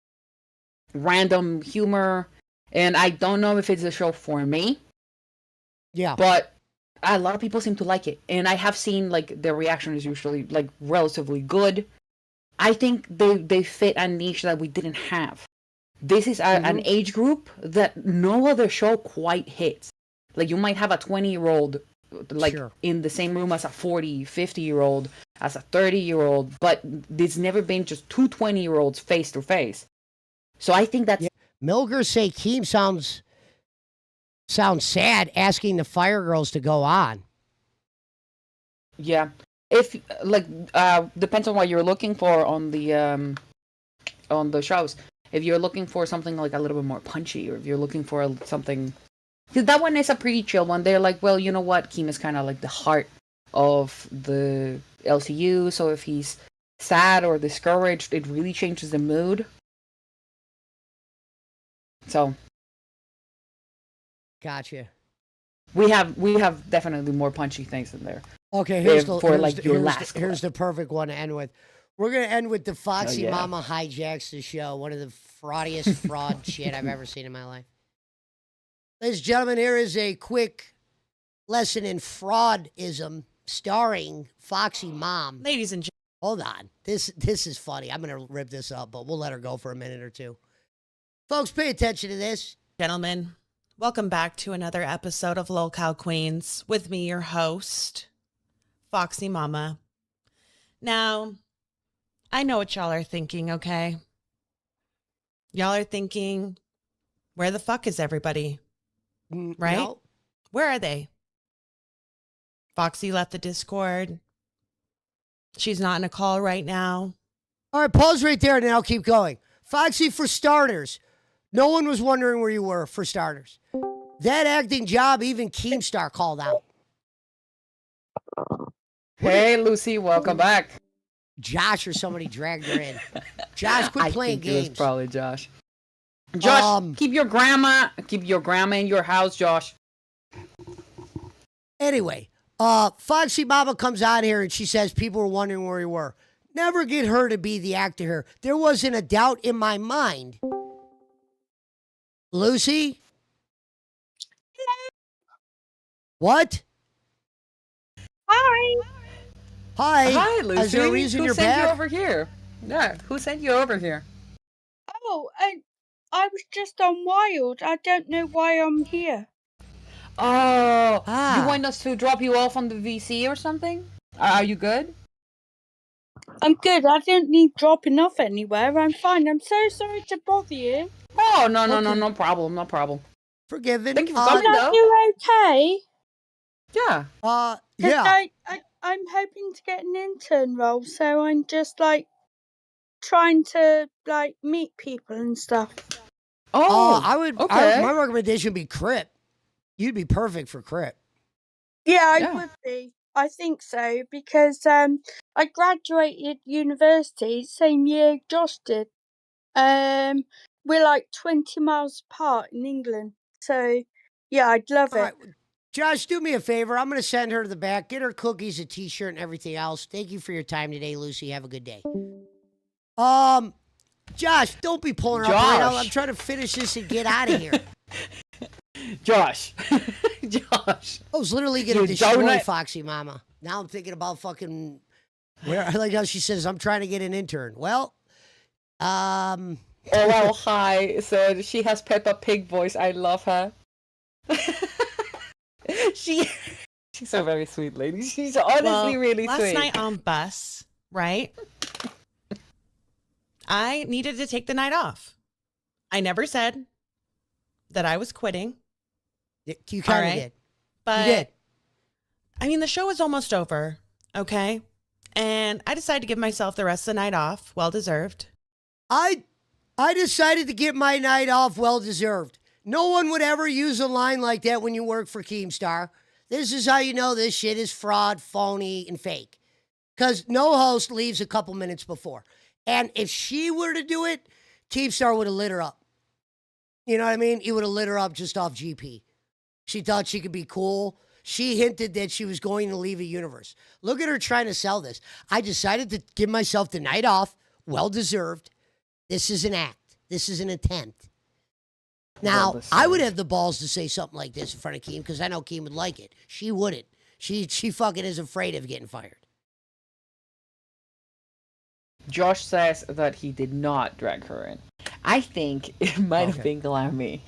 random humor. And I don't know if it's a show for me. Yeah. But a lot of people seem to like it. And I have seen like their reaction is usually like relatively good. I think they fit a niche that we didn't have. This is an age group that no other show quite hits. Like you might have a 20-year-old like in the same room as a 40, 50-year-old, as a 30-year-old, but there's never been just two 20-year-olds face to face. So I think that's Milger say Keem sounds sad asking the Fire Girls to go on. Yeah. If like depends on what you're looking for on the shows. If you're looking for something like a little bit more punchy, or if you're looking for something, because that one is a pretty chill one. They're like, well, you know what, Keem is kind of like the heart of the LCU. So if he's sad or discouraged, it really changes the mood. So, gotcha. We have definitely more punchy things in there. Okay, here's the perfect one to end with. We're gonna end with the Foxy yeah. Mama hijacks the show. One of the fraudiest fraud shit I've ever seen in my life. Ladies and gentlemen, here is a quick lesson in fraudism starring Foxy Mom. Ladies and gentlemen. Hold on. This is funny. I'm gonna rip this up, but we'll let her go for a minute or two. Folks, pay attention to this. Gentlemen, Welcome back to another episode of Lol Cow Queens with me, your host, Foxy Mama. Now, I know what y'all are thinking, okay? Y'all are thinking, where the fuck is everybody? Right? No. Where are they? Foxy left the Discord. She's not in a call right now. All right, pause right there and then I'll keep going. Foxy, for starters, no one was wondering where you were, for starters. That acting job, even Keemstar called out. Hey, Lucy, welcome back. Josh or somebody dragged her in. Josh, quit playing I think games. it was probably Josh. Josh, keep your grandma in your house, Josh. Anyway, Foxy Mama comes on here and she says people were wondering where you were. Never get her to be the actor here. There wasn't a doubt in my mind. Lucy? What? Hi. Hi. Hi, Lucy. Is there a reason Who you're sent back? you over here? Yeah, who sent you over here? Oh, I was just on Wild. I don't know why I'm here. Oh, Ah. you want us to drop you off on the VC or something? Are you good? I'm good. I didn't need dropping off anywhere. I'm fine. I'm so sorry to bother you. Oh, no problem, no problem. Forgiven. Thank you for coming, Are though. you okay? Yeah. Yeah. I'm hoping to get an intern role, so I'm just like trying to like meet people and stuff. I would. okay. My recommendation would be Crip. You'd be perfect for Crip. Yeah, I would be. I think so because I graduated university same year Josh did. We're like 20 miles apart in England, so yeah, I'd love All it. right. Josh, do me a favor. I'm going to send her to the back, get her cookies, a t-shirt, and everything else. Thank you for your time today, Lucy. Have a good day. Josh, don't be pulling her up right now. I'm trying to finish this and get out of here. Josh. Josh. I was literally going to You destroy donut. Foxy Mama. Now I'm thinking about fucking where. I like how she says, I'm trying to get an intern. Well, Oh, well, hi. So she has Peppa Pig voice. I love her. She's a very sweet lady. She's honestly really last sweet. night on bus, right? I needed to take the night off. I never said that I was quitting. you kind of All right. did. But You did. I mean, the show is almost over, okay? And I decided to give myself the rest of the night off, well deserved. I decided to get my night off well deserved. No one would ever use a line like that when you work for Keemstar. This is how you know this shit is fraud, phony, and fake. Because no host leaves a couple minutes before. And if she were to do it, Keemstar would have lit her up. You know what I mean? He would have lit her up just off GP. She thought she could be cool. She hinted that she was going to leave a universe. Look at her trying to sell this. I decided to give myself the night off, well deserved. This is an act. This is an attempt. Now, I would have the balls to say something like this in front of Keem because I know Keem would like it. She wouldn't. She fucking is afraid of getting fired. Josh says that he did not drag her in. I think it might have been Glammy.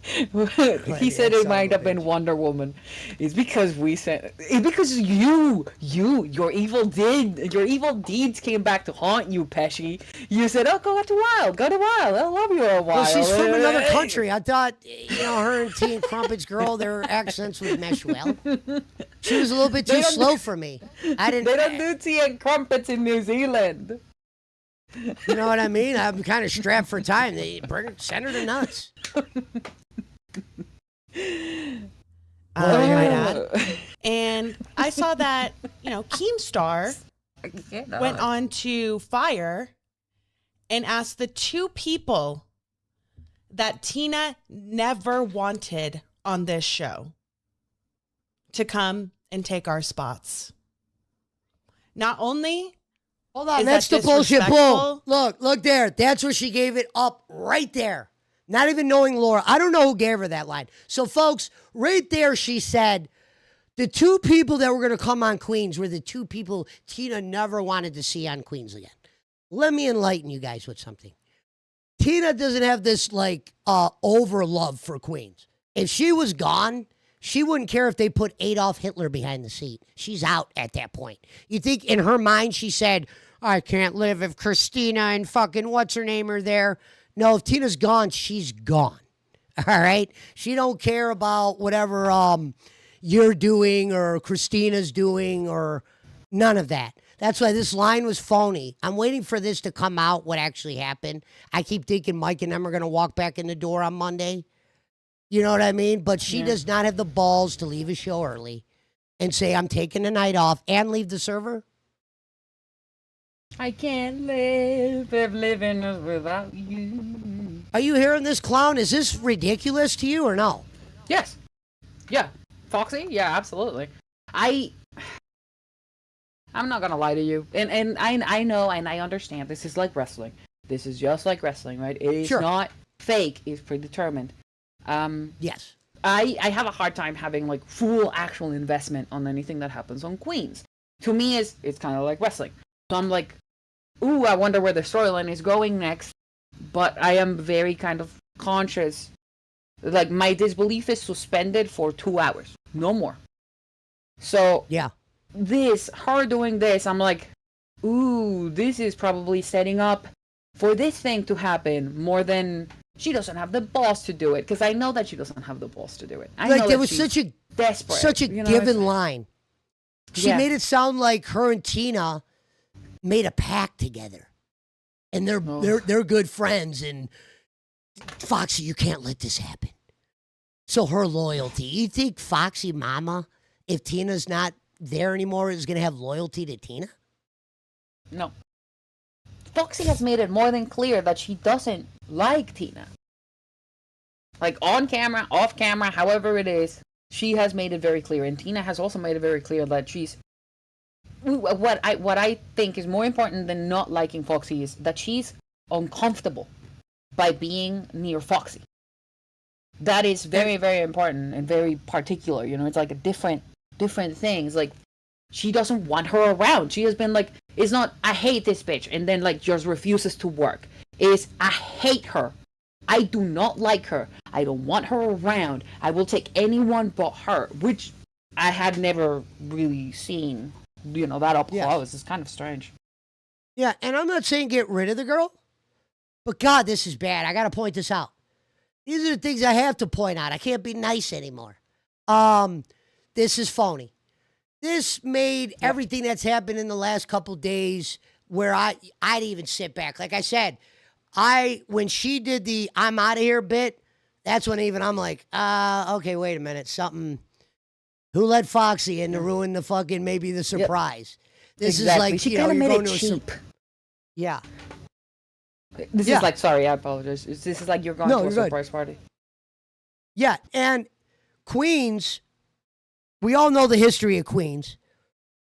He said it might have been Wonder Woman. It's because we said. It's because your evil deeds came back to haunt you, Pesci. You said, "Oh, go to Wild. I love you a while." Well, she's from another country. I thought, her and Tea and Crumpets girl, their accents would mesh well. She was a little bit too slow for me. I didn't. They don't do tea and crumpets in New Zealand. You know what I mean? I'm kind of strapped for time. They send her to nuts. And I saw that, Keemstar went on to Fire and asked the two people that Tina never wanted on this show to come and take our spots. Not only Hold on, is that's the that bullshit bull. disrespectful, Look there. That's where she gave it up right there. Not even knowing Laura. I don't know who gave her that line. So, folks, right there she said, the two people that were going to come on Queens were the two people Tina never wanted to see on Queens again. Let me enlighten you guys with something. Tina doesn't have this like over love for Queens. If she was gone, she wouldn't care if they put Adolf Hitler behind the seat. She's out at that point. You think in her mind she said, I can't live if Christina and fucking what's her name are there. No, if Tina's gone, she's gone. All right? She don't care about whatever you're doing or Christina's doing or none of that. That's why this line was phony. I'm waiting for this to come out, what actually happened. I keep thinking Mike and them are going to walk back in the door on Monday. You know what I mean? But she does not have the balls to leave a show early and say, I'm taking the night off and leave the server. I can't live if living is without you. Are you hearing this, Clown? Is this ridiculous to you or no? Yes. Yeah. Foxy? Yeah, absolutely. I'm not gonna lie to you. And I know and I understand this is like wrestling. This is just like wrestling, right? It is not fake, it's predetermined. Yes. I have a hard time having like full actual investment on anything that happens on Queens. To me it's kind of like wrestling. So I'm like, ooh, I wonder where the storyline is going next. But I am very kind of conscious. Like my disbelief is suspended for 2 hours. No more. So yeah. Her doing this, I'm like, ooh, this is probably setting up for this thing to happen more than she doesn't have the balls to do it. Because I know that she doesn't have the balls to do it. I like know there that was she's desperate. such a given line. She made it sound like her and Tina made a pact together, and they're good friends. And Foxy, you can't let this happen. So her loyalty. You think Foxy Mama, if Tina's not there anymore, is going to have loyalty to Tina? No. Foxy has made it more than clear that she doesn't like Tina. Like on camera, off camera, however it is, she has made it very clear. And Tina has also made it very clear that she's... What I think is more important than not liking Foxy is that she's uncomfortable by being near Foxy. That is very, very important and very particular. You know, it's like a different things. Like, she doesn't want her around. She has been like, it's not, I hate this bitch, and then like just refuses to work. It's, I hate her. I do not like her. I don't want her around. I will take anyone but her, which I had never really seen, you know, that up close. It's kind of strange. Yeah, and I'm not saying get rid of the girl, but God, this is bad. I got to point this out. These are the things I have to point out. I can't be nice anymore. This is phony. This made everything that's happened in the last couple days where I'd even sit back. Like I said, when she did the I'm out of here bit, that's when even I'm like, okay, wait a minute. Who let Foxy in to ruin the fucking, maybe the surprise? This exactly. is like, she kind of made it cheap. Yeah. This is like, sorry, I apologize. This is like you're going to a surprise party. Yeah, and Queens, we all know the history of Queens.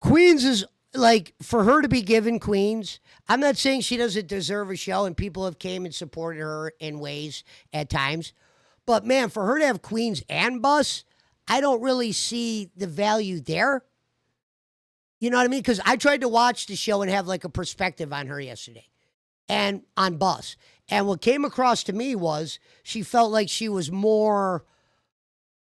Queens is like, for her to be given Queens, I'm not saying she doesn't deserve a show, and people have came and supported her in ways at times. But man, for her to have Queens and Bus, I don't really see the value there. You know what I mean? Because I tried to watch the show and have like a perspective on her yesterday and on Bus. And what came across to me was she felt like she was more,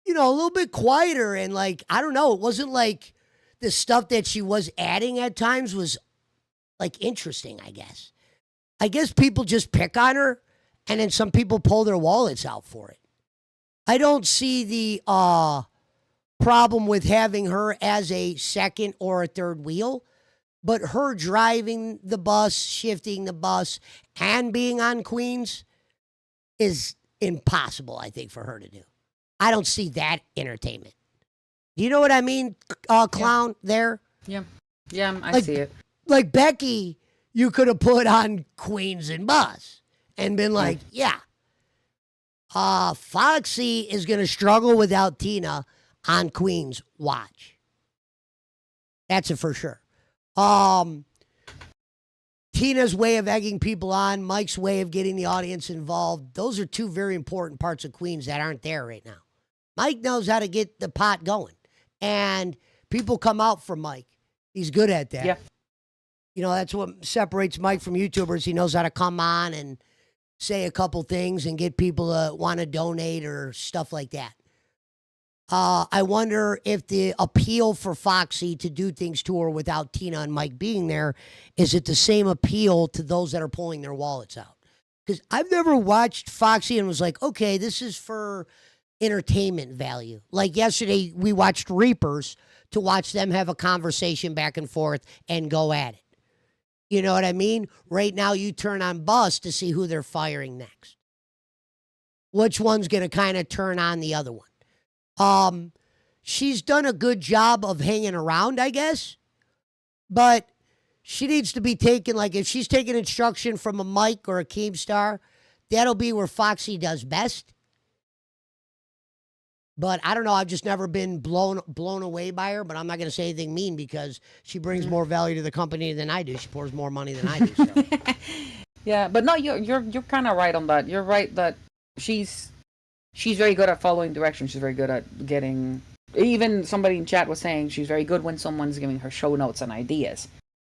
you know, a little bit quieter. And like, I don't know, it wasn't like the stuff that she was adding at times was like interesting, I guess. I guess people just pick on her and then some people pull their wallets out for it. I don't see the problem with having her as a second or a third wheel, but her driving the bus, shifting the bus, and being on Queens is impossible, I think, for her to do. I don't see that entertainment. Do you know what I mean, Clown, there? Yeah. Yeah, I see it. Like Becky, you could have put on Queens and Bus and been like, yeah. Foxy is going to struggle without Tina on Queens. Watch. That's it for sure. Tina's way of egging people on, Mike's way of getting the audience involved. Those are two very important parts of Queens that aren't there right now. Mike knows how to get the pot going. And people come out for Mike. He's good at that. Yeah. You know, that's what separates Mike from YouTubers. He knows how to come on and say a couple things and get people to want to donate or stuff like that. I wonder if the appeal for Foxy to do things to her without Tina and Mike being there, is it the same appeal to those that are pulling their wallets out? Because I've never watched Foxy and was like, okay, this is for entertainment value. Like yesterday, we watched Reapers to watch them have a conversation back and forth and go at it. You know what I mean? Right now, you turn on Bus to see who they're firing next. Which one's going to kind of turn on the other one? She's done a good job of hanging around, I guess. But she needs to be taken, like if she's taking instruction from a Mike or a Keemstar, that'll be where Foxy does best. But I don't know. I've just never been blown away by her. But I'm not going to say anything mean because she brings more value to the company than I do. She pours more money than I do. So. Yeah, but no, you're kind of right on that. You're right that she's very good at following directions. She's very good at getting. Even somebody in chat was saying she's very good when someone's giving her show notes and ideas.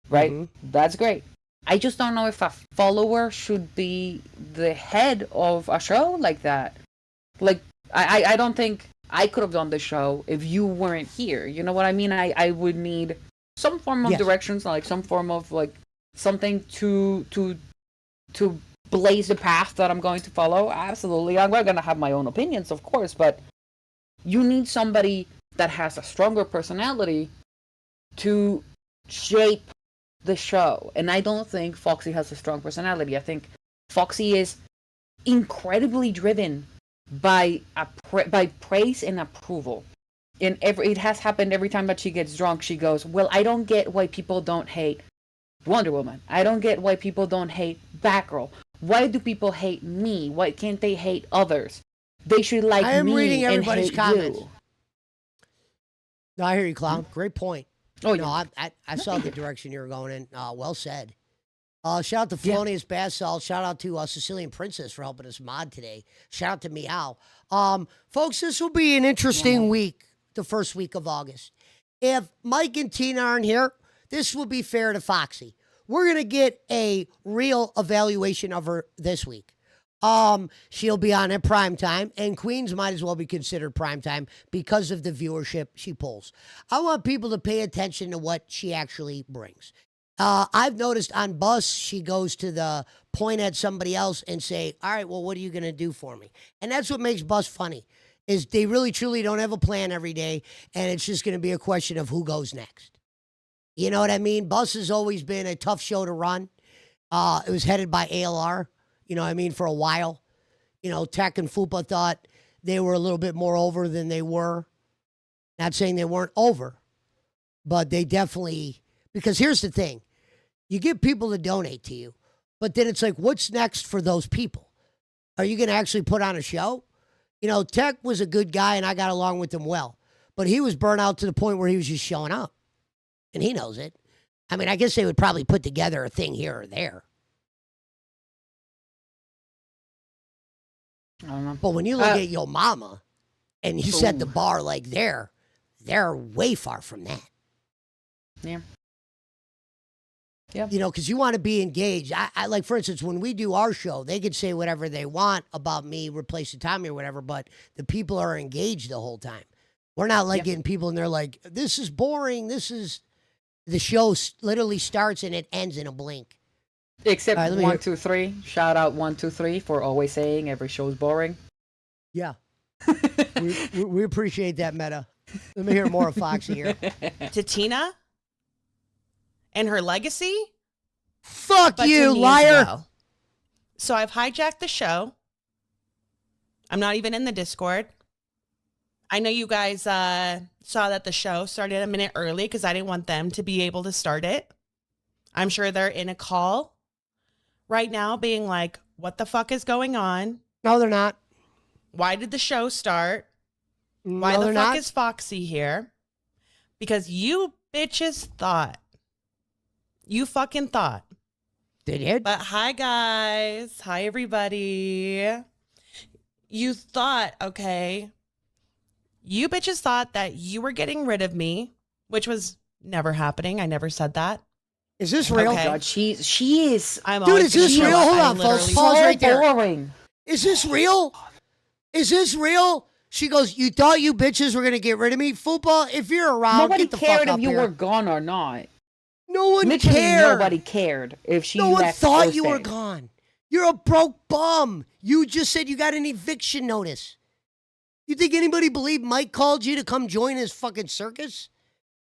Right? Mm-hmm. That's great. I just don't know if a follower should be the head of a show like that. Like, I don't think I could have done the show if you weren't here. You know what I mean? I would need some form of directions, like some form of like something to blaze the path that I'm going to follow. Absolutely. I'm going to have my own opinions, of course, but you need somebody that has a stronger personality to shape the show. And I don't think Foxy has a strong personality. I think Foxy is incredibly driven by praise and approval. And it has happened every time that she gets drunk. She goes, well, I don't get why people don't hate Wonder Woman. I don't get why people don't hate Batgirl. Why do people hate me? Why can't they hate others? They should like me. I am reading everybody's comments. You. No, I hear you, Clown. Great point. Oh, no, I saw the direction you were going in. Well said. Shout out to Felonious Bath Salt. Shout out to Sicilian Princess for helping us mod today. Shout out to Meow. Folks, this will be an interesting week, the first week of August. If Mike and Tina aren't here, this will be fair to Foxy. We're going to get a real evaluation of her this week. She'll be on at prime time, and Queens might as well be considered prime time because of the viewership she pulls. I want people to pay attention to what she actually brings. I've noticed on Bus, she goes to the point at somebody else and say, all right, well, what are you going to do for me? And that's what makes Bus funny, is they really, truly don't have a plan every day, and it's just going to be a question of who goes next. You know what I mean? Bus has always been a tough show to run. It was headed by ALR, you know what I mean, for a while. You know, Tech and Fupa thought they were a little bit more over than they were. Not saying they weren't over, but they definitely... Because here's the thing. You get people to donate to you, but then it's like, what's next for those people? Are you going to actually put on a show? You know, Tech was a good guy, and I got along with him well. But he was burnt out to the point where he was just showing up. And he knows it. I mean, I guess they would probably put together a thing here or there. I don't know. But when you look at Yo Mama, and you set the bar like they're way far from that. Yeah. Yeah. You know, because you want to be engaged. I like, for instance, when we do our show, they could say whatever they want about me replacing Tommy or whatever, but the people are engaged the whole time. We're not like getting people and they're like, this is boring. The show literally starts and it ends in a blink. Except 123. Shout out 123 for always saying every show is boring. Yeah. we appreciate that, Meta. Let me hear more of Foxy here. To Tina and her legacy? Fuck you, liar. Well. So I've hijacked the show. I'm not even in the Discord. I know you guys saw that the show started a minute early because I didn't want them to be able to start it. I'm sure they're in a call right now being like, what the fuck is going on? No, they're not. Why did the show start? Why the fuck is Foxy here? Because you bitches thought. You fucking thought. They did? But hi, guys. Hi, everybody. You thought, okay. You bitches thought that you were getting rid of me, which was never happening. I never said that. Is this Oh real? my God, she is. I'm Dude, always is this gonna real? show Hold I on, folks. literally- Pause right there. boring. Is this real? Is this real? She goes, you thought you bitches were going to get rid of me? Football, if you're around, Nobody get the cared fuck if up you here. were gone or not. No one Literally cared. nobody cared if she No one left thought or you were stayed. gone. You're a broke bum. You just said you got an eviction notice. You think anybody believed Mike called you to come join his fucking circus?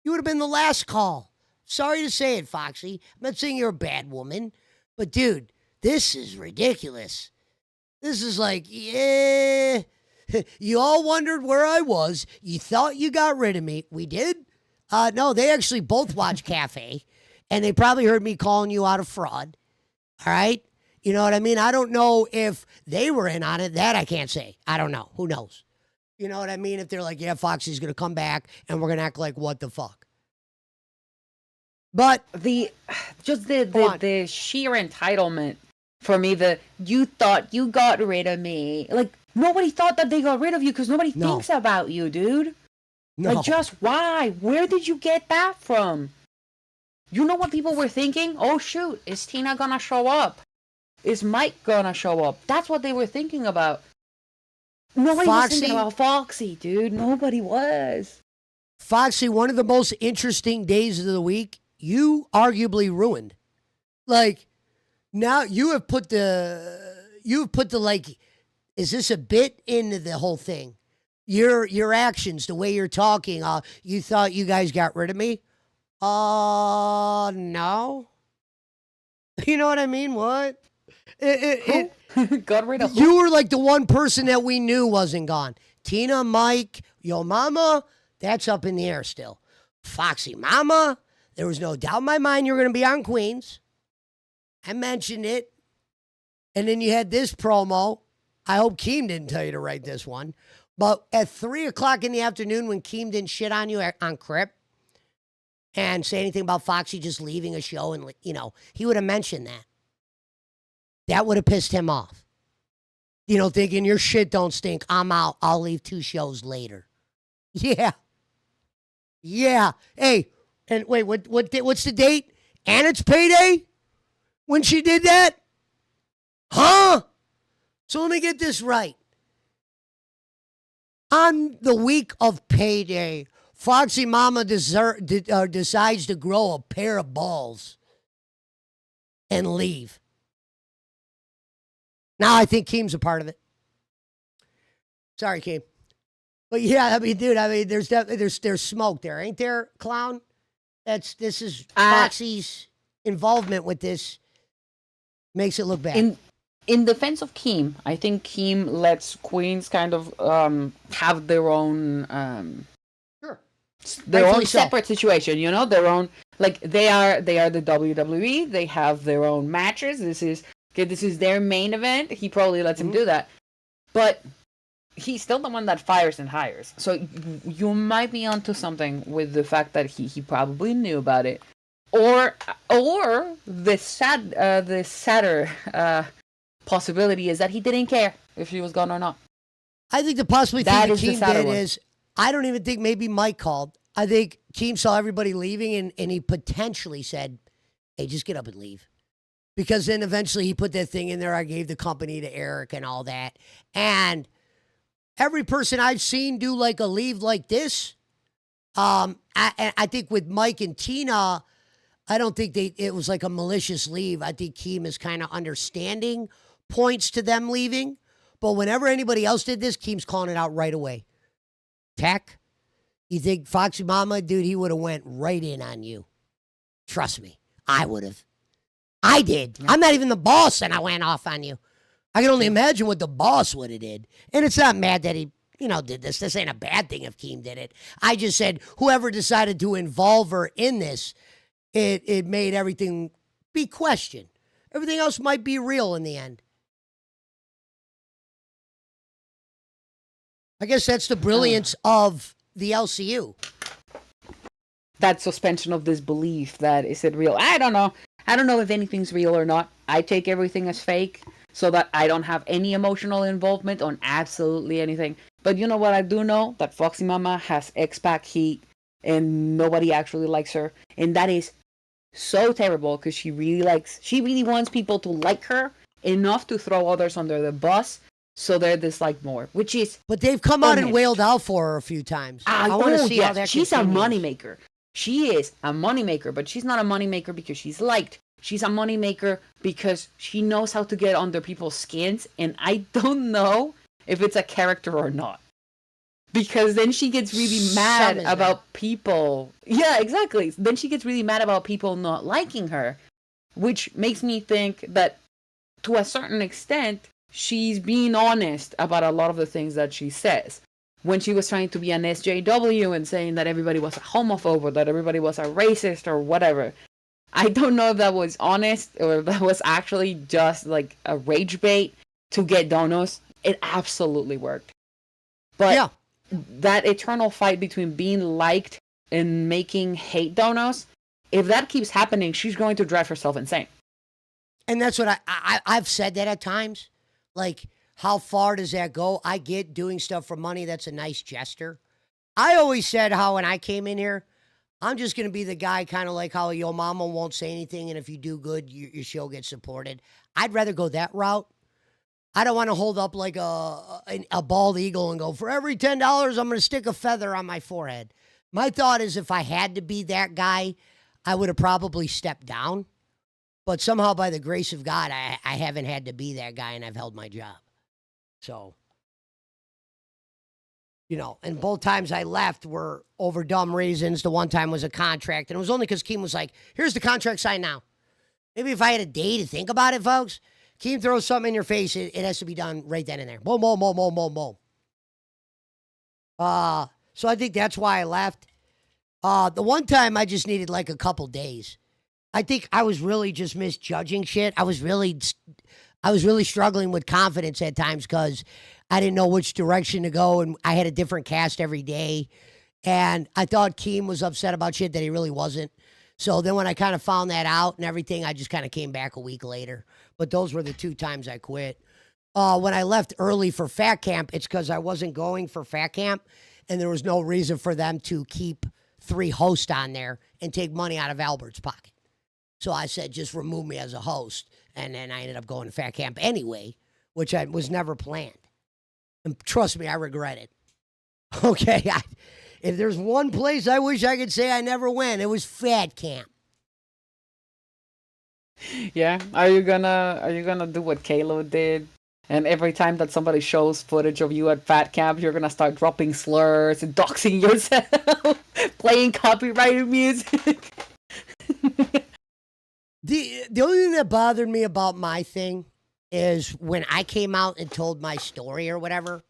You would have been the last call. Sorry to say it, Foxy. I'm not saying you're a bad woman, but dude, this is ridiculous. This is like, yeah, you all wondered where I was. You thought you got rid of me. We did? No, they actually both watch Cafe, and they probably heard me calling you out of fraud. All right? You know what I mean? I don't know if they were in on it. That I can't say. I don't know. Who knows? You know what I mean? If they're like, yeah, Foxy's going to come back, and we're going to act like what the fuck. But the Go on. the sheer entitlement for me, you thought you got rid of me. Like, nobody thought that they got rid of you because nobody No. thinks about you, dude. No. Like, just why? Where did you get that from? You know what people were thinking? Oh, shoot, is Tina gonna show up? Is Mike gonna show up? That's what they were thinking about. Nobody was Foxy? thinking about Foxy, dude. Nobody was. Foxy, one of the most interesting days of the week, you arguably ruined. Like, now you've put the like, is this a bit into the whole thing? Your actions, the way you're talking, you thought you guys got rid of me? No. You know what I mean? What? Got rid of You were like the one person that we knew wasn't gone. Tina, Mike, Yo Mama, that's up in the air still. Foxy Mama, there was no doubt in my mind you were going to be on Queens. I mentioned it. And then you had this promo. I hope Keem didn't tell you to write this one. But at 3 o'clock in the afternoon, when Keem didn't shit on you on Crip and say anything about Foxy just leaving a show, and, you know, he would have mentioned that. That would have pissed him off. You know, thinking your shit don't stink. I'm out. I'll leave 2 shows later. Yeah. Yeah. Hey, and wait, what's the date? And it's payday? When she did that? Huh? So let me get this right. On the week of payday, Foxy Mama decides to grow a pair of balls and leave. Now I think Keem's a part of it. Sorry, Keem. But yeah, I mean, dude, there's smoke there, ain't there, clown? This is Foxy's involvement with this makes it look bad. In defense of Keem, I think Keem lets Queens kind of have their own Sure. Their Rightfully own so. separate situation, you know, their own, like they are the WWE, they have their own matches. This is their main event. He probably lets him do that. But he's still the one that fires and hires. So you might be onto something with the fact that he probably knew about it. Or the sadder possibility is that he didn't care if she was gone or not. I think the possibly thing That that is the Keem sadder did one. is, I don't even think maybe Mike called. I think Keem saw everybody leaving and he potentially said, hey, just get up and leave. Because then eventually he put that thing in there, I gave the company to Eric and all that. And every person I've seen do like a leave like this, I think with Mike and Tina, I don't think it was like a malicious leave. I think Keem is kind of understanding points to them leaving. But whenever anybody else did this, Keem's calling it out right away. Tech, you think Foxy Mama, dude, he would have went right in on you. Trust me, I would have. I did. I'm not even the boss, and I went off on you. I can only imagine what the boss would have did. And it's not mad that he, did this. This ain't a bad thing if Keem did it. I just said whoever decided to involve her in this, it made everything be questioned. Everything else might be real in the end. I guess that's the brilliance of the LCU. That suspension of disbelief, that is it real? I don't know. I don't know if anything's real or not. I take everything as fake so that I don't have any emotional involvement on absolutely anything. But you know what I do know? That Foxy Mama has X-Pac heat and nobody actually likes her. And that is so terrible because she really wants people to like her enough to throw others under the bus so they're disliked more, which is. But they've come out and unhinged. wailed out for her a few times. I want to see how that she's continues. a moneymaker. She is a moneymaker, but she's not a moneymaker because she's liked. She's a moneymaker because she knows how to get under people's skins, and I don't know if it's a character or not. Because then she gets really mad about people. Yeah, exactly. Then she gets really mad about people not liking her, which makes me think that to a certain extent, she's being honest about a lot of the things that she says. When she was trying to be an SJW and saying that everybody was a homophobe or that everybody was a racist or whatever. I don't know if that was honest or if that was actually just like a rage bait to get donos. It absolutely worked. But yeah, that eternal fight between being liked and making hate donos, if that keeps happening, she's going to drive herself insane. And that's what I've said that at times. Like, how far does that go? I get doing stuff for money. That's a nice gesture. I always said how when I came in here, I'm just going to be the guy kind of like how your mama won't say anything, and if you do good, your show gets supported. I'd rather go that route. I don't want to hold up like a bald eagle and go, for every $10, I'm going to stick a feather on my forehead. My thought is if I had to be that guy, I would have probably stepped down. But somehow, by the grace of God, I haven't had to be that guy, and I've held my job. So, you know, and both times I left were over dumb reasons. The one time was a contract, and it was only because Keem was like, here's the contract, sign now. Maybe if I had a day to think about it, folks, Keem throws something in your face, it has to be done right then and there. Boom, boom, boom, boom, boom, boom. So I think that's why I left. The one time I just needed like a couple days. I think I was really just misjudging shit. I was really struggling with confidence at times because I didn't know which direction to go, and I had a different cast every day. And I thought Keem was upset about shit that he really wasn't. So then when I kind of found that out and everything, I just kind of came back a week later. But those were the 2 times I quit. When I left early for Fat Camp, it's because I wasn't going for Fat Camp, and there was no reason for them to keep 3 hosts on there and take money out of Albert's pocket. So I said, just remove me as a host. And then I ended up going to Fat Camp anyway, which I was never planned. And trust me, I regret it. Okay, if there's one place I wish I could say I never went, it was Fat Camp. Yeah, are you gonna do what Kalo did? And every time that somebody shows footage of you at Fat Camp, you're gonna start dropping slurs and doxing yourself, playing copyrighted music. The only thing that bothered me about my thing is when I came out and told my story or whatever,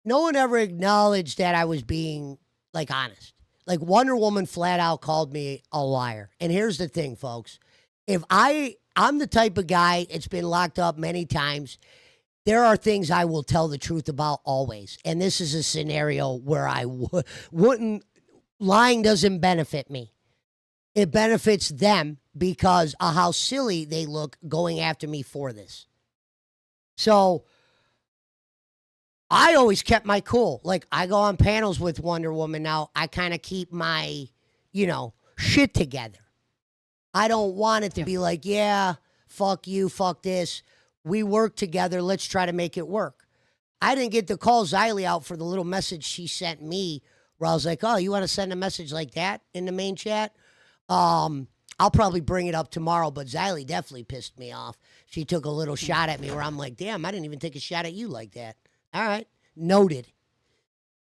no one ever acknowledged that I was being, like, honest. Like, Wonder Woman flat out called me a liar. And here's the thing, folks. If I'm the type of guy, it's been locked up many times. There are things I will tell the truth about always. And this is a scenario where I wouldn't, lying doesn't benefit me. It benefits them because of how silly they look going after me for this. So I always kept my cool. Like, I go on panels with Wonder Woman now. I kind of keep my, shit together. I don't want it to be like, yeah, fuck you, fuck this. We work together. Let's try to make it work. I didn't get to call Xylee out for the little message she sent me where I was like, oh, you want to send a message like that in the main chat? I'll probably bring it up tomorrow, but Xylee definitely pissed me off. She took a little shot at me where I'm like, damn, I didn't even take a shot at you like that. All right. Noted.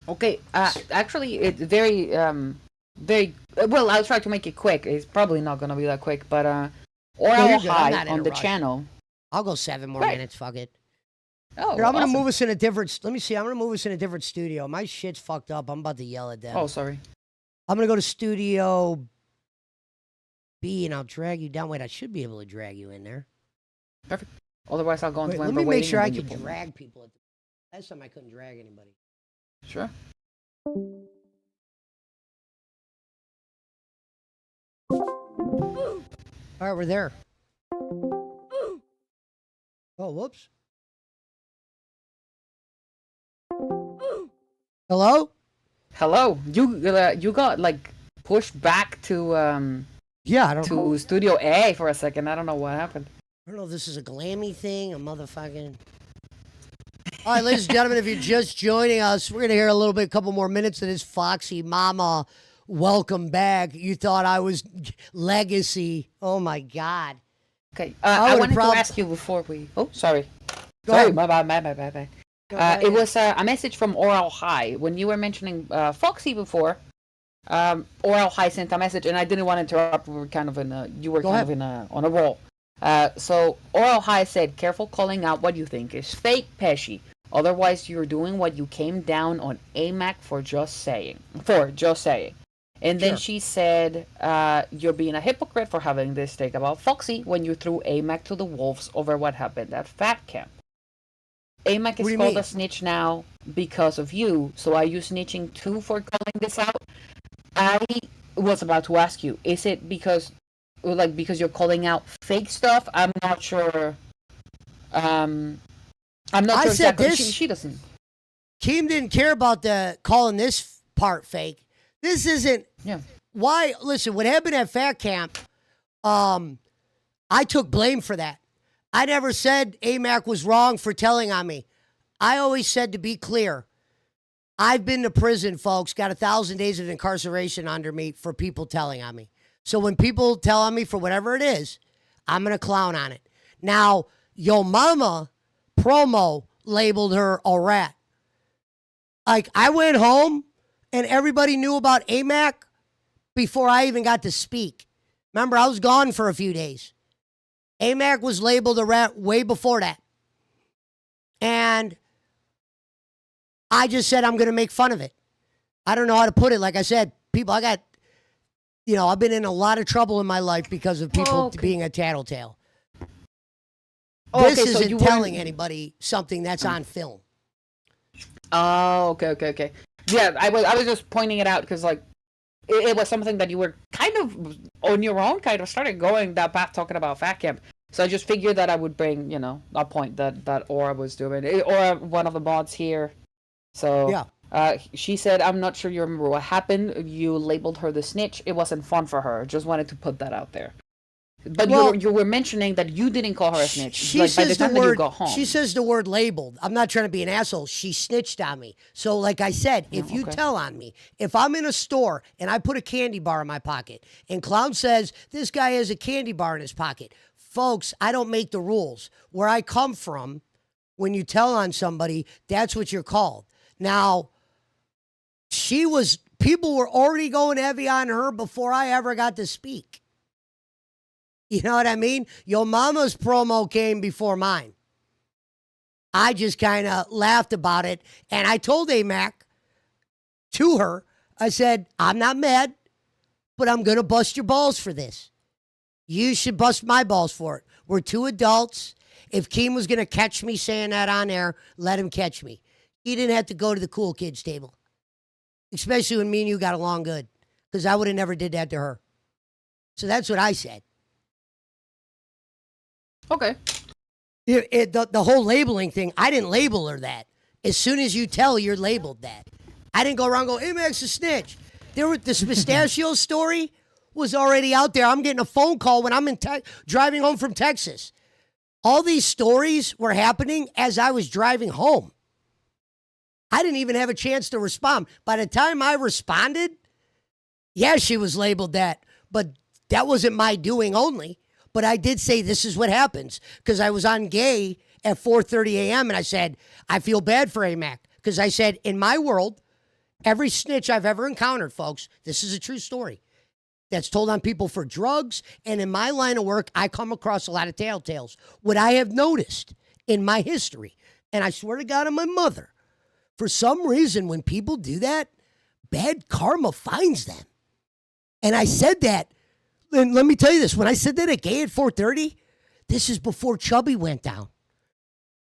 Okay. Actually, it's very, well, I'll try to make it quick. It's probably not going to be that quick, but, or I'll hide on the channel. I'll go 7 more minutes. Fuck it. Oh, here, I'm going to move us in a different, let me see. I'm going to move us in a different studio. My shit's fucked up. I'm about to yell at them. Oh, sorry. I'm going to go to studio B and I'll drag you down. Wait, I should be able to drag you in there. Perfect. Otherwise, I'll go into let me make sure I can drag people. Last time I couldn't drag anybody. Sure. All right, we're there. Oh, whoops. Hello? Hello. You got like pushed back to Yeah, I don't know. to Studio A for a second. I don't know what happened. I don't know if this is a glammy thing, a motherfucking. All right, ladies and gentlemen, if you're just joining us, we're going to hear a couple more minutes of this Foxy Mama. Welcome back. You thought I was legacy. Oh, my God. Okay, I wanted to ask you before we... Oh, sorry. Sorry, my bad. It was a message from Oral High. When you were mentioning Foxy before, Oral High sent a message, and I didn't want to interrupt. We were kind of on a roll. So Oral High said, "Careful calling out what you think is fake, Pesci. Otherwise, you're doing what you came down on AMAC for just saying." And then she said, "You're being a hypocrite for having this take about Foxy when you threw AMAC to the wolves over what happened at Fat Camp. AMAC is called a snitch now because of you. So are you snitching too for calling this out?" I was about to ask you, is it because you're calling out fake stuff? I'm not sure. I'm not sure exactly. She doesn't. Kim didn't care about calling this part fake. This isn't. Yeah. Why? Listen, what happened at Fat Camp, I took blame for that. I never said AMAC was wrong for telling on me. I always said, to be clear, I've been to prison, folks, got 1,000 days of incarceration under me for people telling on me. So when people tell on me for whatever it is, I'm going to clown on it. Now, Yo Mama promo labeled her a rat. Like, I went home and everybody knew about AMAC before I even got to speak. Remember, I was gone for a few days. AMAC was labeled a rat way before that. And I just said I'm going to make fun of it. I don't know how to put it. Like I said, people, I've been in a lot of trouble in my life because of people being a tattletale. This isn't telling anybody something that's on film. Oh, okay. Yeah, I was just pointing it out because, like, it was something that you were kind of on your own, kind of started going that path talking about Fat Camp. So I just figured that I would bring, a point that Aura was doing. Or one of the mods here. So yeah. She said, "I'm not sure you remember what happened. You labeled her the snitch. It wasn't fun for her. Just wanted to put that out there." But you were mentioning that you didn't call her a snitch. She says the word. She says the word labeled. I'm not trying to be an asshole. She snitched on me. So, like I said, if you tell on me, if I'm in a store and I put a candy bar in my pocket, and Clown says this guy has a candy bar in his pocket, folks, I don't make the rules. Where I come from, when you tell on somebody, that's what you're called. Now, people were already going heavy on her before I ever got to speak. You know what I mean? Yo Mama's promo came before mine. I just kind of laughed about it. And I told AMAC to her, I said, "I'm not mad, but I'm going to bust your balls for this. You should bust my balls for it. We're two adults. If Keem was going to catch me saying that on air, let him catch me. He didn't have to go to the cool kids table. Especially when me and you got along good. Because I would have never did that to her." So that's what I said. Okay. The whole labeling thing, I didn't label her that. As soon as you tell, you're labeled that. I didn't go around and go, AMAC's a snitch. This pistachio story was already out there. I'm getting a phone call when I'm driving home from Texas. All these stories were happening as I was driving home. I didn't even have a chance to respond. By the time I responded, yeah, she was labeled that. But that wasn't my doing only. But I did say this is what happens because I was on Gay at 4:30 a.m. and I said, I feel bad for AMAC because I said, in my world, every snitch I've ever encountered, folks, this is a true story that's told on people for drugs. And in my line of work, I come across a lot of telltales. What I have noticed in my history, and I swear to God on my mother, for some reason, when people do that, bad karma finds them. And I said that. And let me tell you this. When I said that at Gay at 4:30, this is before Chubby went down.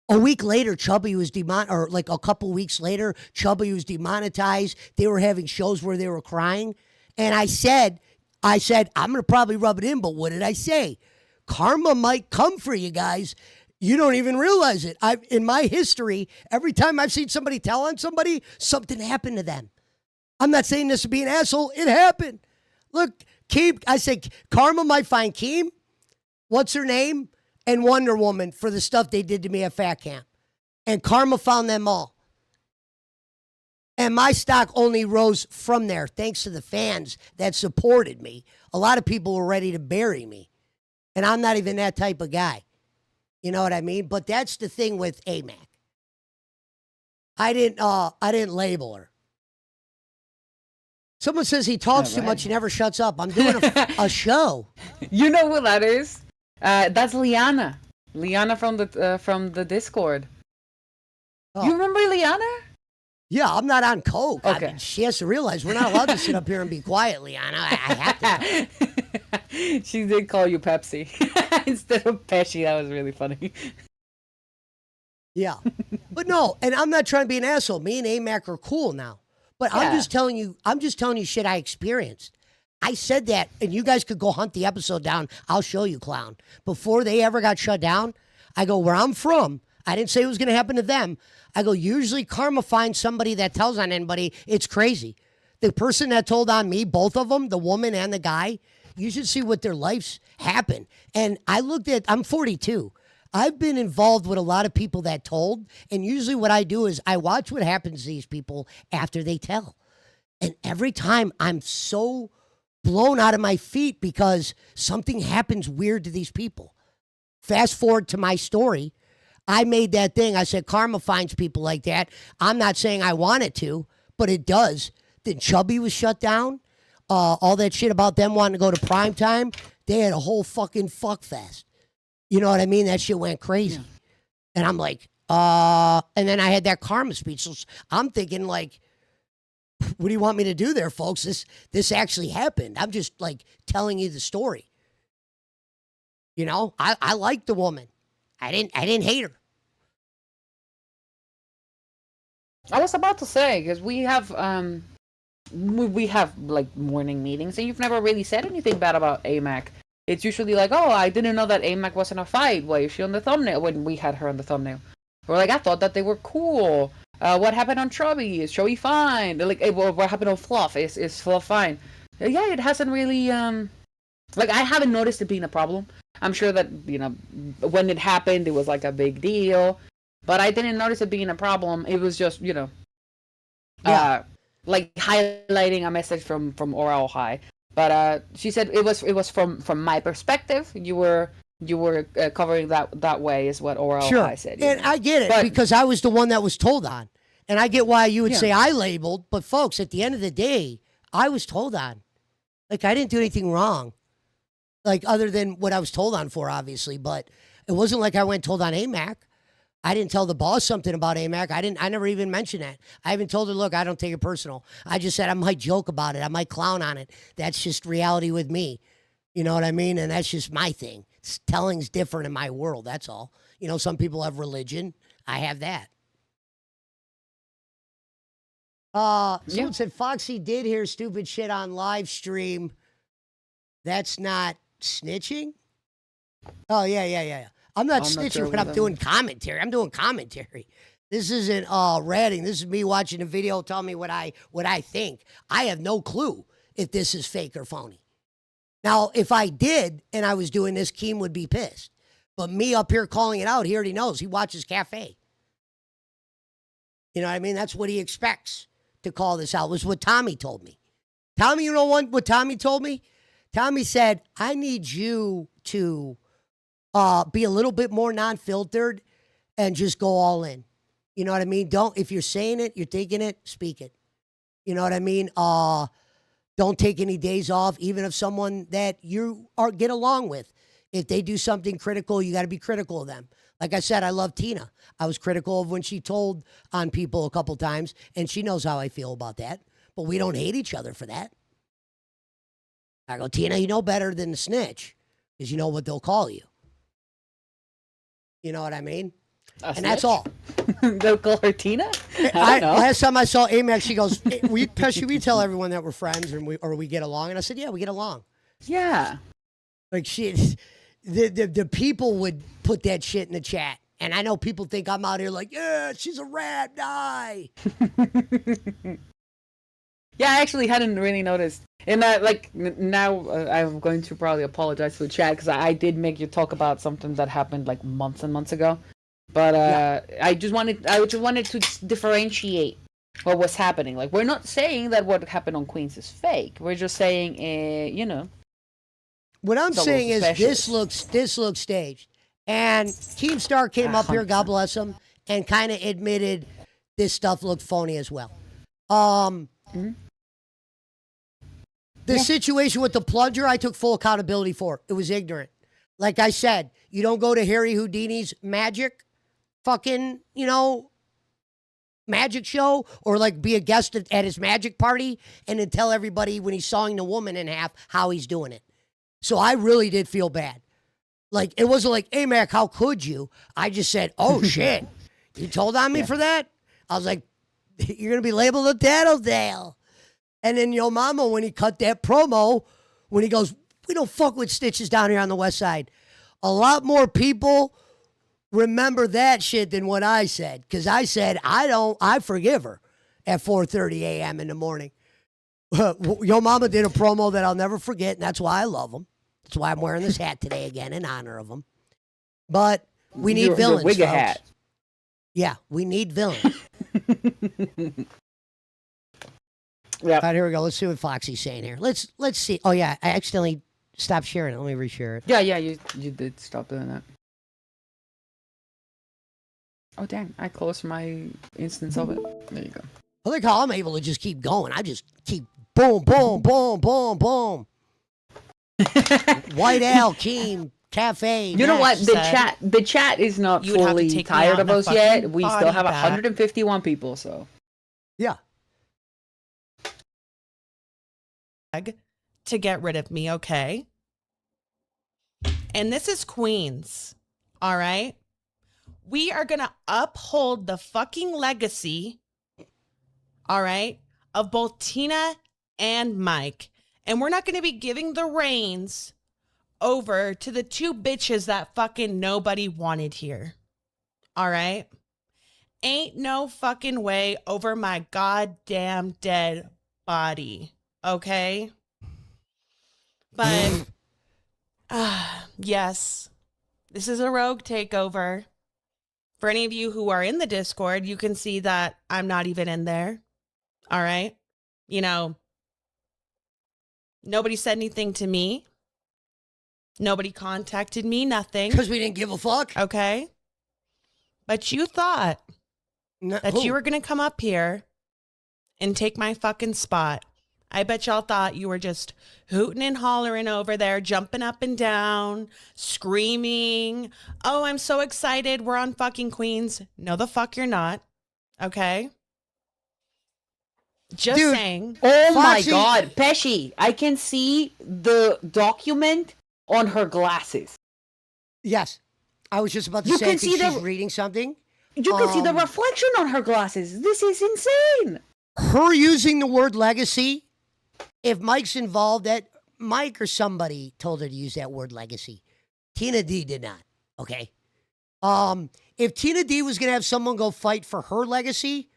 A week later, Chubby was like a couple weeks later, Chubby was demonetized. They were having shows where they were crying. And I said, I'm going to probably rub it in, but what did I say? Karma might come for you guys. You don't even realize it. In my history, every time I've seen somebody tell on somebody, something happened to them. I'm not saying this to be an asshole. It happened. Look, Keem, I said, Karma might find Keem, what's her name, and Wonder Woman for the stuff they did to me at Fat Camp. And Karma found them all. And my stock only rose from there thanks to the fans that supported me. A lot of people were ready to bury me. And I'm not even that type of guy. You know what I mean? But that's the thing with AMAC. I didn't label her. Someone says he talks too much, he never shuts up. I'm doing a show. You know who that is? That's Liana. Liana from the Discord. Oh. You remember Liana? Yeah, I'm not on coke. Okay. I mean, she has to realize we're not allowed to sit up here and be quiet, Liana. I have to. She did call you Pepsi instead of Pesci. That was really funny. Yeah. But no, and I'm not trying to be an asshole. Me and AMAC are cool now. But I'm just telling you shit I experienced. I said that, and you guys could go hunt the episode down. I'll show you, clown. Before they ever got shut down, I go, where I'm from, I didn't say it was going to happen to them. I go, usually karma finds somebody that tells on anybody. It's crazy. The person that told on me, both of them, the woman and the guy, you should see what their lives happen. And I'm 42. I've been involved with a lot of people that told, and usually what I do is I watch what happens to these people after they tell. And every time I'm so blown out of my feet because something happens weird to these people. Fast forward to my story. I made that thing. I said, karma finds people like that. I'm not saying I want it to, but it does. Then Chubby was shut down. All that shit about them wanting to go to prime time. They had a whole fucking fuck fest. You know what I mean? That shit went crazy. Yeah. And I'm like, and then I had that karma speech. So I'm thinking like, what do you want me to do there, folks? This actually happened. I'm just like telling you the story. You know, I liked the woman. I didn't hate her. I was about to say, because we have like morning meetings, and you've never really said anything bad about AMAC. It's usually like, oh, I didn't know that AMAC was in a fight. Why is she on the thumbnail? When we had her on the thumbnail, we're like, I thought that they were cool. What happened on Chubby? Is Chubby fine? They're like, hey, what happened on Fluff? Is Fluff fine? Yeah, it hasn't really like I haven't noticed it being a problem. I'm sure that, you know, when it happened, it was like a big deal, but I didn't notice it being a problem. It was just, you know, like highlighting a message from Oral High. But she said it was from my perspective. You were covering that way is what Oral High said. And I get it because I was the one that was told on, and I get why you would say I labeled. But folks, at the end of the day, I was told on. Like I didn't do anything wrong. Like other than what I was told on for, obviously, but it wasn't like I went told on AMAC. I didn't tell the boss something about AMAC. I never even mentioned that. I even told her, look, I don't take it personal. I just said I might joke about it. I might clown on it. That's just reality with me. You know what I mean? And that's just my thing. Telling's different in my world. That's all. You know, some people have religion. I have that. Someone said Foxy did hear stupid shit on live stream. That's not snitching? Oh, yeah. I'm not snitching when I'm doing commentary. I'm doing commentary. This isn't ratting. This is me watching a video telling me what I think. I have no clue if this is fake or phony. Now, if I did and I was doing this, Keem would be pissed. But me up here calling it out, he already knows. He watches Cafe. You know what I mean? That's what he expects to call this out, was what Tommy told me. Tommy, you know what Tommy told me? Tommy said, I need you to be a little bit more non-filtered and just go all in. You know what I mean? If you're saying it, you're thinking it, speak it. You know what I mean? Don't take any days off, even if someone that you get along with. If they do something critical, you got to be critical of them. Like I said, I love Tina. I was critical of when she told on people a couple times, and she knows how I feel about that. But we don't hate each other for that. I go, Tina, you know better than the snitch, because you know what they'll call you. You know what I mean? And that's all. They'll call her Tina? I don't know. Last time I saw Amex, she goes, we tell everyone that we're friends and we get along. And I said, yeah, we get along. Yeah. Like the people would put that shit in the chat. And I know people think I'm out here like, yeah, she's a rat, die. Yeah, I actually hadn't really noticed And I now I'm going to probably apologize to the chat because I did make you talk about something that happened like months and months ago. But I just wanted to differentiate what was happening. Like, we're not saying that what happened on Queens is fake. We're just saying, What I'm it's a little saying is suspicious. this looks staged. And Keemstar came up here, God bless him, and kind of admitted this stuff looked phony as well. The situation with the plunger, I took full accountability for. It was ignorant. Like I said, you don't go to Harry Houdini's magic fucking, magic show or like be a guest at his magic party and then tell everybody when he's sawing the woman in half how he's doing it. So I really did feel bad. Like, it wasn't like, hey, Mac, how could you? I just said, oh, shit. You told on me for that? I was like, you're going to be labeled a tattletale. And then Yo Mama, when he cut that promo, when he goes, we don't fuck with stitches down here on the west side. A lot more people remember that shit than what I said. Because I said, I forgive her at 4:30 a.m. in the morning. Yo Mama did a promo that I'll never forget, and that's why I love him. That's why I'm wearing this hat today again in honor of him. But we need villains, wig a folks. hat. Yeah, we need villains. Yeah. All right, here we go. Let's see what Foxy's saying here. Let's see. Oh yeah, I accidentally stopped sharing it. Let me reshare it. Yeah, you did stop doing that. Oh damn! I closed my instance of it. There you go. I like how I'm able to just keep going. I just keep boom, boom, boom, boom, boom. White Owl, Keem, Cafe. You know what? said The chat is not you would have to fully take me tired out of in a us yet. fucking We still body have bag. 151 people. So Yeah. To get rid of me, okay? And this is Queens, all right? We are going to uphold the fucking legacy, all right, of both Tina and Mike. And we're not going to be giving the reins over to the two bitches that fucking nobody wanted here, all right? Ain't no fucking way over my goddamn dead body, okay? But, yes, this is a rogue takeover. For any of you who are in the Discord, you can see that I'm not even in there. All right. Nobody said anything to me. Nobody contacted me, nothing. Because we didn't give a fuck. Okay. But you thought that you were going to come up here and take my fucking spot. I bet y'all thought you were just hooting and hollering over there, jumping up and down, screaming. Oh, I'm so excited. We're on fucking Queens. No, the fuck you're not. Okay? Just Dude, saying. oh my Foxy- god, Pesci! I can see the document on her glasses. Yes. I was just about to You say, can I think see the- she's reading something. You can see the reflection on her glasses. This is insane. Her using the word legacy, if Mike's involved, that Mike or somebody told her to use that word legacy. Tina D did not. Okay. If Tina D was gonna have someone go fight for her legacy,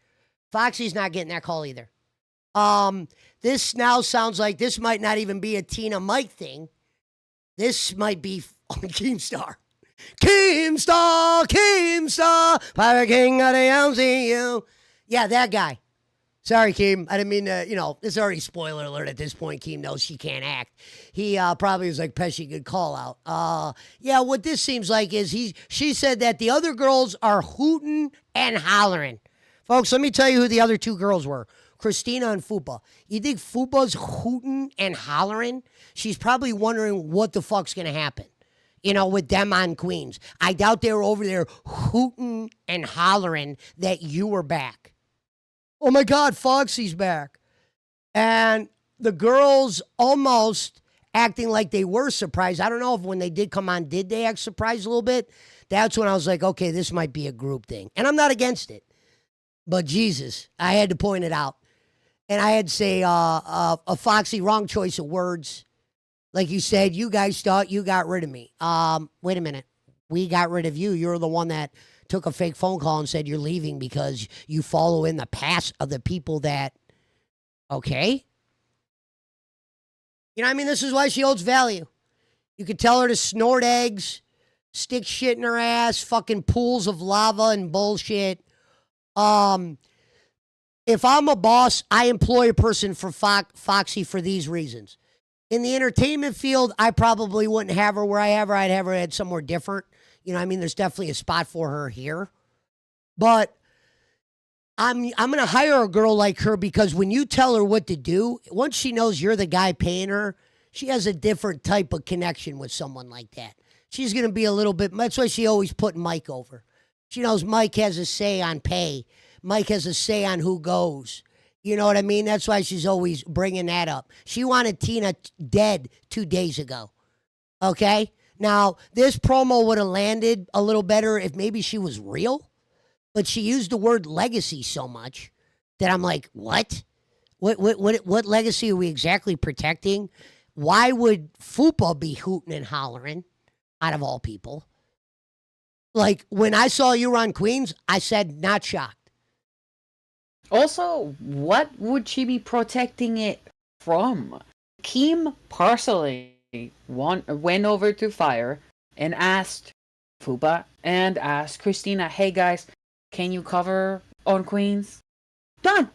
Foxy's not getting that call either. This now sounds like this might not even be a Tina Mike thing. This might be Keemstar. Keemstar, Pirate King of the MCU. Yeah, that guy. Sorry, Keem. I didn't mean to, it's already spoiler alert at this point. Keem knows she can't act. He probably was like, Pesci, good call out. Yeah, what this seems like is she said that the other girls are hooting and hollering. Folks, let me tell you who the other two girls were. Christina and Fupa. You think Fupa's hooting and hollering? She's probably wondering what the fuck's going to happen, with them on Queens. I doubt they were over there hooting and hollering that you were back. Oh my God, Foxy's back. And the girls almost acting like they were surprised. I don't know if when they did come on, did they act surprised a little bit? That's when I was like, okay, this might be a group thing. And I'm not against it. But Jesus, I had to point it out. And I had to say, a Foxy, wrong choice of words. Like you said, you guys thought you got rid of me. Wait a minute. We got rid of you. You're the one that took a fake phone call and said you're leaving because you follow in the past of the people that, okay? You know what I mean? This is why she holds value. You could tell her to snort eggs, stick shit in her ass, fucking pools of lava and bullshit. If I'm a boss, I employ a person for Foxy for these reasons. In the entertainment field, I probably wouldn't have her where I have her. I'd have her at somewhere different. You know what I mean? There's definitely a spot for her here. But I'm going to hire a girl like her because when you tell her what to do, once she knows you're the guy paying her, she has a different type of connection with someone like that. She's going to be a little bit, that's why she always put Mike over. She knows Mike has a say on pay. Mike has a say on who goes. You know what I mean? That's why she's always bringing that up. She wanted Tina dead 2 days ago. Okay? Now, this promo would have landed a little better if maybe she was real, but she used the word legacy so much that I'm like, what? What legacy are we exactly protecting? Why would Fupa be hooting and hollering, out of all people? Like, when I saw you were on Queens, I said, not shocked. Also, what would she be protecting it from? Kim personally went over to Fire and asked Fupa and asked Christina, hey guys, can you cover on Queens? Done.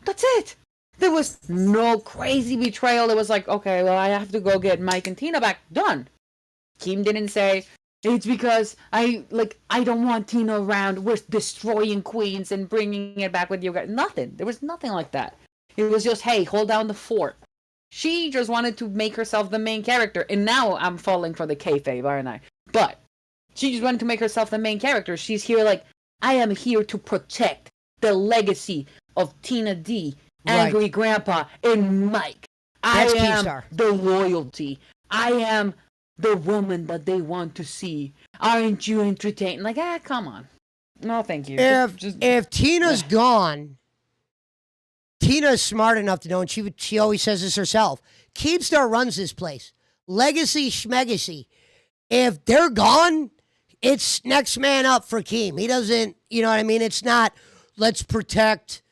That's it. There was no crazy betrayal. It was like, okay, well, I have to go get Mike and Tina back. Done. Kim didn't say, it's because I don't want Tina around. We're destroying Queens and bringing it back with you guys. Nothing. There was nothing like that. It was just, hey, hold down the fort. She just wanted to make herself the main character. And now I'm falling for the kayfabe, aren't I? But she just wanted to make herself the main character. She's here like, I am here to protect the legacy of Tina D, Angry Grandpa, and Mike. That's I am Keemstar. the loyalty. I am the woman that they want to see. Aren't you entertained? Like, come on. No, thank you. If Tina's gone, Tina's smart enough to know, and she always says this herself, Keemstar runs this place. Legacy schmegacy. If they're gone, it's next man up for Keem. He doesn't, you know what I mean? It's not, let's protect,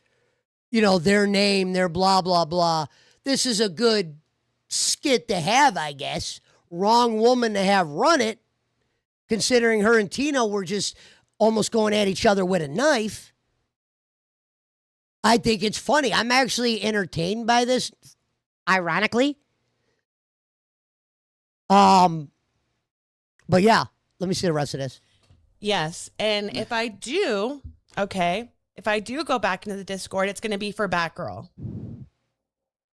their name, their blah, blah, blah. This is a good skit to have, I guess. Wrong woman to have run it, considering her and Tina were just almost going at each other with a knife. I think it's funny. I'm actually entertained by this, ironically. But yeah, let me see the rest of this. Yes, and if I do go back into the Discord, it's going to be for Batgirl.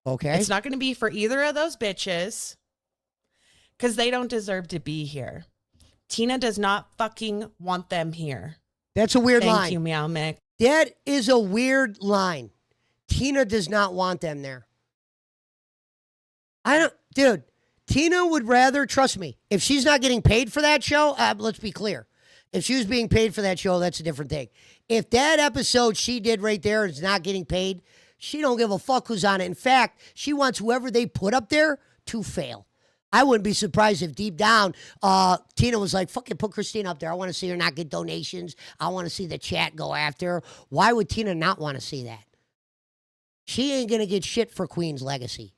Okay. It's not going to be for either of those bitches because they don't deserve to be here. Tina does not fucking want them here. That's a weird line. Thank you, Meow Mick. That is a weird line. Tina does not want them there. Dude, Tina would rather, trust me, if she's not getting paid for that show, let's be clear. If she was being paid for that show, that's a different thing. If that episode she did right there is not getting paid, she don't give a fuck who's on it. In fact, she wants whoever they put up there to fail. I wouldn't be surprised if deep down, Tina was like, fucking put Christina up there. I want to see her not get donations. I want to see the chat go after her. Why would Tina not want to see that? She ain't going to get shit for Queen's legacy.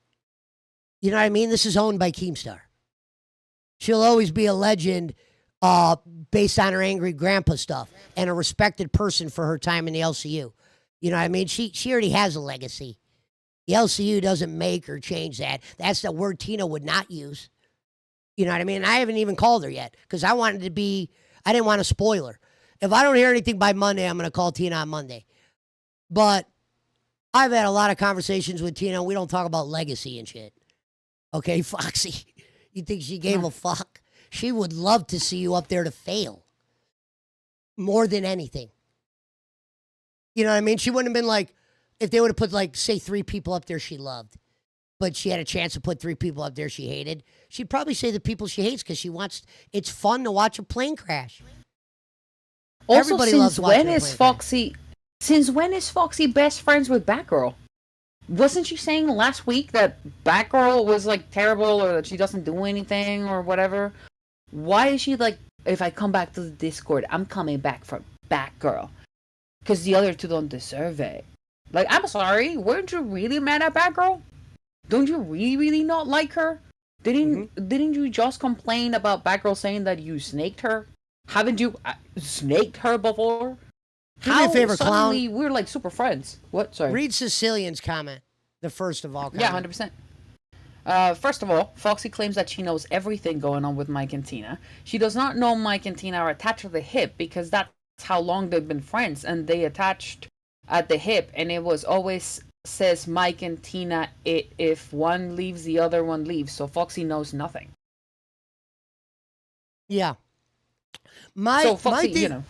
You know what I mean? This is owned by Keemstar. She'll always be a legend based on her angry grandpa stuff and a respected person for her time in the LCU. You know what I mean? She already has a legacy. The LCU doesn't make or change that. That's the word Tina would not use. You know what I mean? I haven't even called her yet because I didn't want to spoil her. If I don't hear anything by Monday, I'm going to call Tina on Monday. But I've had a lot of conversations with Tina. We don't talk about legacy and shit. Okay, Foxy, you think she gave a fuck? She would love to see you up there to fail. More than anything. You know what I mean? She wouldn't have been like, if they would have put, like, say, 3 people up there she loved, but she had a chance to put 3 people up there she hated, she'd probably say the people she hates because it's fun to watch a plane crash. Also, Everybody loves watching since when is Foxy best friends with Batgirl? Wasn't she saying last week that Batgirl was, like, terrible or that she doesn't do anything or whatever? Why is she like, if I come back to the Discord, I'm coming back for Batgirl? Because the other two don't deserve it. Like, I'm sorry, weren't you really mad at Batgirl? don't you really not like her? Didn't you just complain about Batgirl saying that you snaked her? Haven't you snaked her before? Do me a favor, suddenly clown. we're like super friends? What? Sorry. Read Sicilian's comment, the first of all. Yeah, Comment. 100%. First of all, Foxy claims that she knows everything going on with Mike and Tina. She does not know Mike and Tina are attached to the hip because that's how long they've been friends, and they attached at the hip, and it was always says Mike and Tina. If one leaves, the other one leaves. So Foxy knows nothing. Yeah. So Foxy, my thing, you know,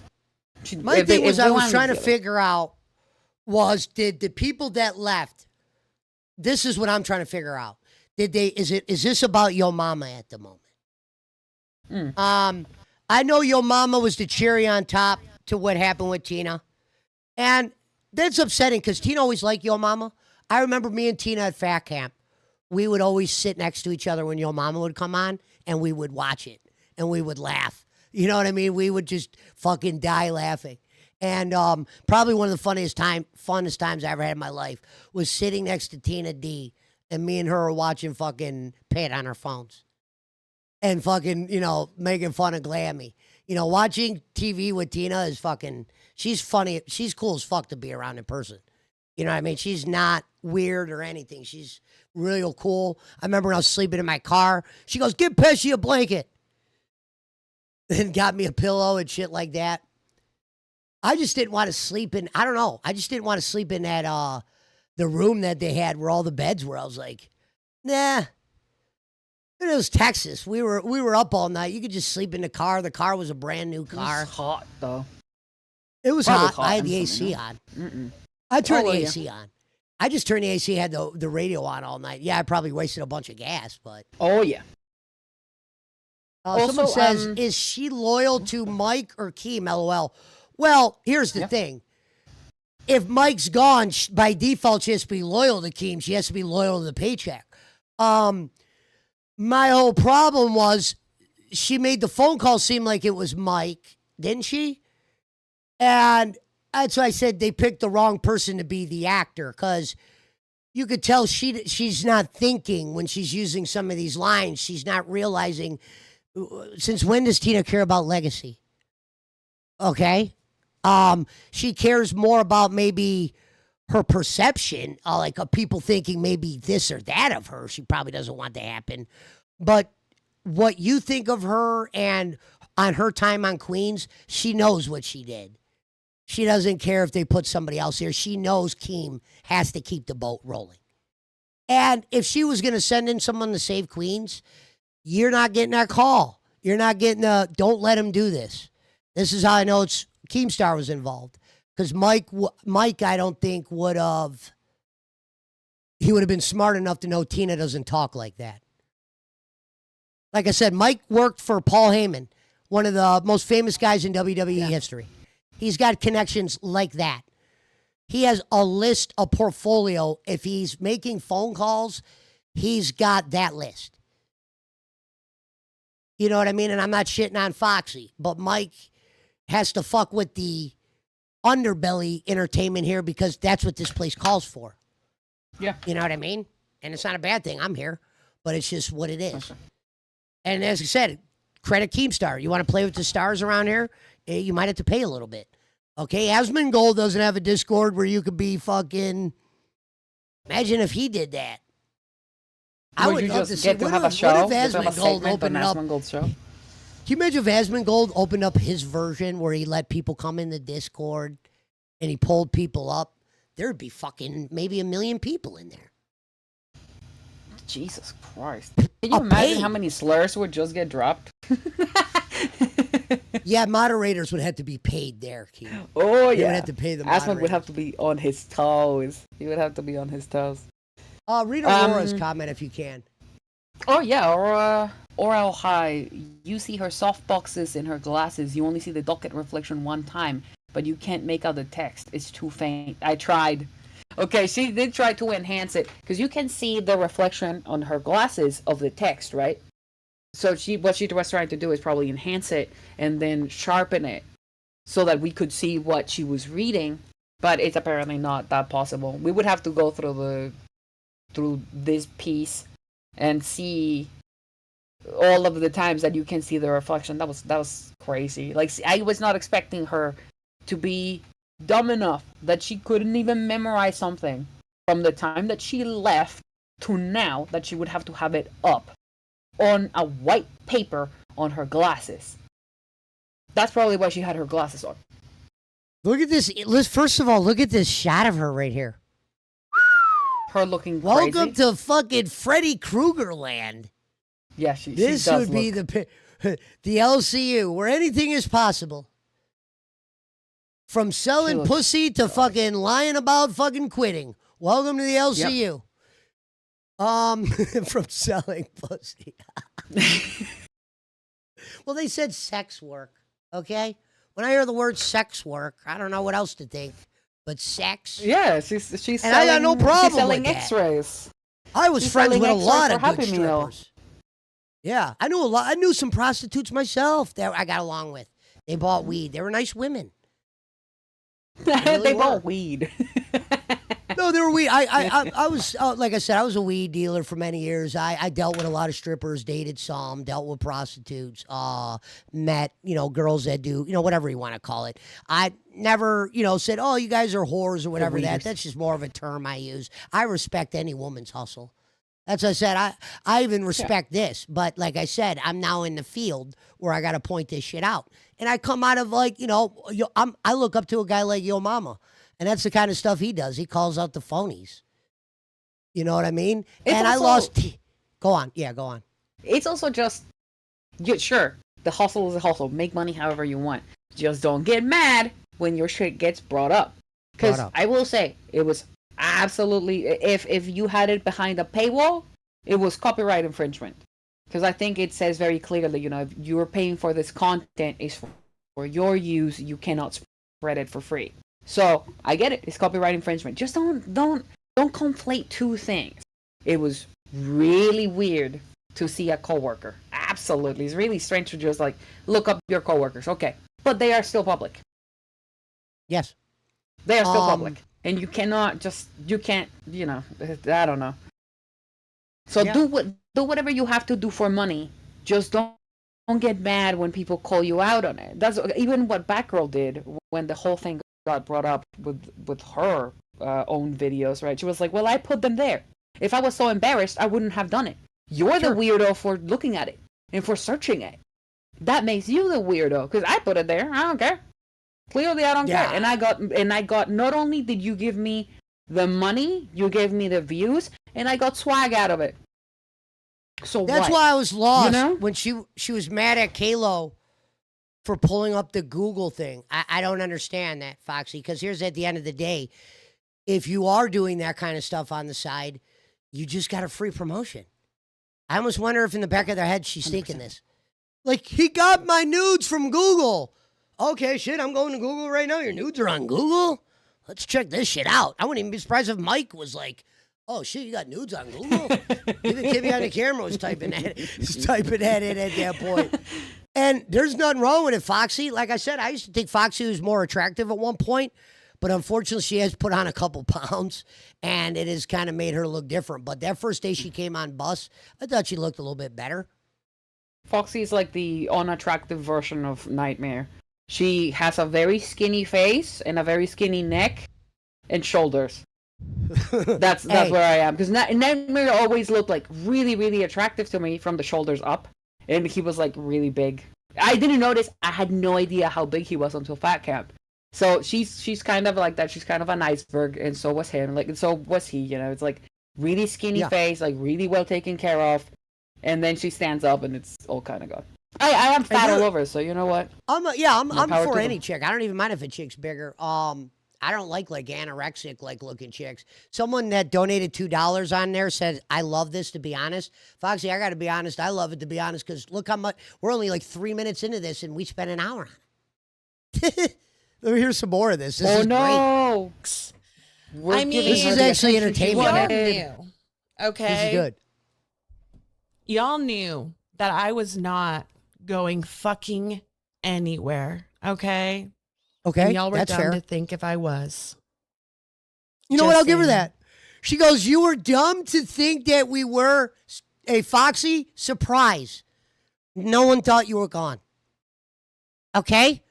my if thing they- was if I one was leaves, trying to the other. figure out was did the people that left. This is what I'm trying to figure out. Is this about Yo Mama at the moment? I know Yo Mama was the cherry on top to what happened with Tina. And that's upsetting because Tina always liked Yo Mama. I remember me and Tina at Fat Camp. We would always sit next to each other when Yo Mama would come on, and we would watch it, and we would laugh. You know what I mean? We would just fucking die laughing. And probably one of the funnest times I ever had in my life was sitting next to Tina D, and me and her were watching fucking Pit on our phones. And fucking, making fun of Glammy. Watching TV with Tina is fucking, she's funny. She's cool as fuck to be around in person. You know what I mean? She's not weird or anything. She's real cool. I remember when I was sleeping in my car, she goes, "Give Pesci a blanket." And got me a pillow and shit like that. I just didn't want to sleep in, I don't know. I just didn't want to sleep in that, the room that they had where all the beds were. I was like, nah. And it was Texas. We were up all night. You could just sleep in the car. The car was a brand new car. It was hot though. It was Probably hot. I had in the summer, AC no? on. Mm-mm. I turned Oh, the yeah. AC on. I just turned the AC, had the radio on all night. Yeah, I probably wasted a bunch of gas, but. Oh yeah. Someone Also, says, is she loyal to Mike or Keem? LOL. Well, here's the thing. If Mike's gone, by default, she has to be loyal to Keem. She has to be loyal to the paycheck. My whole problem was she made the phone call seem like it was Mike, didn't she? And that's why I said they picked the wrong person to be the actor, because you could tell she's not thinking when she's using some of these lines. She's not realizing, since when does Tina care about legacy? Okay. She cares more about maybe her perception, like of people thinking maybe this or that of her. She probably doesn't want to happen. But what you think of her and on her time on Queens, she knows what she did. She doesn't care if they put somebody else here. She knows Keem has to keep the boat rolling. And if she was going to send in someone to save Queens, you're not getting that call. You're not getting don't let him do this. This is how I know it's Keemstar was involved. Because Mike, I don't think he would have been smart enough to know Tina doesn't talk like that. Like I said, Mike worked for Paul Heyman, one of the most famous guys in WWE history. He's got connections like that. He has a list, a portfolio. If he's making phone calls, he's got that list. You know what I mean? And I'm not shitting on Foxy, but Mike has to fuck with the underbelly entertainment here because that's what this place calls for. Yeah. You know what I mean? And it's not a bad thing. I'm here, but it's just what it is. And as I said, credit Keemstar. You want to play with the stars around here? You might have to pay a little bit. Okay, Asmongold doesn't have a Discord where you could be fucking. Imagine if he did that. I would you love just to see. get to What have a if show? Get to have a Asmongold segment opened on up? Asmongold's show? Can you imagine if Asmongold opened up his version where he let people come in the Discord and he pulled people up? There'd be fucking maybe 1 million people in there. Jesus Christ. Can you imagine how many slurs would just get dropped? Yeah, moderators would have to be paid there, Keith. Oh, You yeah. would have to pay the Asmund moderators. would have to be on his toes. He would have to be on his toes. Read Aurora's comment if you can. Oh, yeah. Aura High. You see her soft boxes in her glasses. You only see the docket reflection one time, but you can't make out the text. It's too faint. I tried. Okay, she did try to enhance it because you can see the reflection on her glasses of the text, right? So what she was trying to do is probably enhance it and then sharpen it so that we could see what she was reading, but it's apparently not that possible. We would have to go through through this piece and see all of the times that you can see the reflection. That was crazy. Like, I was not expecting her to be dumb enough that she couldn't even memorize something from the time that she left to now, that she would have to have it up on a white paper on her glasses. That's probably why she had her glasses on. Look at this. First of all, look at this shot of her right here. Her looking Welcome crazy. to fucking Freddy Krueger land. Yeah, she This does would be look... the LCU where anything is possible. From selling pussy to fucking lying about fucking quitting. Welcome to the LCU. From selling pussy. Well, they said sex work, okay? When I hear the word sex work, I don't know what else to think, but sex. Yeah, she's and selling, I got no problem she's selling with that. X-rays. I was She's friends selling with a X-rays lot for of good Happy Meal. strippers. Yeah, I knew a lot. I knew some prostitutes myself that I got along with. They bought weed. They were nice women. They bought weed. No, they were weed. I was, like I said, I was a weed dealer for many years. I dealt with a lot of strippers, dated some, dealt with prostitutes, met, girls that do, whatever you want to call it. I never, said, oh, you guys are whores or whatever that. That's just more of a term I use. I respect any woman's hustle. That's what I said. I even respect this. But like I said, I'm now in the field where I got to point this shit out. And I come out of I look up to a guy like Yo Mama. And that's the kind of stuff he does. He calls out the phonies. You know what I mean? And I lost... Go on. Yeah, go on. It's also just... Sure, the hustle is a hustle. Make money however you want. Just don't get mad when your shit gets brought up. Because I will say, it was absolutely... If you had it behind a paywall, it was copyright infringement. Because I think it says very clearly, if you are paying for this content, is for your use, you cannot spread it for free. So I get it. It's copyright infringement. Just don't conflate two things. It was really weird to see a coworker. Absolutely, it's really strange to just look up your coworkers. Okay, but they are still public. Yes, they are still public, and you can't. I don't know. So do whatever you have to do for money. Just don't get mad when people call you out on it. That's even what Batgirl did when the whole thing got brought up with her own videos, right? She was like, well, I put them there. If I was so embarrassed, I wouldn't have done it. You're the weirdo for looking at it and for searching it. That makes you the weirdo, because I put it there. I don't care. Clearly, I don't care. And I got, not only did you give me the money, you gave me the views, and I got swag out of it. So that's why I was lost when she was mad at Kalo for pulling up the Google thing. I don't understand that, Foxy, because here's at the end of the day, if you are doing that kind of stuff on the side, you just got a free promotion. I almost wonder if in the back of their head she's 100%. Thinking this. Like, he got my nudes from Google. Okay, shit, I'm going to Google right now. Your nudes are on Google? Let's check this shit out. I wouldn't even be surprised if Mike was like, oh, shit, you got nudes on Google? Even the kid behind the camera was typing that in at that point. And there's nothing wrong with it, Foxy. Like I said, I used to think Foxy was more attractive at one point, but unfortunately she has put on a couple pounds, and it has kind of made her look different. But that first day she came on bus, I thought she looked a little bit better. Foxy is like the unattractive version of Nightmare. She has a very skinny face and a very skinny neck and shoulders. That's where I am. Because Nightmare always looked like really, really attractive to me from the shoulders up. And he was like really big. I didn't notice. I had no idea how big he was until Fat Camp. So she's kind of like that. She's kind of an iceberg, and so was him. Like, and so was he. It's like really skinny face, like really well taken care of. And then she stands up, and it's all kind of gone. I am fat all over, so you know what? I'm for any chick. I don't even mind if a chick's bigger. I don't like anorexic looking chicks. Someone that donated $2 on there said, I love this, to be honest. Foxy, I got to be honest. I love it, to be honest, because look how much, we're only like 3 minutes into this and we spent an hour on it. Let me hear some more of this. This is great. This is actually entertainment. Y'all knew. Okay. This is good. Y'all knew that I was not going fucking anywhere. Okay. Okay, and y'all were that's dumb fair. to think if I was. You know what? I'll give her that. She goes, you were dumb to think that we were a Foxy surprise. No one thought you were gone. Okay?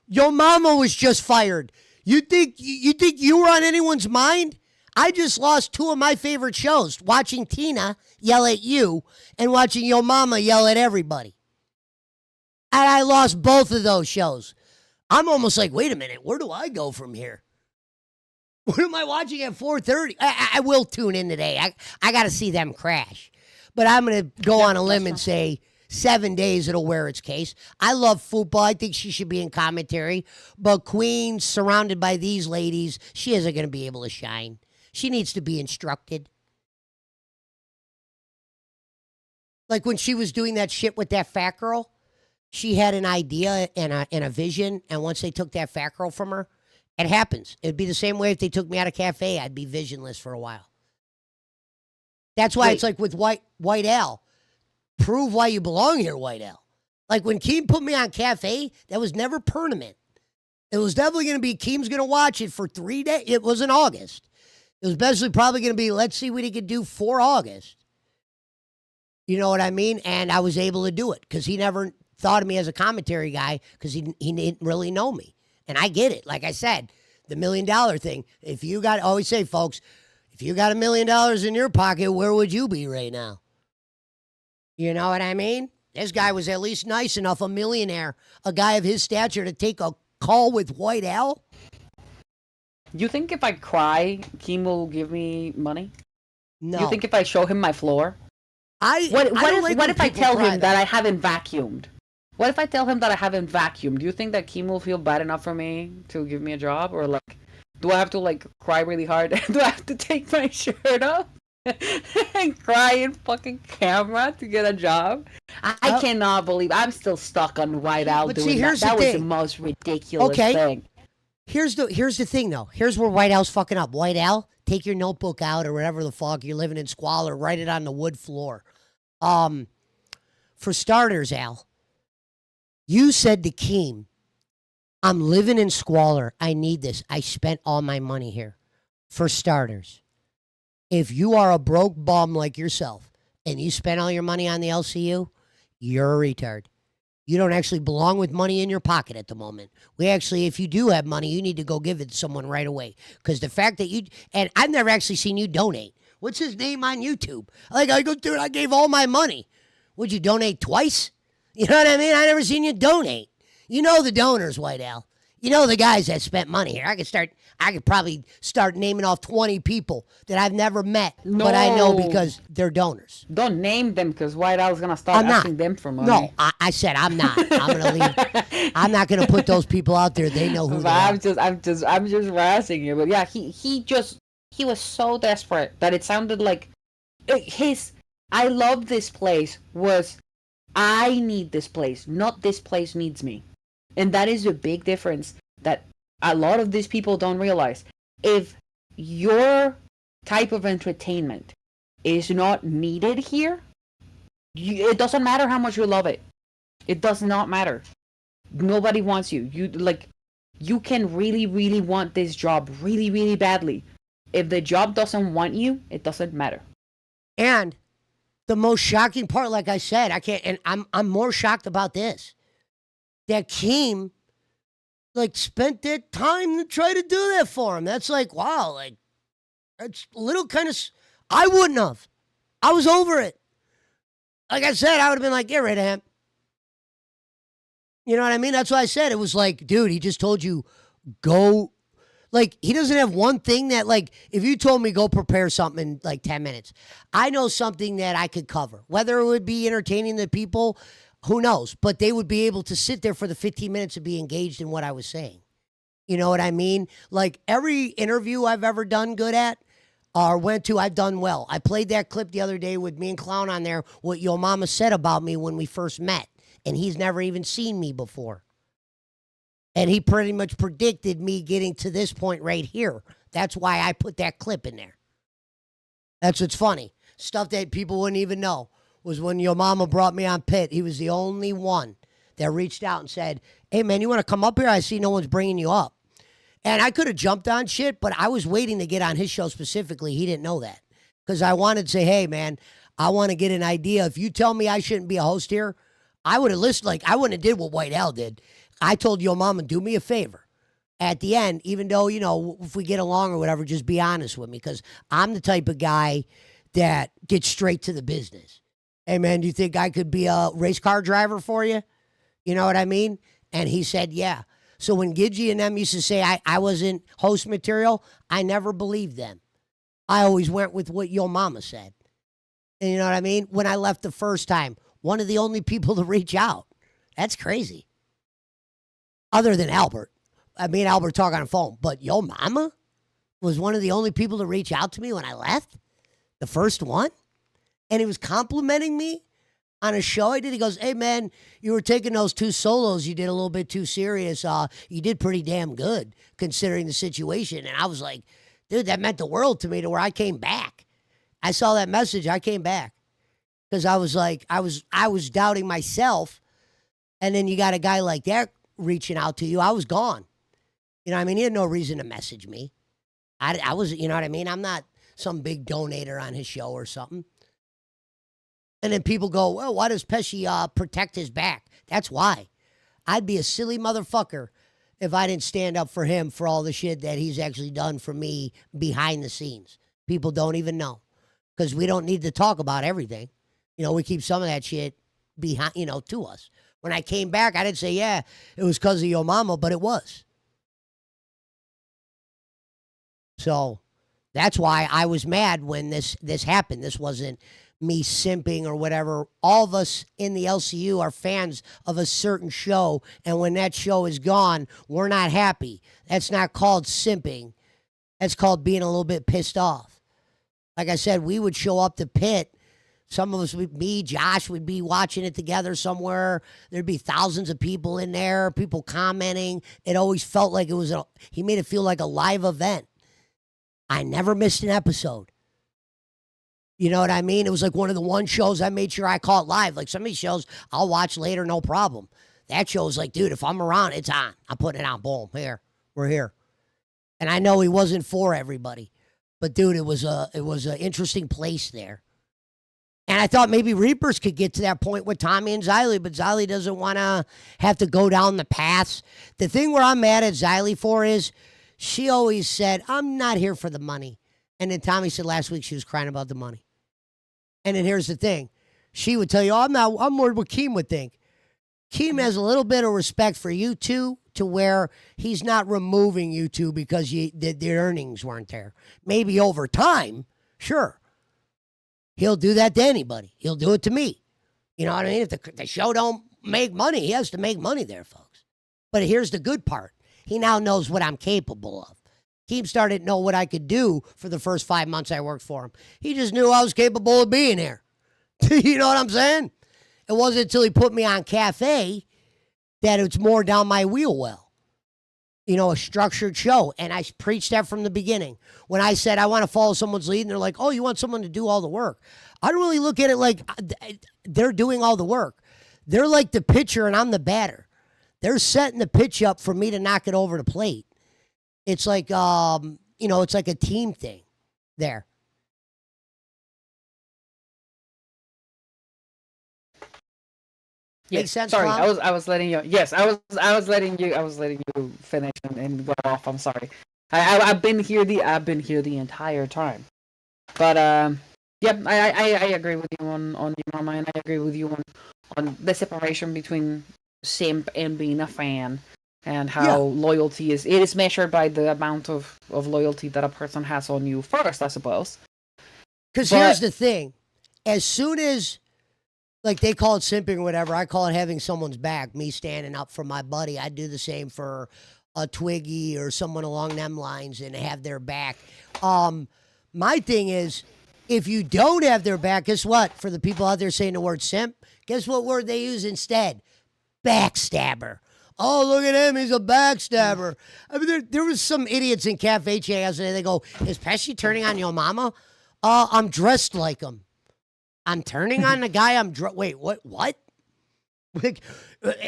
Your mama was just fired. You think you were on anyone's mind? I just lost two of my favorite shows, watching Tina yell at you and watching your mama yell at everybody. And I lost both of those shows. I'm almost like, wait a minute, where do I go from here? What am I watching at 4:30? I will tune in today. I got to see them crash. But I'm going to go on a limb and say 7 days it'll wear its case. I love football. I think she should be in commentary. But Queen, surrounded by these ladies, she isn't going to be able to shine. She needs to be instructed. Like when she was doing that shit with that fat girl, she had an idea and a vision, and once they took that fat girl from her, it happens. It'd be the same way if they took me out of cafe. I'd be visionless for a while. That's why it's like with White Al. Prove why you belong here, White Al. Like when Keem put me on cafe, that was never permanent. It was definitely going to be Keem's going to watch it for 3 days. It was in August. It was basically probably going to be, let's see what he could do for August. You know what I mean? And I was able to do it because he never thought of me as a commentary guy because he didn't really know me. And I get it. Like I said, the $1 million thing. If you got, always say, folks, if you got $1 million in your pocket, where would you be right now? You know what I mean? This guy was at least nice enough, a millionaire, a guy of his stature, to take a call with White Al. You think if I cry, Keem will give me money? No. You think if I show him my floor? What if I tell him that I haven't vacuumed? What if I tell him that I haven't vacuumed? Do you think that Keem will feel bad enough for me to give me a job? Or like, do I have to like cry really hard? Do I have to take my shirt off and cry in fucking camera to get a job? I cannot believe I'm still stuck on White Al doing that. That was the most ridiculous thing. Here's the thing though. Here's where White Al's fucking up. White Al, take your notebook out or whatever the fuck, you're living in squalor, write it on the wood floor. For starters, Al, you said to Keem, I'm living in squalor. I need this. I spent all my money here. For starters, if you are a broke bum like yourself and you spent all your money on the LCU, you're a retard. You don't actually belong with money in your pocket at the moment. We actually, if you do have money, you need to go give it to someone right away. Because the fact that and I've never actually seen you donate. What's his name on YouTube? Like, I go, dude, I gave all my money. Would you donate twice? You know what I mean? I never seen you donate. You know the donors, White Al. You know the guys that spent money here. I could probably start naming off 20 people that I've never met, but I know because they're donors. Don't name them because White Al's gonna start asking them for money. No, I said I'm not. I'm gonna leave. I'm not gonna put those people out there. They know who they are. I'm just razzing you. But yeah, he was so desperate that it sounded like his I love this place was I need this place, not this place needs me. And that is a big difference that a lot of these people don't realize. If your type of entertainment is not needed here, it doesn't matter how much you love it. It does not matter. Nobody wants you. You can really, really want this job really, really badly. If the job doesn't want you, it doesn't matter. And the most shocking part, like I said, I'm more shocked about this. That Keem, spent that time to try to do that for him. That's like, wow, that's a little kind of, I wouldn't have. I was over it. Like I said, I would have been like, get rid of him. You know what I mean? That's why I said it was like, dude, he just told you, go. Like, he doesn't have one thing that, if you told me go prepare something in 10 minutes, I know something that I could cover. Whether it would be entertaining the people, who knows? But they would be able to sit there for the 15 minutes and be engaged in what I was saying. You know what I mean? Like, every interview I've ever done good at or went to, I've done well. I played that clip the other day with me and Clown on there, what your mama said about me when we first met. And he's never even seen me before. And he pretty much predicted me getting to this point right here. That's why I put that clip in there. That's what's funny. Stuff that people wouldn't even know was when your mama brought me on Pit. He was the only one that reached out and said, hey, man, you want to come up here? I see no one's bringing you up. And I could have jumped on shit, but I was waiting to get on his show specifically. He didn't know that. Because I wanted to say, hey, man, I want to get an idea. If you tell me I shouldn't be a host here, I would have listened. Like, I wouldn't have did what White Al did. I told your mama, do me a favor. At the end, even though, if we get along or whatever, just be honest with me. Because I'm the type of guy that gets straight to the business. Hey, man, do you think I could be a race car driver for you? You know what I mean? And he said, yeah. So when Gidgey and them used to say I wasn't host material, I never believed them. I always went with what your mama said. And you know what I mean? When I left the first time, one of the only people to reach out. That's crazy. Other than Albert. I mean, Albert talk on the phone. But your mama was one of the only people to reach out to me when I left. The first one. And he was complimenting me on a show I did. He goes, hey, man, you were taking those 2 solos. You did a little bit too serious. You did pretty damn good considering the situation. And I was like, dude, that meant the world to me to where I came back. I saw that message. I came back because I was like, I was doubting myself. And then you got a guy like that reaching out to you. I was gone. You know what I mean? He had no reason to message me. I was, you know what I mean? I'm not some big donator on his show or something. And then people go, well, why does Pesci protect his back? That's why. I'd be a silly motherfucker if I didn't stand up for him for all the shit that he's actually done for me behind the scenes. People don't even know because we don't need to talk about everything. We keep some of that shit behind, to us. When I came back, I didn't say, yeah, it was because of your mama, but it was. So that's why I was mad when this happened. This wasn't me simping or whatever. All of us in the LCU are fans of a certain show, and when that show is gone, we're not happy. That's not called simping. That's called being a little bit pissed off. Like I said, we would show up to Pit. Some of us, me, Josh, would be watching it together somewhere. There'd be thousands of people in there, people commenting. It always felt like he made it feel like a live event. I never missed an episode. You know what I mean? It was like one of the one shows I made sure I caught live. Like some of these shows I'll watch later, no problem. That show was like, dude, if I'm around, it's on. I'm putting it on. Boom, here. We're here. And I know he wasn't for everybody. But dude, it was an interesting place there. And I thought maybe Reapers could get to that point with Tommy and Xylee, but Xylee doesn't want to have to go down the paths. The thing where I'm mad at Xylee for is she always said, I'm not here for the money. And then Tommy said last week she was crying about the money. And then here's the thing. She would tell you, I'm worried what Keem would think. Keem has a little bit of respect for you two to where he's not removing you two because the earnings weren't there. Maybe over time, sure. He'll do that to anybody. He'll do it to me. You know what I mean? If the show don't make money, he has to make money there, folks. But here's the good part. He now knows what I'm capable of. Keem started to know what I could do for the first 5 months I worked for him. He just knew I was capable of being here. You know what I'm saying? It wasn't until he put me on Cafe that it's more down my wheel well. A structured show. And I preached that from the beginning. When I said I want to follow someone's lead, and they're like, oh, you want someone to do all the work. I don't really look at it like they're doing all the work. They're like the pitcher and I'm the batter. They're setting the pitch up for me to knock it over the plate. It's like, it's like a team thing there. Yeah, Makes sense, sorry, Clown? I was letting you. Yes, I was letting you finish and go off. I'm sorry. I've been here the entire time. But yeah, I agree with you on your mama, and I agree with you on the separation between simp and being a fan, and how loyalty is measured by the amount of loyalty that a person has on you first, I suppose. Because here's the thing. As soon as, like, they call it simping or whatever, I call it having someone's back, me standing up for my buddy. I do the same for a Twiggy or someone along them lines and have their back. My thing is, if you don't have their back, guess what? For the people out there saying the word simp, guess what word they use instead? Backstabber. Oh, look at him. He's a backstabber. I mean, there was some idiots in Cafe Chat yesterday. They go, is Pesci turning on your mama? I'm dressed like him. I'm turning on the guy wait, what? Like,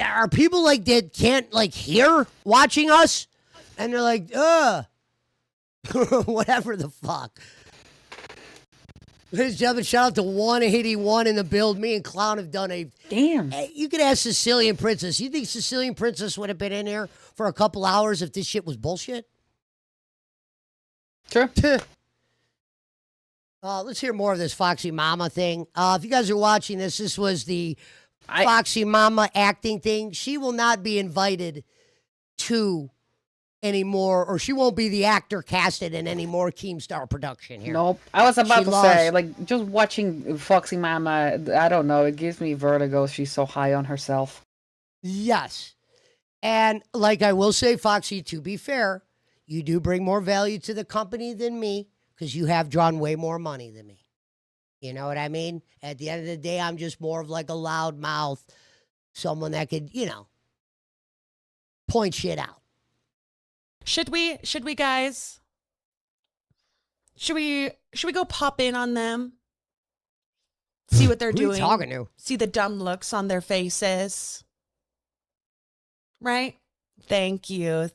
are people like that can't like hear watching us? And they're like, whatever the fuck. Ladies and gentlemen, shout out to 181 in the build. Me and Clown have done a... Damn. You could ask Sicilian Princess. You think Sicilian Princess would have been in here for a couple hours if this shit was bullshit? Sure. Let's hear more of this Foxy Mama thing. If you guys are watching this, this was the Foxy Mama acting thing. She will not be invited to anymore, or she won't be the actor casted in any more Keemstar production here. Nope. I was about She to lost. say, like, just watching Foxy Mama, I don't know, it gives me vertigo. She's so high on herself. Yes. And like I will say, Foxy, to be fair, you do bring more value to the company than me because you have drawn way more money than me. You know what I mean? At the end of the day, I'm just more of like a loud mouth, someone that could, point shit out. Should we guys? Should we go pop in on them? See what they're Who are you doing. talking to? See the dumb looks on their faces. Right? Thank you,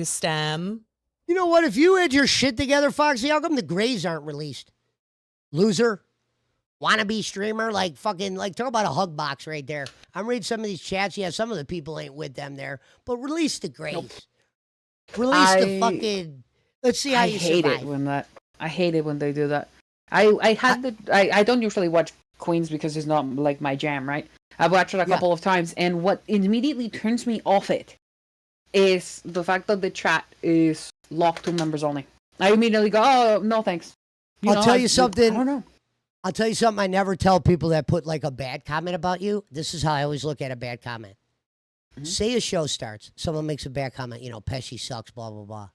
STEM. You know what? If you had your shit together, Foxy, how come the Grays aren't released? Loser? Wannabe streamer? Like fucking, like talk about a hug box right there. I'm reading some of these chats. Yeah, some of the people ain't with them there. But release the Grays. Nope. Release the fucking... Let's see how you survive. I hate it when they do that. I don't usually watch Queens because it's not like my jam, right? I've watched it a couple of times, and what immediately turns me off it is the fact that the chat is locked to members only. I immediately go, oh, no thanks. I'll tell you something. I don't know. I'll tell you something I never tell people that put like a bad comment about you. This is how I always look at a bad comment. Mm-hmm. Say a show starts, someone makes a bad comment, Pesci sucks, blah, blah, blah.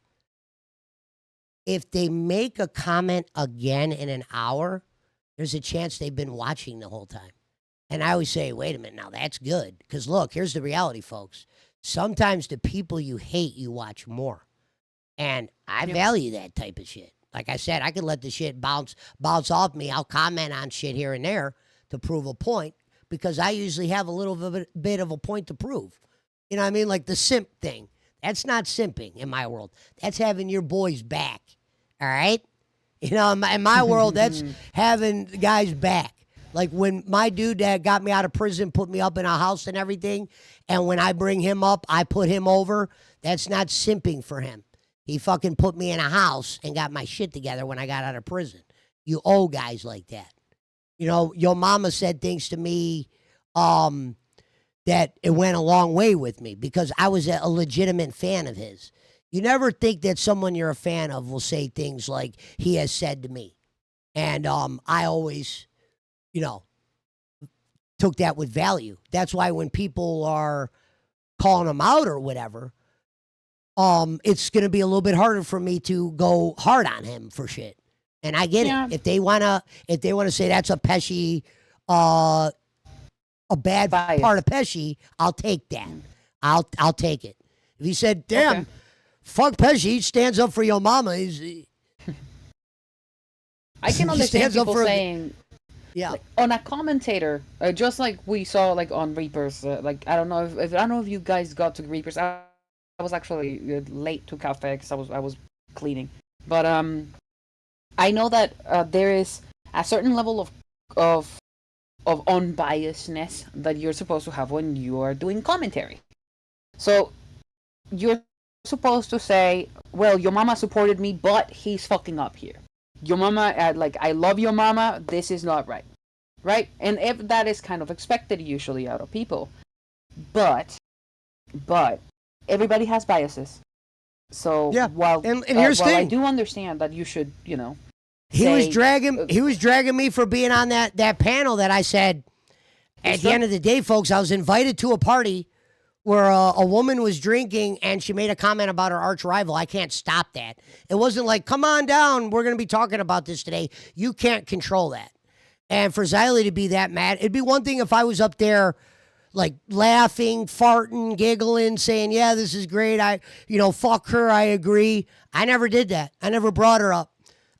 If they make a comment again in an hour, there's a chance they've been watching the whole time. And I always say, wait a minute, now that's good. Because look, here's the reality, folks. Sometimes the people you hate, you watch more. And I value that type of shit. Like I said, I can let the shit bounce off me. I'll comment on shit here and there to prove a point because I usually have a little bit of a point to prove. You know what I mean? Like the simp thing. That's not simping in my world. That's having your boys back. All right? In my world, that's having guys back. Like when my dude that got me out of prison put me up in a house and everything, and when I bring him up, I put him over, that's not simping for him. He fucking put me in a house and got my shit together when I got out of prison. You owe guys like that. Your mama said things to me that it went a long way with me because I was a legitimate fan of his. You never think that someone you're a fan of will say things like he has said to me. And I always, took that with value. That's why when people are calling him out or whatever, it's going to be a little bit harder for me to go hard on him for shit. And I get it. If they want to say that's a Pesci, a bad part of Pesci, I'll take that. I'll take it. If he said, damn, fuck Pesci, he stands up for your mama. I can understand people saying, yeah, like, on a commentator, just like we saw, like on Reapers. Like I don't know if you guys got to Reapers. I was actually late to cafe because I was cleaning. But I know that there is a certain level of unbiasedness that you're supposed to have when you are doing commentary. So you're supposed to say, well, your mama supported me, but he's fucking up here. Your mama, I love your mama, this is not right. Right? And if that is kind of expected usually out of people. But everybody has biases. So while here's the thing. I do understand that you should, he was dragging me for being on that panel that I said at the end of the day, folks, I was invited to a party where a woman was drinking and she made a comment about her arch rival. I can't stop that. It wasn't like, come on down, we're going to be talking about this today. You can't control that. And for Xylee to be that mad, it'd be one thing if I was up there like laughing, farting, giggling, saying, yeah, this is great. Fuck her, I agree. I never did that. I never brought her up.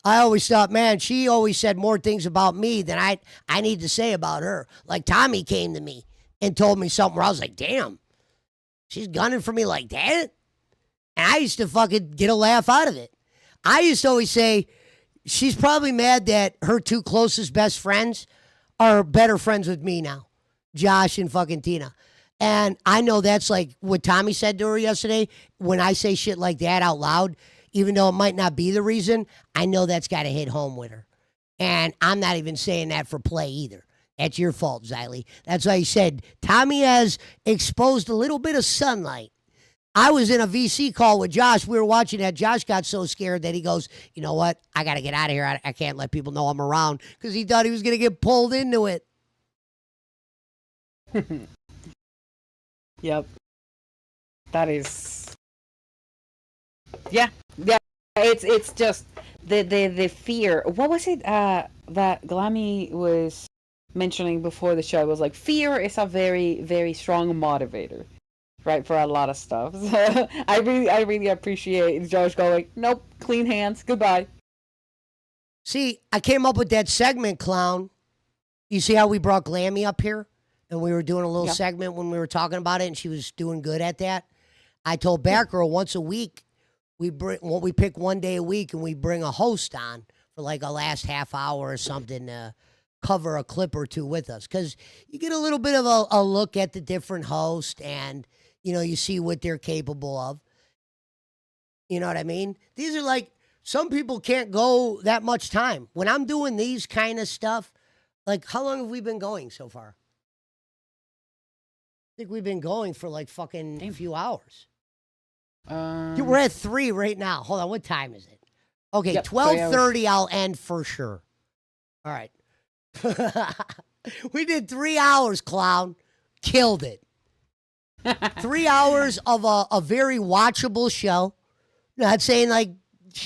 I always thought, man, she always said more things about me than I need to say about her. Like Tommy came to me and told me something where I was like, damn. She's gunning for me like that? And I used to fucking get a laugh out of it. I used to always say, she's probably mad that her two closest best friends are better friends with me now, Josh and fucking Tina. And I know that's like what Tommy said to her yesterday. When I say shit like that out loud, even though it might not be the reason, I know that's got to hit home with her. And I'm not even saying that for play either. That's your fault, Xylee. That's why he said Tommy has exposed a little bit of sunlight. I was in a VC call with Josh. We were watching that. Josh got so scared that he goes, you know what? I got to get out of here. I can't let people know I'm around, because he thought he was going to get pulled into it. Yep. That is. Yeah. It's just the fear. What was it? That Glammy was mentioning before the show. It was like, fear is a very, very strong motivator, right, for a lot of stuff. So I really appreciate Josh going, nope, clean hands, goodbye. See, I came up with that segment, Clown. You see how we brought Glammy up here? And we were doing a little segment when we were talking about it, and she was doing good at that. I told Batgirl once a week, we pick one day a week, and we bring a host on for like a last half hour or something to cover a clip or two with us. Because you get a little bit of a look at the different hosts, and, you know, you see what they're capable of. You know what I mean? These are like, some people can't go that much time. When I'm doing these kind of stuff, like, how long have we been going so far? I think we've been going for like fucking a few hours. We're at 3 right now. Hold on, what time is it? Okay, Yep, 12:30. I'll end for sure. All right. We did 3 hours, Clown. Killed it. 3 hours of a very watchable show. Not saying like,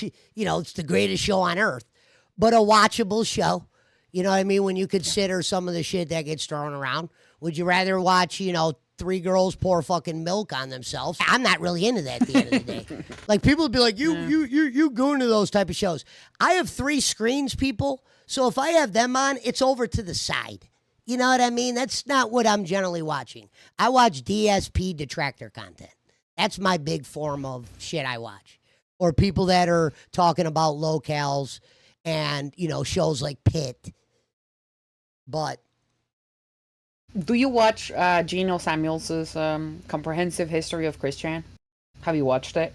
you know, it's the greatest show on earth, but a watchable show. You know what I mean? When you consider some of the shit that gets thrown around, would you rather watch, you know, 3 girls pour fucking milk on themselves? I'm not really into that at the end of the day. Like, people would be like, you go into those type of shows. I have 3 screens, people. So if I have them on, it's over to the side. You know what I mean? That's not what I'm generally watching. I watch DSP detractor content. That's my big form of shit I watch. Or people that are talking about locales and, you know, shows like Pit. But do you watch Gino Samuels's comprehensive history of Chris Chan? Have you watched it?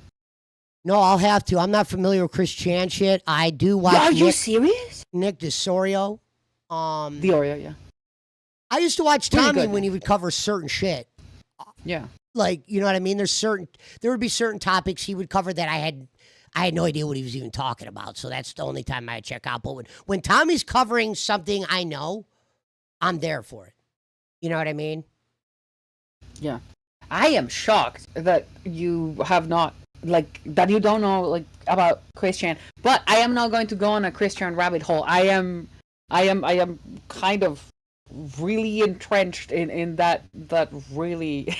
No, I'll have to. I'm not familiar with Chris Chan shit. I do watch. Are you serious? Nick DeSorio. DeOrio, yeah. I used to watch Pretty Tommy good. when he would cover certain shit. Yeah. Like, you know what I mean? There would be certain topics he would cover that I had no idea what he was even talking about. So that's the only time I check out. But when Tommy's covering something I know, I'm there for it. You know what I mean? Yeah. I am shocked that you have not, like, that you don't know, like, about Chris Chan. But I am not going to go on a Chris Chan rabbit hole. I am kind of really entrenched in that really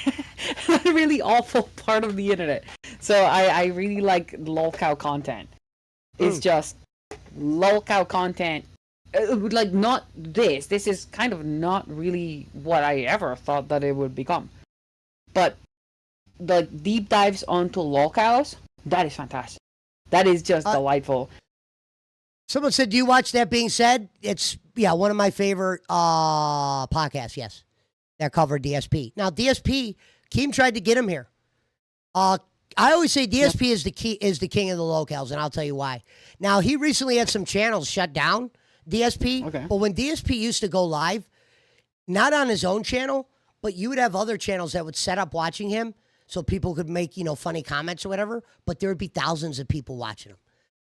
really awful part of the internet. So I really like lolcow content. It's just lolcow content. Like, not this. This is kind of not really what I ever thought that it would become. But the deep dives onto lolcows, that is fantastic. That is just delightful. Someone said, do you watch That Being Said? It's, one of my favorite podcasts, yes, that covered DSP. Now, DSP, Keem tried to get him here. I always say DSP is the king of the locales, and I'll tell you why. Now, he recently had some channels shut down, DSP, but when DSP used to go live, not on his own channel, but you would have other channels that would set up watching him so people could make, funny comments or whatever, but there would be thousands of people watching him.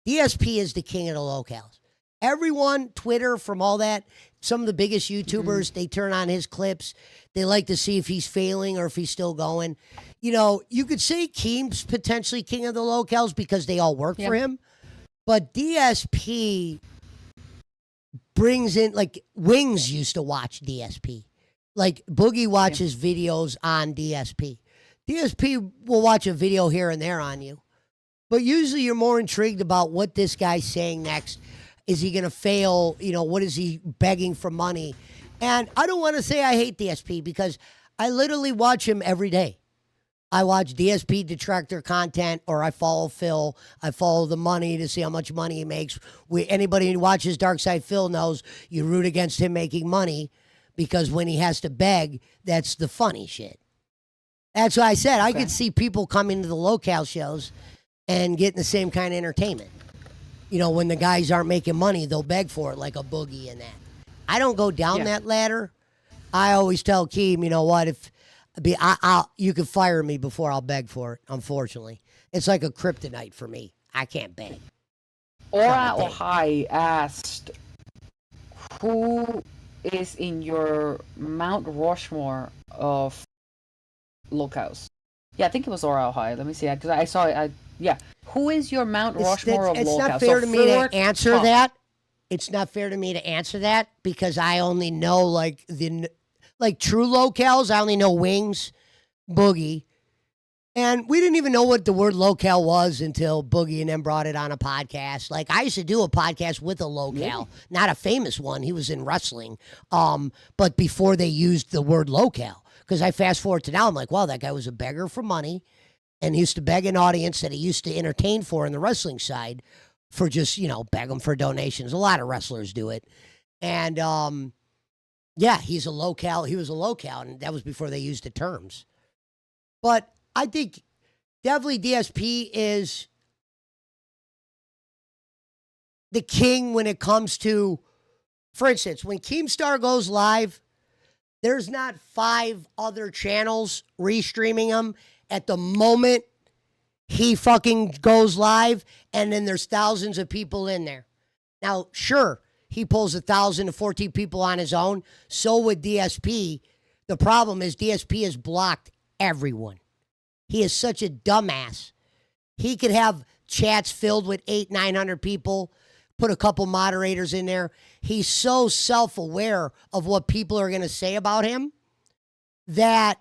DSP is the king of the locales. Everyone, Twitter, from all that, some of the biggest YouTubers, they turn on his clips. They like to see if he's failing or if he's still going. You could say Keem's potentially king of the locales because they all work for him. But DSP brings in, like, Wings used to watch DSP. Like, Boogie watches videos on DSP. DSP will watch a video here and there on you. But usually you're more intrigued about what this guy's saying next. Is he going to fail? What is he begging for money? And I don't want to say I hate DSP because I literally watch him every day. I watch DSP detractor content, or I follow Phil. I follow the money to see how much money he makes. Anybody who watches Dark Side Phil knows you root against him making money because when he has to beg, that's the funny shit. That's why I said I could see people coming to the locale shows and getting the same kind of entertainment. You know, when the guys aren't making money, they'll beg for it like a Boogie and that. I don't go down that ladder. I always tell Keem, you know what, you can fire me before I'll beg for it, unfortunately. It's like a kryptonite for me. I can't beg. Ora Ohai asked, who is in your Mount Rushmore of locales? Yeah, I think it was Ora Ohai. Let me see, because I saw it. Yeah. Who is your Mount Rushmore of locales? It's not fair to me to answer that. It's not fair to me to answer that because I only know like true locales. I only know Wings, Boogie, and we didn't even know what the word locale was until Boogie and them brought it on a podcast. Like I used to do a podcast with a locale, not a famous one. He was in wrestling, but before they used the word locale, because I fast forward to now, I'm like, wow, that guy was a beggar for money, and he used to beg an audience that he used to entertain for in the wrestling side. For just, beg them for donations. A lot of wrestlers do it. And, yeah, he's a locale. He was a locale, and that was before they used the terms. But I think definitely DSP is the king when it comes to, for instance, when Keemstar goes live, there's not 5 other channels restreaming him at the moment he fucking goes live, and then there's thousands of people in there. Now, sure, he pulls 1,000 to 14 people on his own. So would DSP. The problem is DSP has blocked everyone. He is such a dumbass. He could have chats filled with 800-900 people, put a couple moderators in there. He's so self-aware of what people are going to say about him that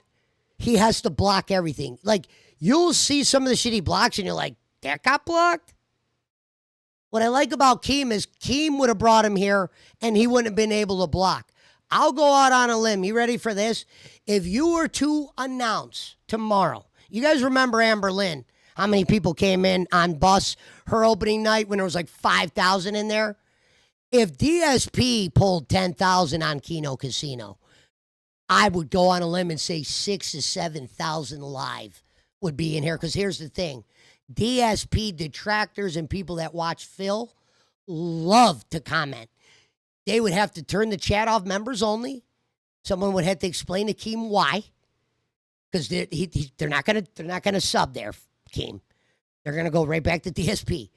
he has to block everything. Like, you'll see some of the shit he blocks and you're like, that got blocked? What I like about Keem is Keem would have brought him here and he wouldn't have been able to block. I'll go out on a limb. You ready for this? If you were to announce tomorrow, you guys remember Amber Lynn, how many people came in on bus her opening night when there was like 5,000 in there? If DSP pulled 10,000 on Keno Casino, I would go on a limb and say 6,000 to 7,000 live would be in here. Because here's the thing. DSP detractors and people that watch Phil love to comment. They would have to turn the chat off, members only. Someone would have to explain to Keem why. Because they're not gonna sub there, Keem. They're gonna go right back to DSP.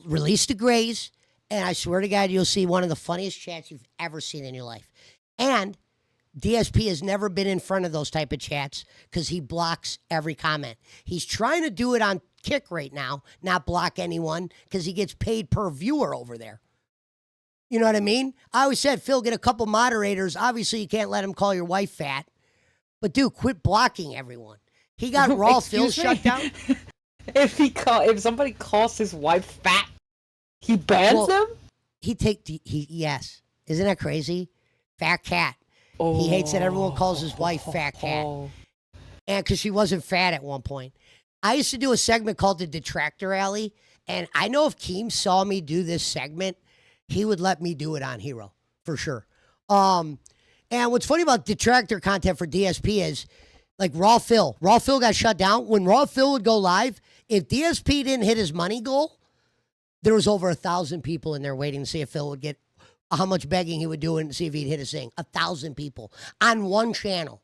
Release the grays, and I swear to God, you'll see one of the funniest chats you've ever seen in your life. And DSP has never been in front of those type of chats because he blocks every comment. He's trying to do it on Kick right now, not block anyone because he gets paid per viewer over there. You know what I mean? I always said, Phil, get a couple moderators. Obviously, you can't let him call your wife fat. But, dude, quit blocking everyone. He got Raw Phil shut down. If somebody calls his wife fat, he bans them? Yes. Isn't that crazy? Fat cat. Oh, he hates that everyone calls his wife fat cat. And because she wasn't fat at one point. I used to do a segment called the Detractor Alley. And I know if Keem saw me do this segment, he would let me do it on Hero, for sure. And what's funny about detractor content for DSP is, like Raw Phil. Raw Phil got shut down. When Raw Phil would go live, if DSP didn't hit his money goal, there was over 1,000 people in there waiting to see if Phil would get how much begging he would do and see if he'd hit his thing. 1,000 people on one channel.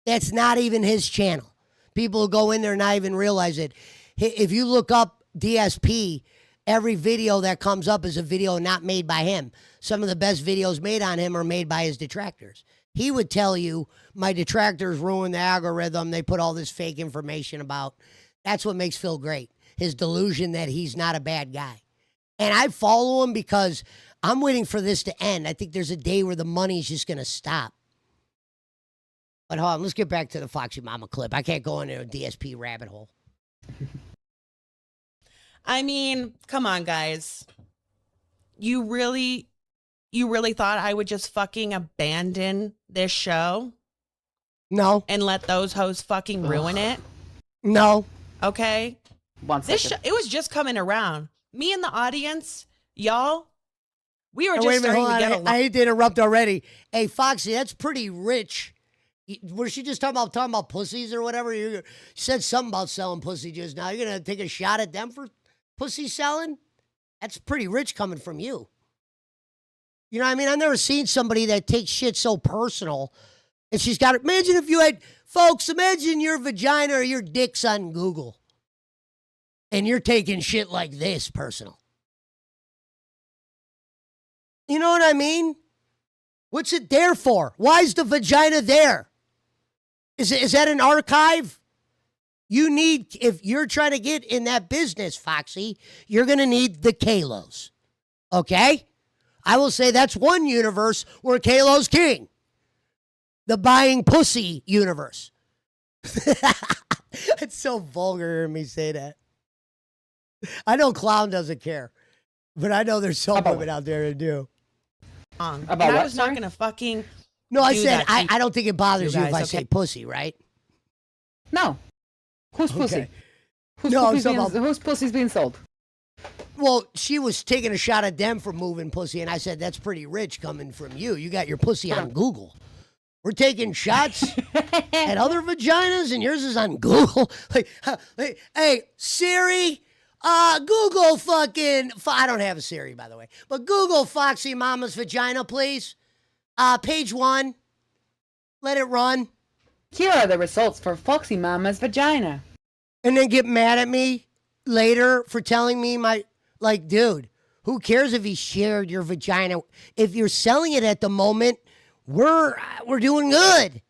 That's not even his channel. People will go in there and not even realize it. If you look up DSP, every video that comes up is a video not made by him. Some of the best videos made on him are made by his detractors. He would tell you, my detractors ruined the algorithm. They put all this fake information about. That's what makes Phil great. His delusion that he's not a bad guy. And I follow him because I'm waiting for this to end. I think there's a day where the money's just going to stop. But hold on, let's get back to the Foxy Mama clip. I can't go into a DSP rabbit hole. I mean, come on, guys. You really thought I would just fucking abandon this show? No. And let those hoes fucking ruin it? No. Okay. One This second. it was just coming around. Me and the audience, y'all, we were Oh, just wait a minute, starting hold to on. get along. I hate to interrupt already. Hey, Foxy, that's pretty rich. Was she just talking about pussies or whatever? You said something about selling pussy just now. You're gonna take a shot at them for pussy selling? That's pretty rich coming from you. You know what I mean? I've never seen somebody that takes shit so personal. And she's got it. Imagine if you had, folks, imagine your vagina or your dick's on Google. And you're taking shit like this personal. You know what I mean? What's it there for? Why is the vagina there? Is that an archive? You need, if you're trying to get in that business, Foxy, you're going to need the Kalos. Okay? I will say that's one universe where Kalo's king. The buying pussy universe. It's so vulgar hearing me say that. I know Clown doesn't care, but I know there's some women out there that do. And I was not going to fucking. No, I do said that to I don't think it bothers you guys, if I okay? say pussy, right? No. Who's pussy? Okay. No, I'm talking about- Whose pussy's being sold? Well, she was taking a shot at them for moving pussy, and I said, that's pretty rich coming from you. You got your pussy on Google. We're taking shots at other vaginas, and yours is on Google. Hey, Siri, Google fucking... I don't have a Siri, by the way. But Google Foxy Mama's vagina, please. Page 1. Let it run. Here are the results for Foxy Mama's vagina. And then get mad at me later for telling me like, dude, who cares if he shared your vagina? If you're selling it at the moment, we're doing good.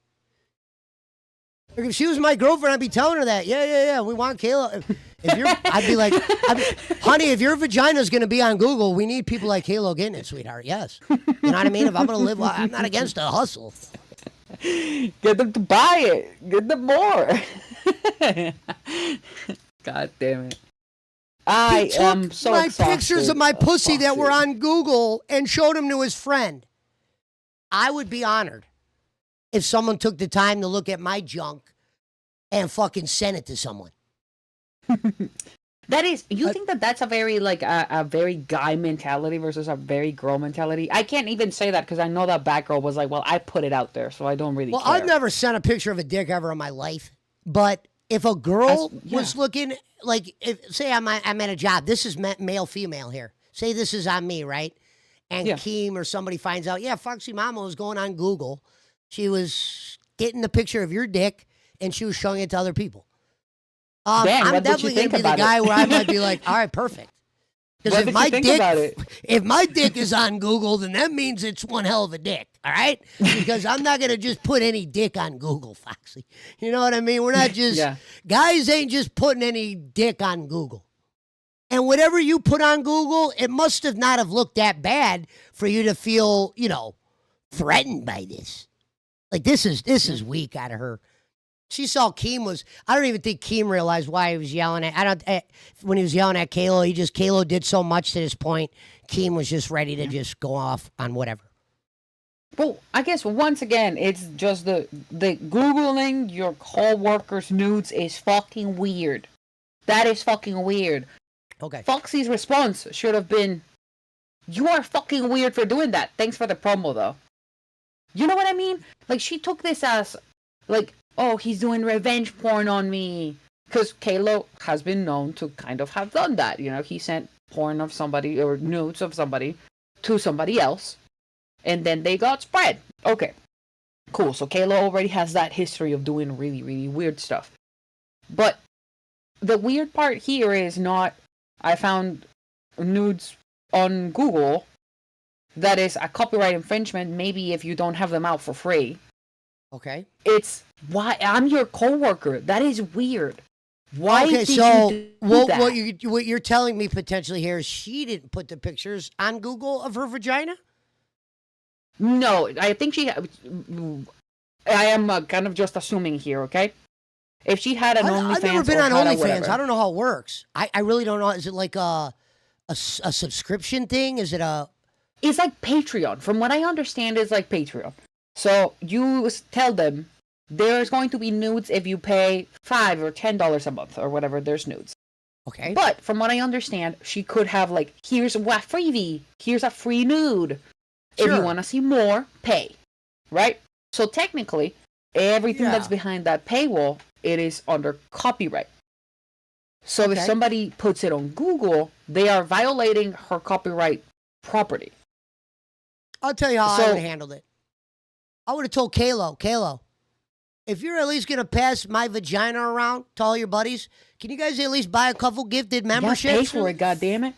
Like if she was my girlfriend, I'd be telling her that. Yeah, we want Kayla. I'd be like, honey, if your vagina's going to be on Google, we need people like Kayla getting it, sweetheart. Yes. You know what I mean? If I'm going to live, I'm not against a hustle. Get them to buy it. Get them more. God damn it. I am so my exhausted pictures of my pussy that were Foxy. on Google and showed them to his friend. I would be honored if someone took the time to look at my junk and fucking sent it to someone. That is, you think that that's a very like a very guy mentality versus a very girl mentality? I can't even say that because I know that Batgirl was like, well, I put it out there, so I don't really Well, care. I've never sent a picture of a dick ever in my life, but if a girl was looking, like, say I'm at a job, this is male, female here. Say this is on me, right? And Keem or somebody finds out, Foxy Mama was going on Google. She was getting the picture of your dick, and she was showing it to other people. Damn, I'm what did you definitely going think to be the about guy it? where I might be like, all right, perfect. Because What did you think about it? if my dick is on Google, then that means it's one hell of a dick, all right? Because I'm not going to just put any dick on Google, Foxy. You know what I mean? We're not just, guys ain't just putting any dick on Google. And whatever you put on Google, it must have not have looked that bad for you to feel, threatened by this. Like, this is weak out of her. She saw Keem was, I don't even think Keem realized why he was yelling when he was yelling at Kalo, Kalo did so much to this point, Keem was just ready to just go off on whatever. Well, I guess once again, it's just the Googling your co-workers' nudes is fucking weird. That is fucking weird. Okay. Foxy's response should have been, you are fucking weird for doing that. Thanks for the promo, though. You know what I mean? Like, she took this as, like, oh, he's doing revenge porn on me. Because Kalo has been known to kind of have done that. You know, he sent porn of somebody or nudes of somebody to somebody else. And then they got spread. Okay. Cool. So Kalo already has that history of doing really, really weird stuff. But the weird part here is not, I found nudes on Google. That is a copyright infringement, maybe if you don't have them out for free. Okay. It's why I'm your coworker. That is weird. Why okay, did so you do that? what you're telling me potentially here is she didn't put the pictures on Google of her vagina? No, I think she. I am kind of just assuming here, okay? If she had an OnlyFans, I've never been on OnlyFans. whatever. I don't know how it works. I really don't know. Is it like a subscription thing? Is it a? It's like Patreon. From what I understand, it's like Patreon. So you tell them, there's going to be nudes if you pay $5 or $10 a month or whatever. There's nudes. Okay. But from what I understand, she could have like, here's a freebie, here's a free nude. If you Sure. want to see more, pay. Right? So technically, everything that's behind that paywall, it is under copyright. So if somebody puts it on Google, they are violating her copyright property. I'll tell you how I would have handled it. I would have told Kalo, if you're at least going to pass my vagina around to all your buddies, can you guys at least buy a couple gifted memberships? Yeah, pay for it, goddammit.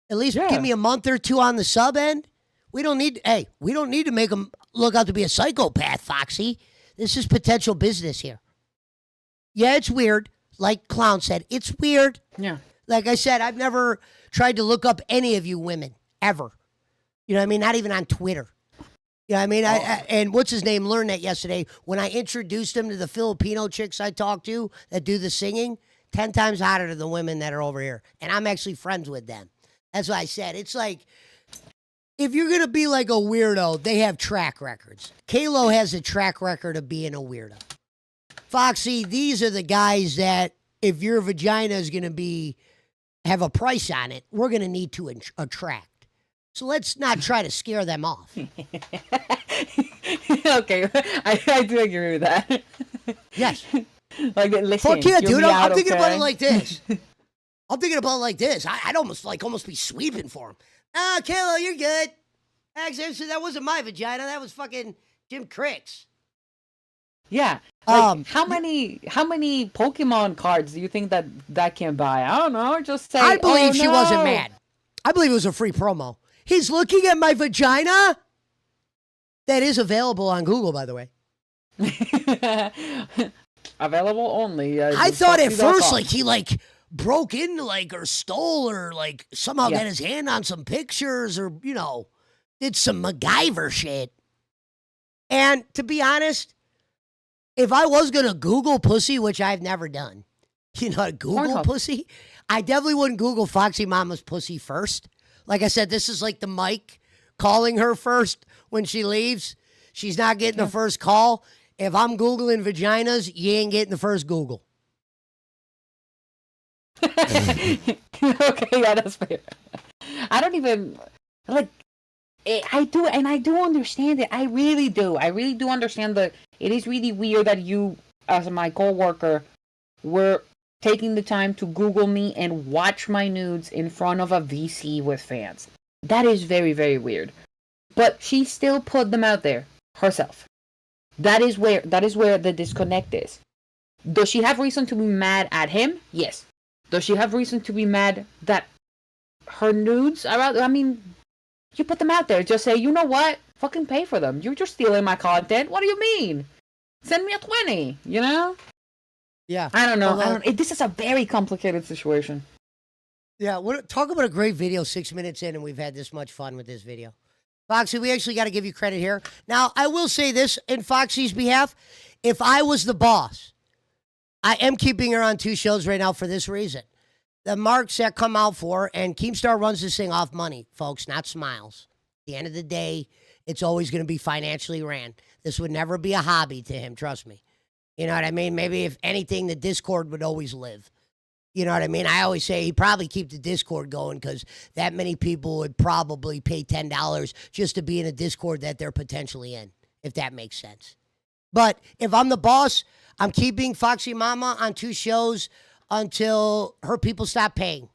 At least give me a month or two on the sub end. We don't need to make them look out to be a psychopath, Foxy. This is potential business here. Yeah, it's weird. Like Clown said, it's weird. Yeah. Like I said, I've never tried to look up any of you women, ever. You know what I mean? Not even on Twitter. You know what I mean? And what's his name learned that yesterday when I introduced him to the Filipino chicks I talked to that do the singing, 10 times hotter than the women that are over here. And I'm actually friends with them. That's what I said. It's like, if you're going to be like a weirdo, they have track records. Kalo has a track record of being a weirdo. Foxy, these are the guys that if your vagina is going to have a price on it, we're going to need to attract. So let's not try to scare them off. Okay, I do agree with that. Yes. Like, listen, fuck yeah, dude. I'm thinking about it okay? like this. I'd almost be sweeping for him. Ah, Kalo, you're good. Actually, that wasn't my vagina. That was fucking Jim Crick's. Yeah. Like, how many Pokemon cards do you think that can buy? I don't know. Just say. I believe she wasn't no. mad. I believe it was a free promo. He's looking at my vagina. That is available on Google, by the way. Available only. I thought at first, like, he broke into or stole or somehow got his hand on some pictures or did some MacGyver shit. And to be honest, if I was gonna Google pussy, which I've never done, Google pussy, I definitely wouldn't Google Foxy Mama's pussy first. Like I said, this is like the mic calling her first when she leaves. She's not getting the first call. If I'm Googling vaginas, you ain't getting the first Google. Okay, yeah, that's fair. I don't even I do understand it. I really do. I really do understand that it is really weird that you, as my coworker, were taking the time to Google me and watch my nudes in front of a VC with fans. That is very, very weird. But she still put them out there herself. That is where the disconnect is. Does she have reason to be mad at him? Yes. Does she have reason to be mad that her nudes are out? I mean, you put them out there. Just say, you know what? Fucking pay for them. You're just stealing my content. What do you mean? Send me a 20, Yeah. I don't know. This is a very complicated situation. Yeah, talk about a great video 6 minutes in, and we've had this much fun with this video. Foxy, we actually got to give you credit here. Now, I will say this in Foxy's behalf. If I was the boss, I am keeping her on 2 shows right now for this reason. The marks that come out for, and Keemstar runs this thing off money, folks, not smiles. At the end of the day, it's always going to be financially ran. This would never be a hobby to him, trust me. You know what I mean? Maybe if anything, the Discord would always live. You know what I mean? I always say he'd probably keep the Discord going because that many people would probably pay $10 just to be in a Discord that they're potentially in, if that makes sense. But if I'm the boss, I'm keeping Foxy Mama on 2 shows until her people stop paying.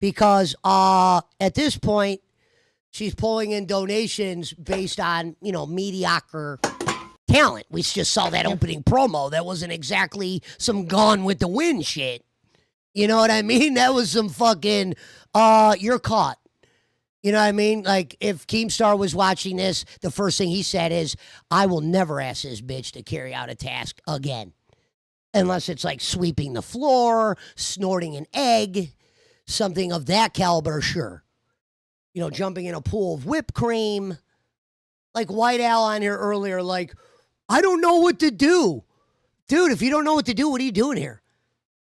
Because at this point, she's pulling in donations based on, mediocre talent. We just saw that opening promo. That wasn't exactly some Gone with the Wind shit. You know what I mean? That was some fucking, you're caught. You know what I mean? Like, if Keemstar was watching this, the first thing he said is, I will never ask this bitch to carry out a task again. Unless it's like sweeping the floor, snorting an egg, something of that caliber, sure. Jumping in a pool of whipped cream. Like White Al on here earlier, I don't know what to do. Dude, if you don't know what to do, what are you doing here?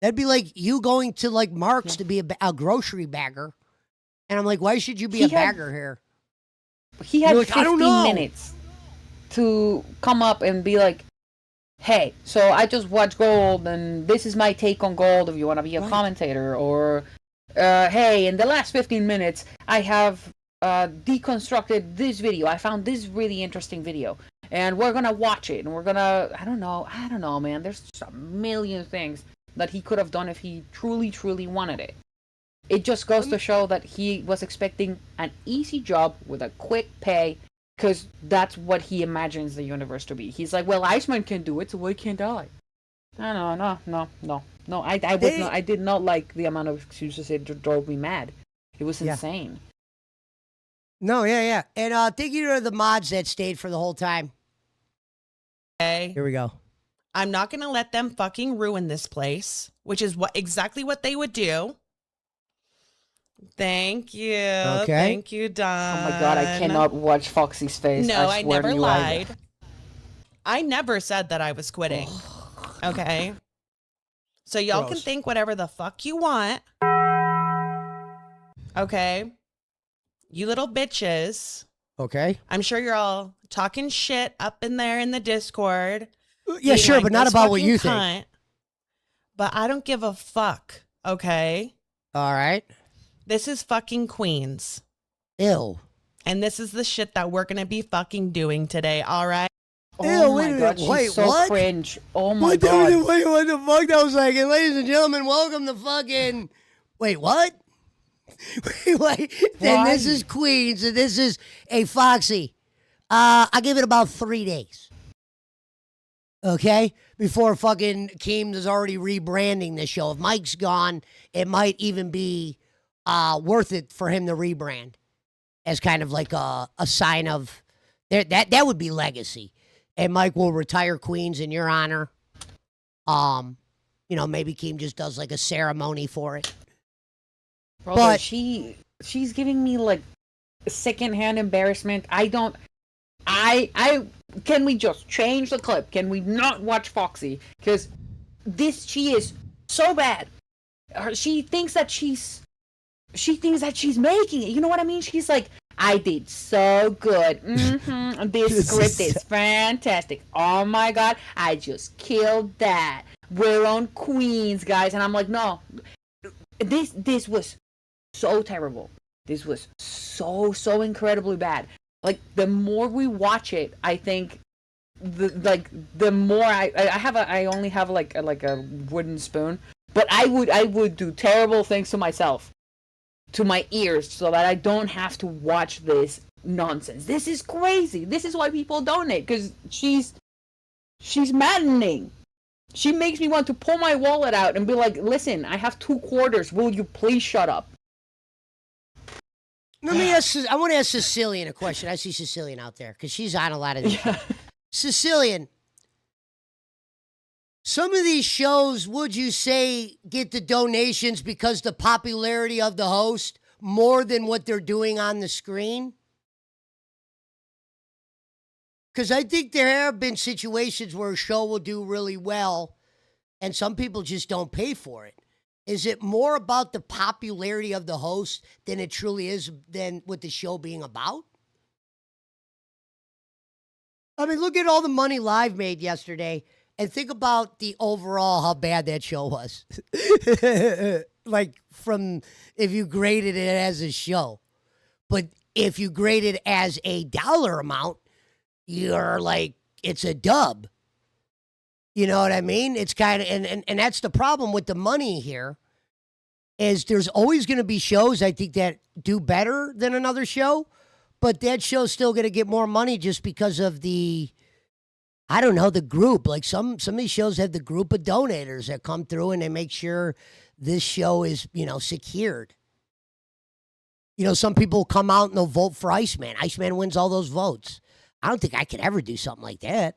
That'd be like you going to Mark's to be a grocery bagger. And I'm like, why should you be a bagger here? He had 15 minutes to come up and be like, hey, so I just watched Gold, and this is my take on Gold. If you want to be a Right. commentator, or hey, in the last 15 minutes, I have deconstructed this video. I found this really interesting video, and we're gonna watch it, and we're gonna. I don't know, man. There's just a million things that he could have done if he truly, truly wanted it. It just goes to show that he was expecting an easy job with a quick pay, because that's what he imagines the universe to be. He's like, well, Iceman can do it, so why can't I? No. I did not like the amount of excuses. It drove me mad. It was insane. No, yeah. And thank you to the mods that stayed for the whole time. Okay. Here we go. I'm not gonna let them fucking ruin this place, which is exactly what they would do. Thank you. Okay. Thank you, Don. Oh my god, I cannot watch Foxy's face. No, I swear never to you, lied. I never said that I was quitting. Okay. So y'all can Gross. think whatever the fuck you want. Okay. You little bitches. Okay. I'm sure you're all talking shit up in there in the Discord. Yeah, being sure, like, but not "This about what fucking you think." cunt." But I don't give a fuck. Okay. All right. This is fucking Queens. Ew. And this is the shit that we're gonna be fucking doing today, all right? Oh Wait my a minute. god, she's Wait, so what? cringe. Oh my Wait, god. what the fuck that was like? And ladies and gentlemen, welcome to fucking. Wait, what? wait. Then this is Queens, and this is a Foxy. I give it about 3 days. Okay, before fucking Keem is already rebranding the show. If Mike's gone, it might even be worth it for him to rebrand as kind of like a sign of that would be legacy. And Mike will retire Queens in your honor. Maybe Keem just does like a ceremony for it. Brother, But she's giving me like secondhand embarrassment. Can we just change the clip? Can we not watch Foxy? Because she is so bad. She thinks that she's making it. You know what I mean? She's like, I did so good. This script is fantastic. Oh my god, I just killed that. We're on Queens, guys. And I'm like, no. This was so terrible. This was so incredibly bad. Like, the more we watch it, I think the more I only have like a wooden spoon, but I would do terrible things to myself, to my ears, so that I don't have to watch this nonsense. This is crazy. This is why people donate, because she's maddening. She makes me want to pull my wallet out and be like, listen, I have 2 quarters. Will you please shut up? I want to ask Sicilian a question. I see Sicilian out there because she's on a lot of these. Yeah. Sicilian, some of these shows, would you say, get the donations because the popularity of the host more than what they're doing on the screen? Because I think there have been situations where a show will do really well and some people just don't pay for it. Is it more about the popularity of the host than it truly is than with the show being about? I mean, look at all the money Live made yesterday and think about the overall how bad that show was. Like, from if you graded it as a show. But if you grade it as a dollar amount, you're like, it's a dub. You know what I mean? It's kind of, and that's the problem with the money here, is there's always going to be shows, I think, that do better than another show, but that show's still going to get more money just because of the, I don't know, the group. Like some of these shows have the group of donators that come through and they make sure this show is, secured. Some people come out and they'll vote for Iceman. Iceman wins all those votes. I don't think I could ever do something like that.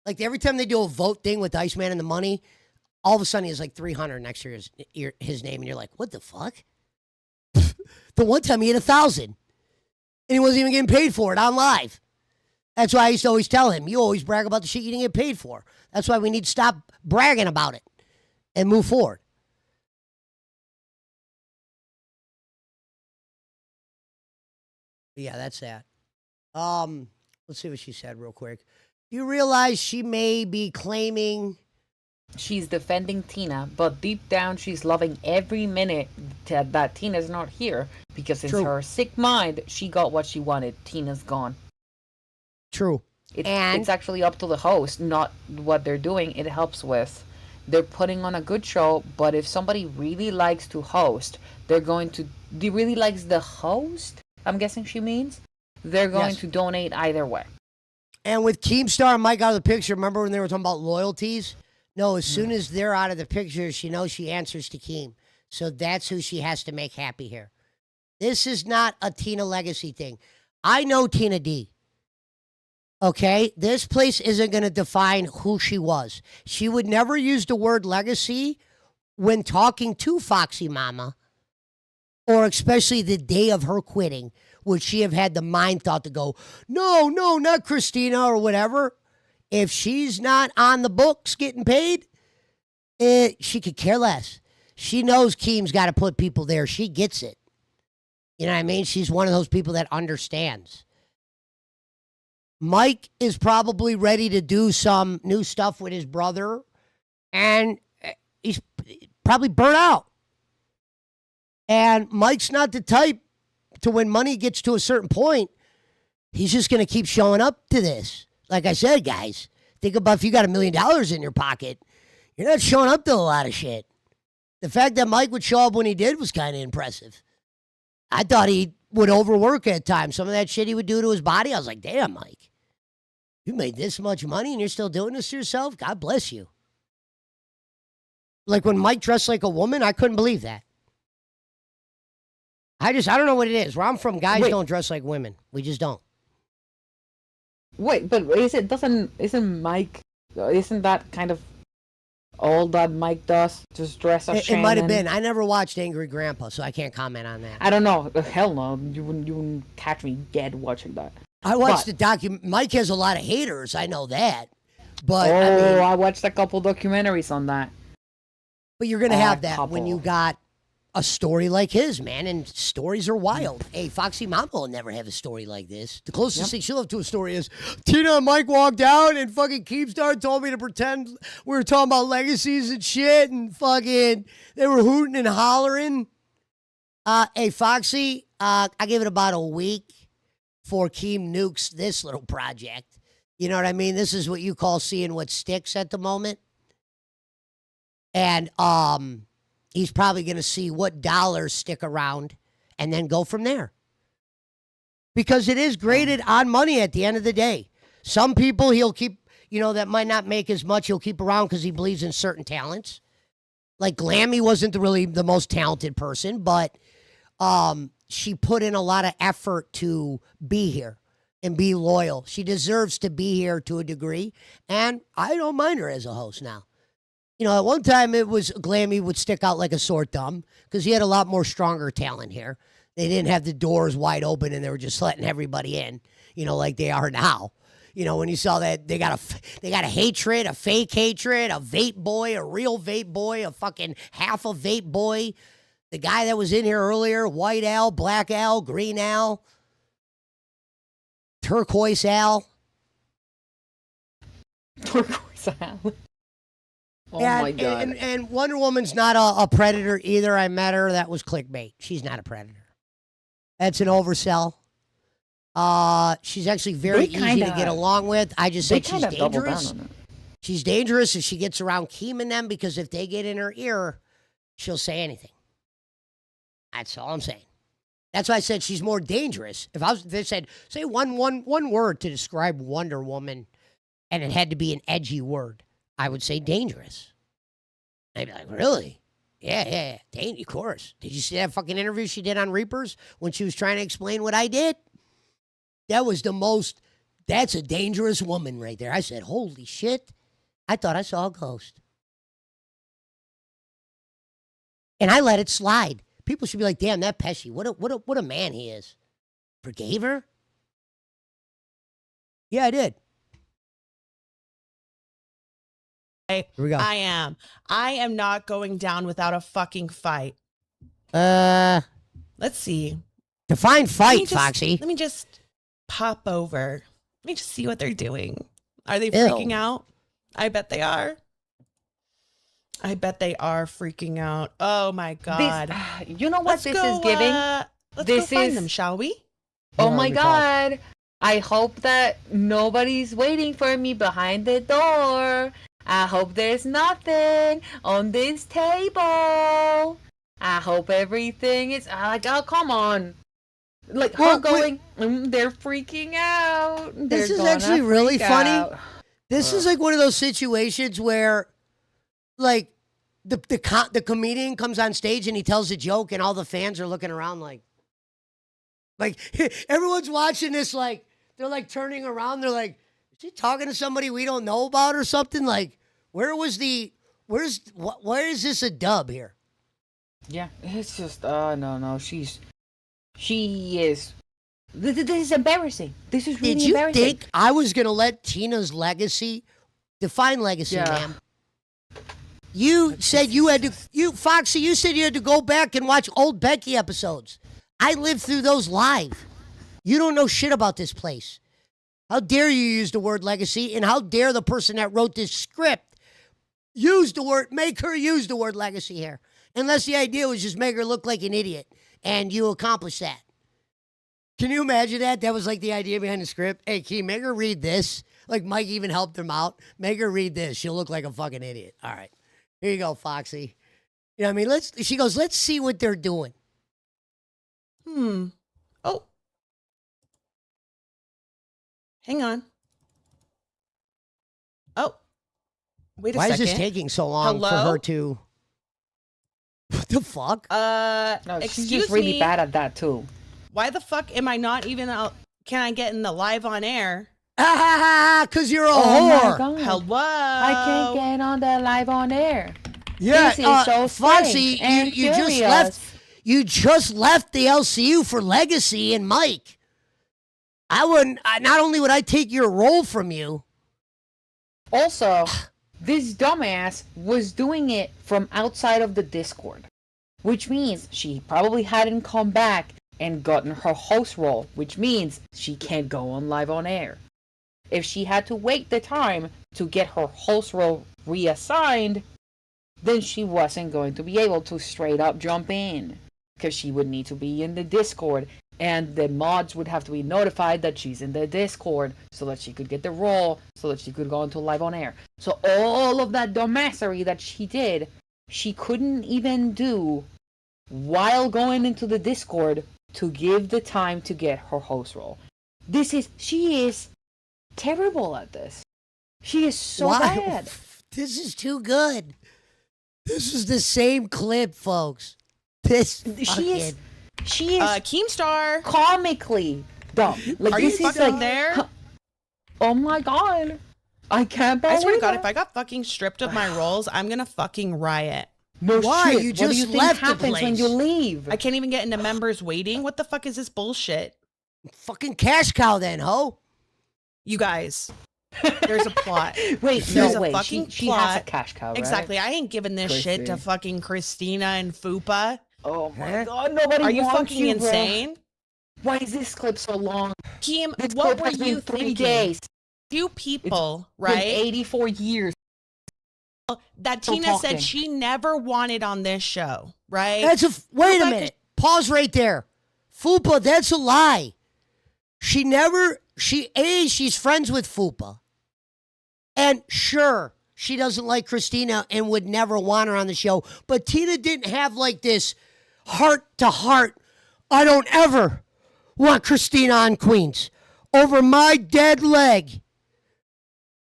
Like, every time they do a vote thing with Iceman and the money, all of a sudden he has like 300 next to his name, and you're like, what the fuck? The one time he had 1,000, and he wasn't even getting paid for it on live. That's why I used to always tell him, you always brag about the shit you didn't get paid for. That's why we need to stop bragging about it and move forward. But yeah, that's that. Let's see what she said real quick. you realize she may be claiming She's defending Tina, but deep down she's loving every minute that Tina's not here because in True. her sick mind she got what she wanted. Tina's gone. True. It's actually up to the host, not what they're doing. It helps with. They're putting on a good show, but if somebody really likes to host, they really likes the host, I'm guessing she means, they're going Yes. to donate either way. And with Keemstar and Mike out of the picture, remember when they were talking about loyalties? No, as soon as they're out of the picture, she knows she answers to Keem. So that's who she has to make happy here. This is not a Tina legacy thing. I know Tina D. Okay? This place isn't going to define who she was. She would never use the word legacy when talking to Foxy Mama, or especially the day of her quitting, would she have had the mind thought to go, no, not Christina or whatever. If she's not on the books getting paid, she could care less. She knows Keem's got to put people there. She gets it. You know what I mean? She's one of those people that understands. Mike is probably ready to do some new stuff with his brother, and he's probably burnt out. And Mike's not the type to, when money gets to a certain point, he's just going to keep showing up to this. Like I said, guys, think about if you got $1 million in your pocket, you're not showing up to a lot of shit. The fact that Mike would show up when he did was kind of impressive. I thought he would overwork at times. Some of that shit he would do to his body, I was like, damn, Mike, you made this much money and you're still doing this to yourself? God bless you. Like when Mike dressed like a woman, I couldn't believe that. I don't know what it is. Where I'm from, guys don't dress like women. We just don't. Wait, but isn't Mike, isn't that kind of all that Mike does? Just dress as It might have Shannon? been. I never watched Angry Grandpa, so I can't comment on that. I don't know. Hell no. You wouldn't catch me dead watching that. I watched the document. Mike has a lot of haters. I know that. But I watched a couple documentaries on that. But you're going to have that when you got a story like his, man. And stories are wild. Hey, Foxy Mama will never have a story like this. The closest thing she'll have to a story is Tina and Mike walked out and fucking Keemstar told me to pretend we were talking about legacies and shit. And fucking they were hooting and hollering. Hey, Foxy, I give it about a week for Keem nukes this little project. You know what I mean? This is what you call seeing what sticks at the moment. And he's probably going to see what dollars stick around and then go from there. Because it is graded on money at the end of the day. Some people he'll keep, that might not make as much, he'll keep around because he believes in certain talents. Like Glammy wasn't really the most talented person, but she put in a lot of effort to be here and be loyal. She deserves to be here to a degree, and I don't mind her as a host now. At one time it was Glammy would stick out like a sore thumb because he had a lot more stronger talent here. They didn't have the doors wide open and they were just letting everybody in, like they are now. When you saw that they got a hatred, a fake hatred, a vape boy, a real vape boy, a fucking half a vape boy. The guy that was in here earlier, White Al, Black Al, Green Al, Turquoise Al. Turquoise Al. Oh my God. And Wonder Woman's not a predator either. I met her. That was clickbait. She's not a predator. That's an oversell. She's actually very easy to get along with. I just said she's dangerous. She's dangerous if she gets around Keem and them because if they get in her ear, she'll say anything. That's all I'm saying. That's why I said she's more dangerous. If they said, say one word to describe Wonder Woman, and it had to be an edgy word, I would say dangerous. I'd be like, really? Yeah. Of course. Did you see that fucking interview she did on Reapers when she was trying to explain what I did? That was that's a dangerous woman right there. I said, holy shit. I thought I saw a ghost. And I let it slide. People should be like, damn, that Pesci, what a man he is. Forgave her? Yeah, I did. Here we go. I am not going down without a fucking fight. Let's see. Define fight, Foxy. Let me just pop over. Let me just see what they're doing. Are they freaking out? I bet they are. I bet they are freaking out. Oh my God. You know what this is giving? Let's go find them, shall we? Oh my God. I hope that nobody's waiting for me behind the door. I hope there's nothing on this table. I hope everything is like, oh, come on. Like her going, they're freaking out. This is actually really funny. This is like one of those situations where, like, the comedian comes on stage and he tells a joke and all the fans are looking around like everyone's watching this, like, they're like turning around. They're like, is he talking to somebody we don't know about or something? Like, where is this a dub here? Yeah, it's just, no, she is. This is embarrassing. This is really embarrassing. Did you think I was going to let Tina's legacy define legacy, ma'am? You said you had to, Foxy, you said you had to go back and watch old Becky episodes. I lived through those live. You don't know shit about this place. How dare you use the word legacy, and how dare the person that wrote this script make her use the word legacy here. Unless the idea was just make her look like an idiot, and you accomplished that. Can you imagine that? That was like the idea behind the script. Hey, can you make her read this? Like Mike even helped them out. Make her read this. She'll look like a fucking idiot. All right. Here you go, Foxy. You know what I mean? She goes, let's see what they're doing. Oh. Hang on. Oh. Wait a second. Why is this taking so long for her to... What the fuck? No, she's just really bad at that too. Why the fuck am I not even out? Can I get in the live on air? Because you're a whore. Hello. I can't get on the live on air. Yeah, this is so Foxy, and you just left. You just left the LCU for Legacy and Mike. I wouldn't. Not only would I take your role from you. Also, this dumbass was doing it from outside of the Discord, which means she probably hadn't come back and gotten her host role, which means she can't go on live on air. If she had to wait the time to get her host role reassigned, then she wasn't going to be able to straight up jump in, because she would need to be in the Discord, and the mods would have to be notified that she's in the Discord so that she could get the role, so that she could go into live on air. So all of that dumbassery that she did, she couldn't even do while going into the Discord to give the time to get her host role. She is terrible at this. She is so bad. This is too good. This is the same clip, folks. She is Keemstar. Comically dumb. Like, are you fucking there? Oh my God. I can't believe I swear to God, if I got fucking stripped of my roles, I'm gonna fucking riot. No Why? shit. You What just do you think left the happens when place. you leave? I can't even get into members waiting. What the fuck is this bullshit? Fucking cash cow then, ho. You guys, there's a plot. Wait, there's no a way. fucking She plot. has a cash cow, right? Exactly. I ain't giving this shit to fucking Christina and Fupa. Oh my God, nobody Are you wants fucking insane? Why is this clip so long? Keem, This what clip were has been you 3 thinking? days. Few people, Been right? 84 years. That Still Tina talking. said she never wanted on this show, right? Wait a minute. Pause right there. Fupa, that's a lie. She's friends with Fupa. And sure, she doesn't like Christina and would never want her on the show. But Tina didn't have like this heart to heart. I don't ever want Christina on Queens. Over my dead leg.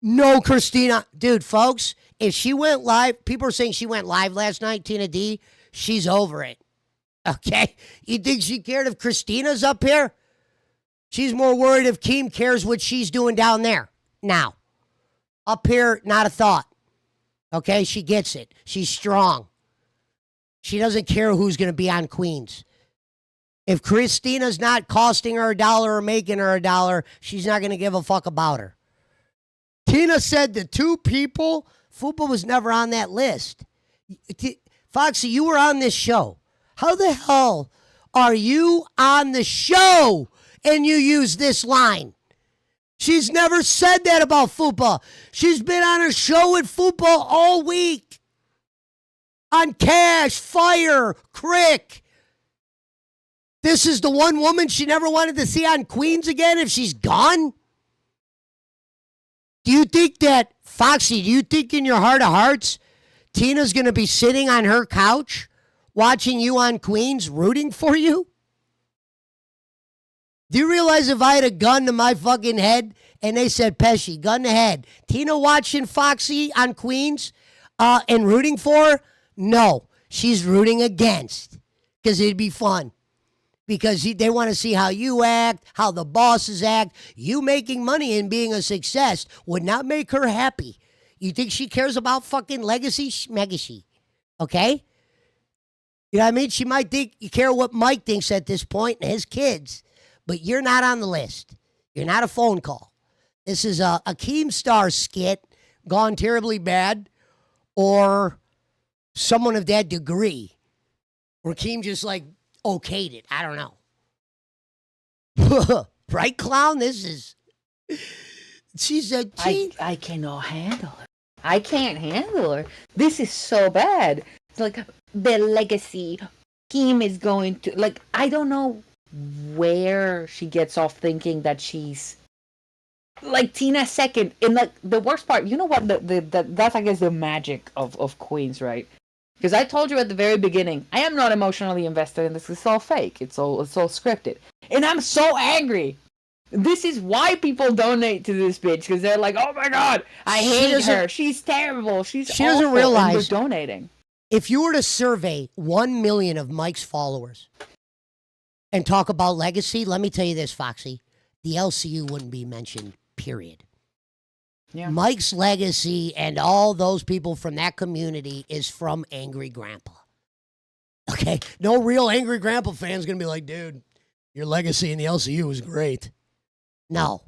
No, Christina. Dude, folks, if she went live, people are saying she went live last night, Tina D. She's over it. Okay? You think she cared if Christina's up here? She's more worried if Keem cares what she's doing down there. Now, up here, not a thought. Okay? She gets it. She's strong. She doesn't care who's going to be on Queens. If Christina's not costing her $1 or making her $1, she's not going to give a fuck about her. Tina said the 2 people, Fupa was never on that list. Foxy, you were on this show. How the hell are you on the show and you use this line? She's never said that about football. She's been on her show with football all week. On Cash, Fire, Crick. This is the one woman she never wanted to see on Queens again if she's gone? Do you think that, Foxy, do you think in your heart of hearts, Tina's going to be sitting on her couch watching you on Queens rooting for you? Do you realize if I had a gun to my fucking head and they said, Pesci, gun to head, Tina watching Foxy on Queens and rooting for her? No, she's rooting against because it'd be fun. Because they want to see how you act, how the bosses act. You making money and being a success would not make her happy. You think she cares about fucking legacy? Schmegacy. Okay? You know what I mean? She might think you care what Mike thinks at this point and his kids, but you're not on the list. You're not a phone call. This is a Keemstar skit gone terribly bad, or someone of that degree, where Keem just like okayed it. I don't know. Right, clown? This is... She's a... I cannot handle her. I can't handle her. This is so bad. It's like the legacy. Kim is going to... Like, I don't know where she gets off thinking that she's... Like, Tina second. And, like, the worst part... You know what? That's, I guess, the magic of Queens, right? Because I told you at the very beginning, I am not emotionally invested in this. It's all fake. It's all scripted. And I'm so angry. This is why people donate to this bitch. Because they're like, oh my God, I hate her. She's terrible. She doesn't realize. And they're donating. If you were to survey 1 million of Mike's followers and talk about legacy, let me tell you this, Foxy. The LCU wouldn't be mentioned, period. Yeah. Mike's legacy and all those people from that community is from Angry Grandpa. Okay? No real Angry Grandpa fan's going to be like, dude, your legacy in the LCU is great. No.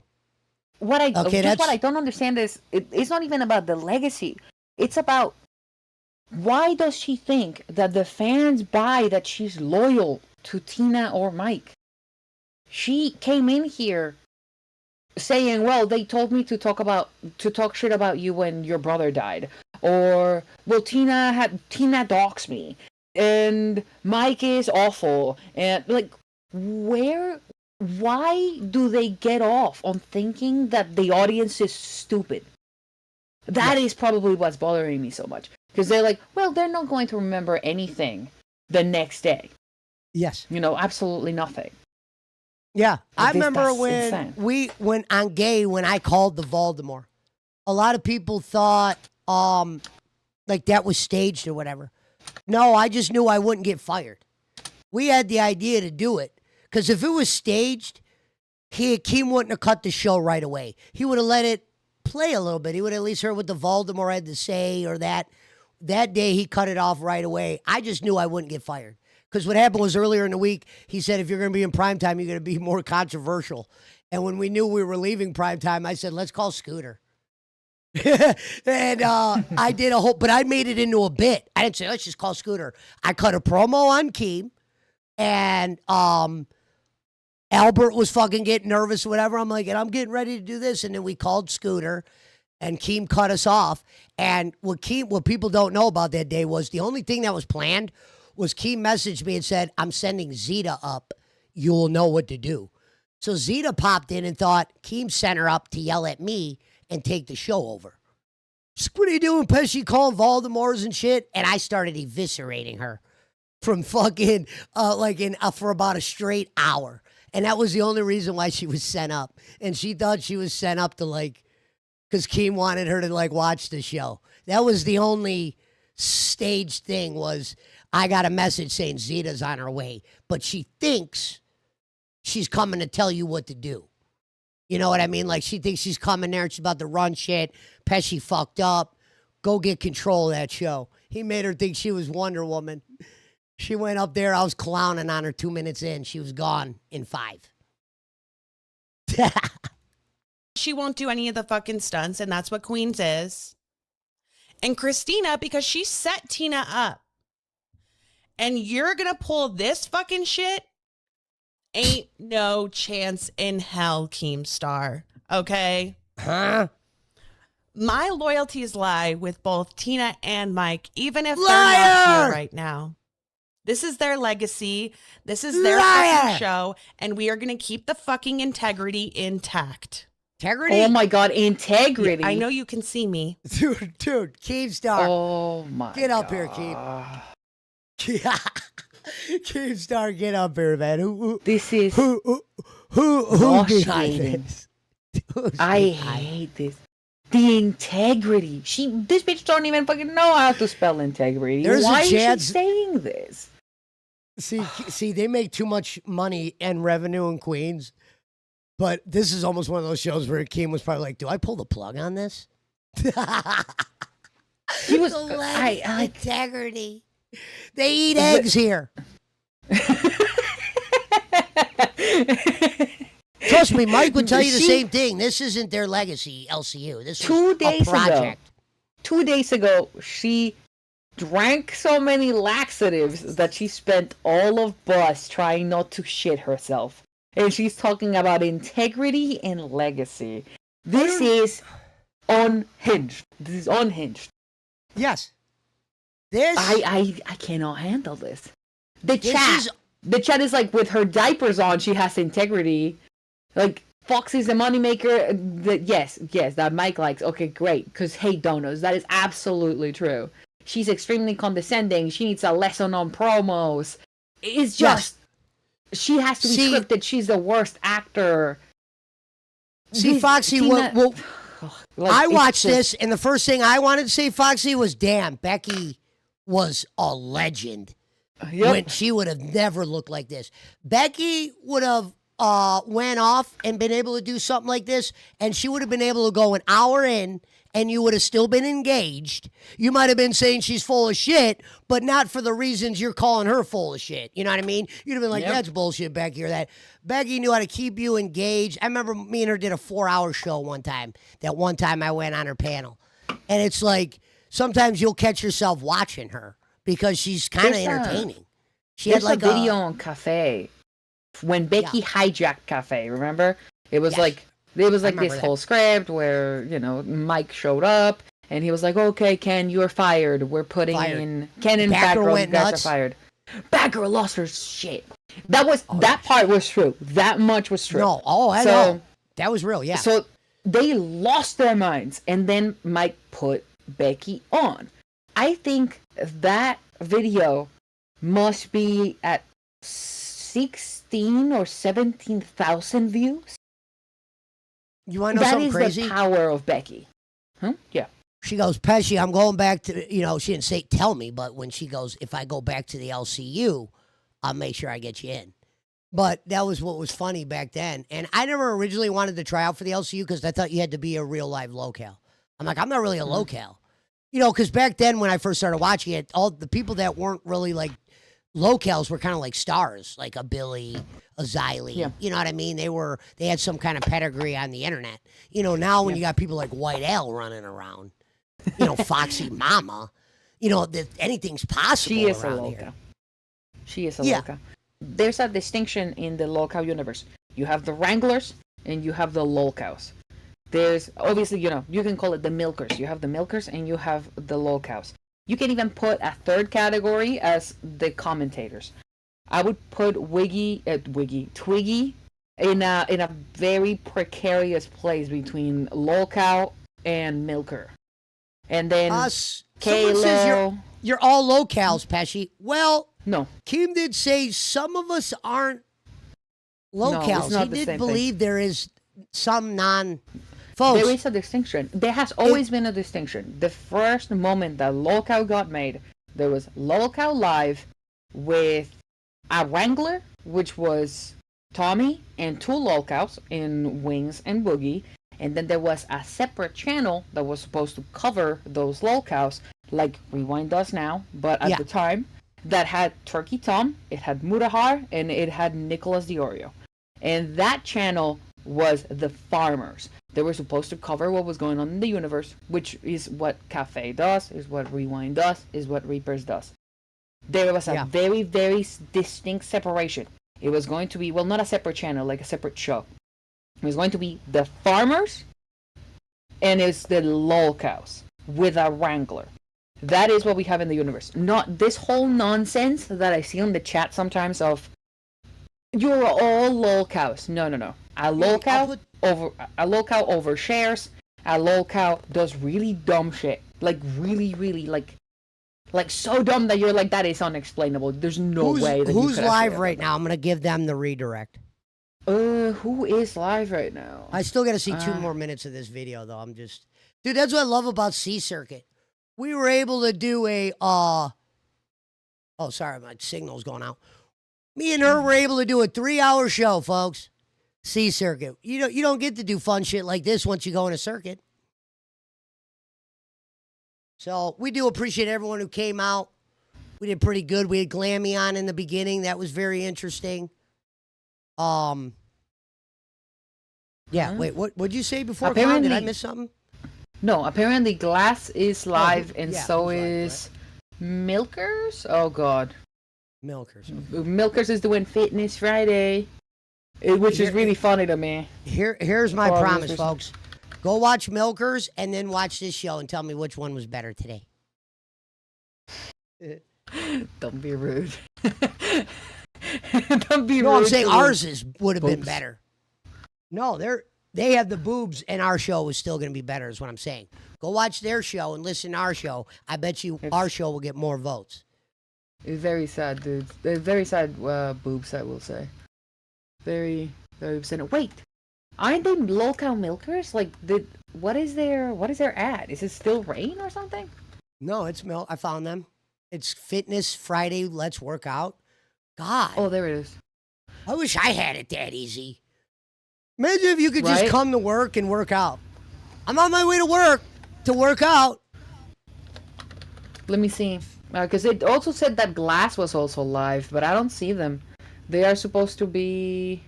What I don't understand is, it's not even about the legacy. It's about, why does she think that the fans buy that she's loyal to Tina or Mike? She came in here saying, well, they told me to talk shit about you when your brother died, or, well, Tina doxed me, and Mike is awful, and like, why do they get off on thinking that the audience is stupid? That is probably what's bothering me so much, because they're like, well, they're not going to remember anything the next day. Yes. You know, absolutely nothing. Yeah, I remember insane. when I called the Voldemort, a lot of people thought like that was staged or whatever. No, I just knew I wouldn't get fired. We had the idea to do it because if it was staged, Keem wouldn't have cut the show right away. He would have let it play a little bit. He would have at least heard what the Voldemort had to say, or that day he cut it off right away. I just knew I wouldn't get fired. Because what happened was earlier in the week, he said, if you're going to be in primetime, you're going to be more controversial. And when we knew we were leaving primetime, I said, let's call Scooter. And I did a whole, but I made it into a bit. I didn't say, let's just call Scooter. I cut a promo on Keem, and Albert was fucking getting nervous or whatever. I'm like, and I'm getting ready to do this. And then we called Scooter, and Keem cut us off. And what people don't know about that day was the only thing that was planned was Keem messaged me and said, I'm sending Zeta up. You'll know what to do. So Zeta popped in and thought Keem sent her up to yell at me and take the show over. She's, what are you doing, Pesci, calling Voldemorts and shit? And I started eviscerating her from fucking, for about a straight hour. And that was the only reason why she was sent up. And she thought she was sent up to, like, because Keem wanted her to, like, watch the show. That was the only staged thing was... I got a message saying Zeta's on her way, but she thinks she's coming to tell you what to do. You know what I mean? Like, she thinks she's coming there and she's about to run shit. Pesci fucked up. Go get control of that show. He made her think she was Wonder Woman. She went up there. I was clowning on her 2 minutes in. She was gone in 5. She won't do any of the fucking stunts, and that's what Queens is. And Christina, because she set Tina up. And you're going to pull this fucking shit? Ain't no chance in hell, Keemstar. Okay? Huh? My loyalties lie with both Tina and Mike, even if they're Liar! not here right now. This is their legacy. This is their fucking show, and we are going to keep the fucking integrity intact. Integrity? Oh my god, integrity. I know you can see me. Dude, Keemstar. Oh my Get up here, Keem. Keemstar, get up here, man. This is who's behind this? I hate this. The integrity. This bitch don't even fucking know how to spell integrity. There's Why a chance. is she saying this? See, they make too much money and revenue in Queens, but this is almost one of those shows where Keem was probably like, "Do I pull the plug on this?" He was integrity. They eat eggs here. Trust me, Mike would tell you the same thing. This isn't their legacy, LCU. This is a project. 2 days ago, she drank so many laxatives that she spent all of bus trying not to shit herself. And she's talking about integrity and legacy. This is unhinged. This is unhinged. Yes. I cannot handle this. The chat is like, with her diapers on, she has integrity. Like, Foxy's the moneymaker. Yes, that Mike likes. Okay, great. Because, hey, donos, that is absolutely true. She's extremely condescending. She needs a lesson on promos. It's just, she has to be scripted. She's the worst actor. See, Foxy, I watched this, and the first thing I wanted to say, Foxy, was, damn, Becky was a legend. When she would have never looked like this. Becky would have went off and been able to do something like this, and she would have been able to go an hour in, and you would have still been engaged. You might have been saying she's full of shit, but not for the reasons you're calling her full of shit. You know what I mean? You'd have been like, that's bullshit, Becky, or that. Becky knew how to keep you engaged. I remember me and her did a 4-hour show one time. That one time I went on her panel. And it's like, sometimes you'll catch yourself watching her because she's kind of entertaining. She had like a video on Cafe when Becky hijacked Cafe. Remember? It was like this whole script where Mike showed up and he was like, "Okay, Ken, you're fired. We're putting in Ken and Batgirl guys are fired." Batgirl lost her shit. That part was true. That much was true. No, I know. That was real. Yeah. So they lost their minds, and then Mike put Becky on. I think that video must be at 16 or 17,000 views. You want to know something crazy? That is the power of Becky. Yeah. She goes, Pesci, I'm going back to, she didn't say tell me, but when she goes, if I go back to the LCU, I'll make sure I get you in. But that was what was funny back then. And I never originally wanted to try out for the LCU because I thought you had to be a real live locale. I'm like, I'm not really a locale. Because back then when I first started watching it, all the people that weren't really like locales were kind of like stars, like a Billy, a Xylee. Yeah. You know what I mean? They had some kind of pedigree on the internet. Now when you got people like White L running around, Foxy Mama, anything's possible. She is around a loca. Here. She is a loca. There's a distinction in the local universe. You have the Wranglers and you have the locals. There's obviously, you can call it the milkers. You have the milkers and you have the locals. You can even put a third category as the commentators. I would put Twiggy in a very precarious place between local and milker. And then someone says you're all locals, Pesci. Well, no. Kim did say some of us aren't locals. No, he did believe there is some folks. There is a distinction. There has always been a distinction. The first moment that local got made, there was local live with a Wrangler, which was Tommy, and 2 locals in Wings and Boogie. And then there was a separate channel that was supposed to cover those locals, like Rewind does now, but at the time, that had Turkey Tom, it had Mutahar, and it had Nicholas Diorio. And that channel was the farmers. They were supposed to cover what was going on in the universe, which is what Cafe does, is what Rewind does, is what Reapers does. There was a very, very distinct separation. It was going to be, not a separate channel, like a separate show. It's going to be the farmers, and it's the lol cows with a wrangler. That is what we have in the universe. Not this whole nonsense that I see on the chat sometimes of you're all lol cows. No. A lol cow overshares. A lol cow does really dumb shit. Like really like so dumb that you're like, that is unexplainable. There's no way that who's live right now? I'm gonna give them the redirect. Who is live right now? I still gotta see 2 more minutes of this video though. Dude, that's what I love about Sea Circuit. We were able to do a oh sorry, my signal's going out. Me and her were able to do a 3-hour show, folks. Sea Circuit. You don't get to do fun shit like this once you go in a circuit. So we do appreciate everyone who came out. We did pretty good. We had Glammy on in the beginning. That was very interesting. Yeah, wait, what'd you say before? Con? Did I miss something? No, apparently Glass is live, and so is Milkers. Oh God, Milkers. Milkers is doing Fitness Friday, which is really funny to me. Here's my promise, folks. Go watch Milkers and then watch this show and tell me which one was better today. Don't be rude. Don't be rude. No, I'm saying ours would have been better. No, they have the boobs, and our show was still going to be better, is what I'm saying. Go watch their show and listen to our show. I bet you our show will get more votes. It's very sad, dude. They're very sad boobs, I will say. Very, very upsetting. Wait, aren't they local milkers? Like, what is their ad? Is it still rain or something? No, it's milk. I found them. It's Fitness Friday. Let's work out. God. Oh, there it is. I wish I had it that easy. Imagine if you could just come to work and work out. I'm on my way to work out. Let me see. Because it also said that Glass was also live, but I don't see them. They are supposed to be...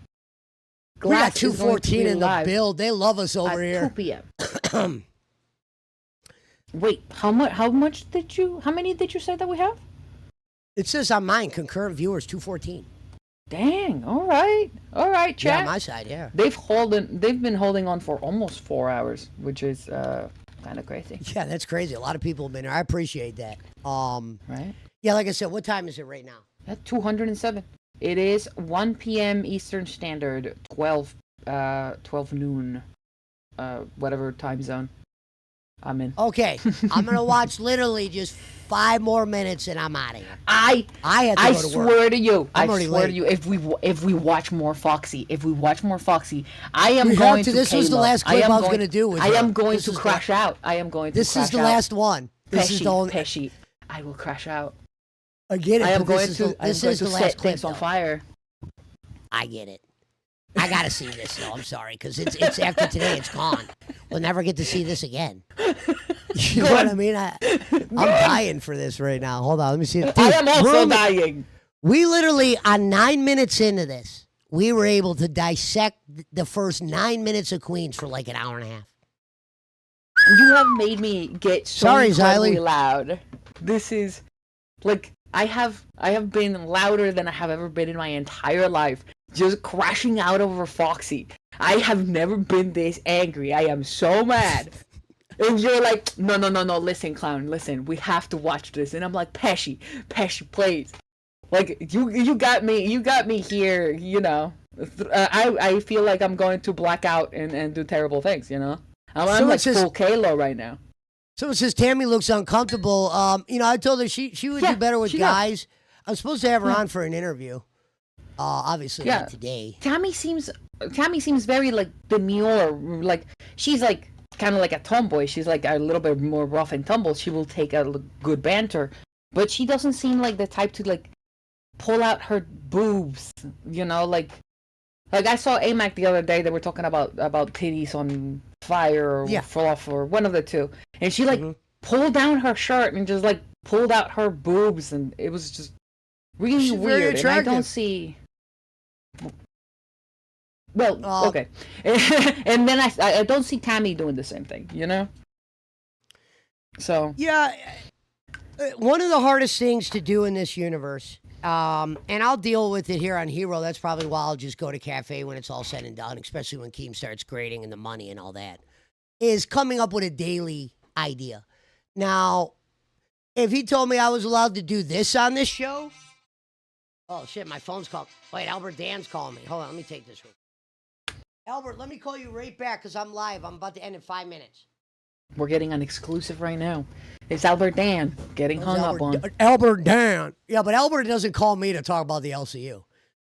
Glass we got 214 in the build. They love us over here. 2 p.m. Wait, how many did you say that we have? It says on mine, concurrent viewers, 214. Dang, all right, chat. Yeah, on my side, yeah. They've been holding on for almost 4 hours, which is kind of crazy. Yeah, that's crazy. A lot of people have been here. I appreciate that. Right? Yeah, like I said, what time is it right now? At 207. It is 1 p.m. Eastern Standard, 12 noon, whatever time zone I'm in. Okay, I'm gonna watch literally just 5 more minutes and I'm out of here. I have to go to work. Swear to you, I'm I already swear late. to you, if we watch more Foxy, I am going to. This was the last clip I was going to do. With I her. am going This to is crash out. I am going to. This crash is the out. last one. This is the only. Pesci, I will crash out. I get it. I am but going this to. is the, this is the set last clip things on though. fire. I get it. I gotta see this though. I'm sorry because it's after today. It's gone. We'll never get to see this again. You know what I mean? I'm dying for this right now. Hold on, let me see. Dude, I am also dying. We literally, on 9 minutes into this, we were able to dissect the first 9 minutes of Queens for like an hour and a half. You have made me get so incredibly loud. This is like I have been louder than I have ever been in my entire life. Just crashing out over Foxy. I have never been this angry. I am so mad. And you're like, no, listen, clown, listen, we have to watch this. And I'm like, Pesci, please. Like, you got me here, you know. I feel like I'm going to black out and do terrible things, you know. I'm like full Kalo right now. So it says Tammy looks uncomfortable. I told her she would do better with guys. I was supposed to have her on for an interview. Obviously not today. Tammy seems very like demure. Like she's like kind of like a tomboy. She's like a little bit more rough and tumble. She will take a good banter, but she doesn't seem like the type to like pull out her boobs. You know, like I saw AMAC the other day. They were talking about titties on fire or fluff or one of the two, and she like pulled down her shirt and just like pulled out her boobs, and it was just really She's weird. And I don't see. Well, okay, and then I don't see Tammy doing the same thing, you know. So yeah, one of the hardest things to do in this universe And I'll deal with it here on Hero. That's probably why I'll just go to Cafe when it's all said and done, especially when Keem starts grading and the money and all that, is coming up with a daily idea. Now, if he told me I was allowed to do this on this show, oh shit, my phone's calling. Wait, Albert Dan's calling me. Hold on, let me take this real quick. Albert, let me call you right back because I'm live. I'm about to end in 5 minutes. We're getting an exclusive right now. It's Albert Dan getting hung up on. Albert Dan. Yeah, but Albert doesn't call me to talk about the LCU.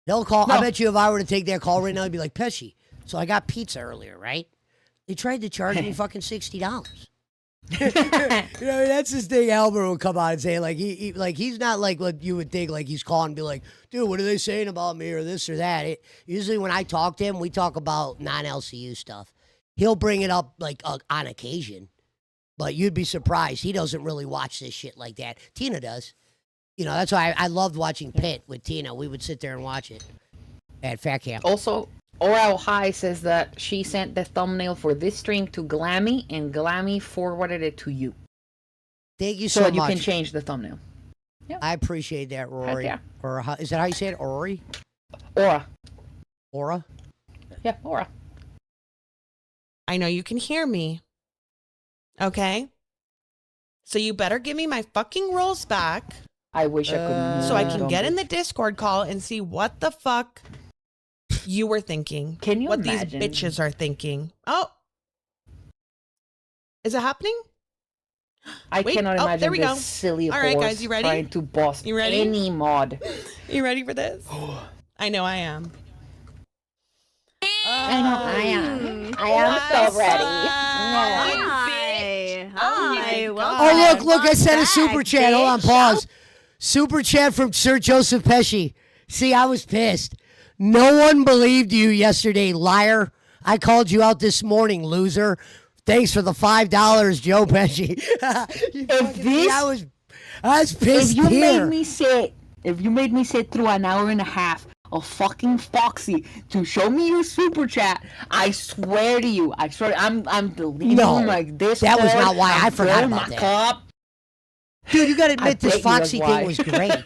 They'll call. No. I bet you if I were to take that call right now, I'd be like, Pesci, so I got pizza earlier, right? They tried to charge me fucking $60. That's his thing. Albert will come out and say, like, he's not like what you would think, like he's calling and be like, dude, what are they saying about me or this or that? Usually when I talk to him, we talk about non-LCU stuff. He'll bring it up like on occasion, but you'd be surprised. He doesn't really watch this shit like that. Tina does. You know, that's why I loved watching Pitt with Tina. We would sit there and watch it at Fat Camp. Also, Oral High says that she sent the thumbnail for this stream to Glammy, and Glammy forwarded it to you. Thank you so much. So you can change the thumbnail. Yep. I appreciate that, Rory. Yeah. Or is that how you say it, Rory? Aura. Aura? Yeah, Aura. I know you can hear me. Okay? So you better give me my fucking rolls back. I wish I could. So I can get in the Discord call and see what the fuck you were thinking. Can you what imagine? These bitches are thinking. Oh. Is it happening? I cannot imagine there we this go. silly All right, horse guys, you ready? trying to boss You ready? any mod. You ready for this? I know I am. I know I am. I am so ready. Hi. Oh, look, I sent a super chat. Hold on, pause. Super chat from Sir Joseph Pesci. See, I was pissed. No one believed you yesterday, liar. I called you out this morning, loser. Thanks for the $5, Joe Pesci. I was pissed if you here. If you made me sit through an hour and a half of fucking Foxy to show me your super chat, I swear to you, I'm deleting like this. That was not why. I forgot about that. Cup. Dude, you gotta admit this Foxy thing was great.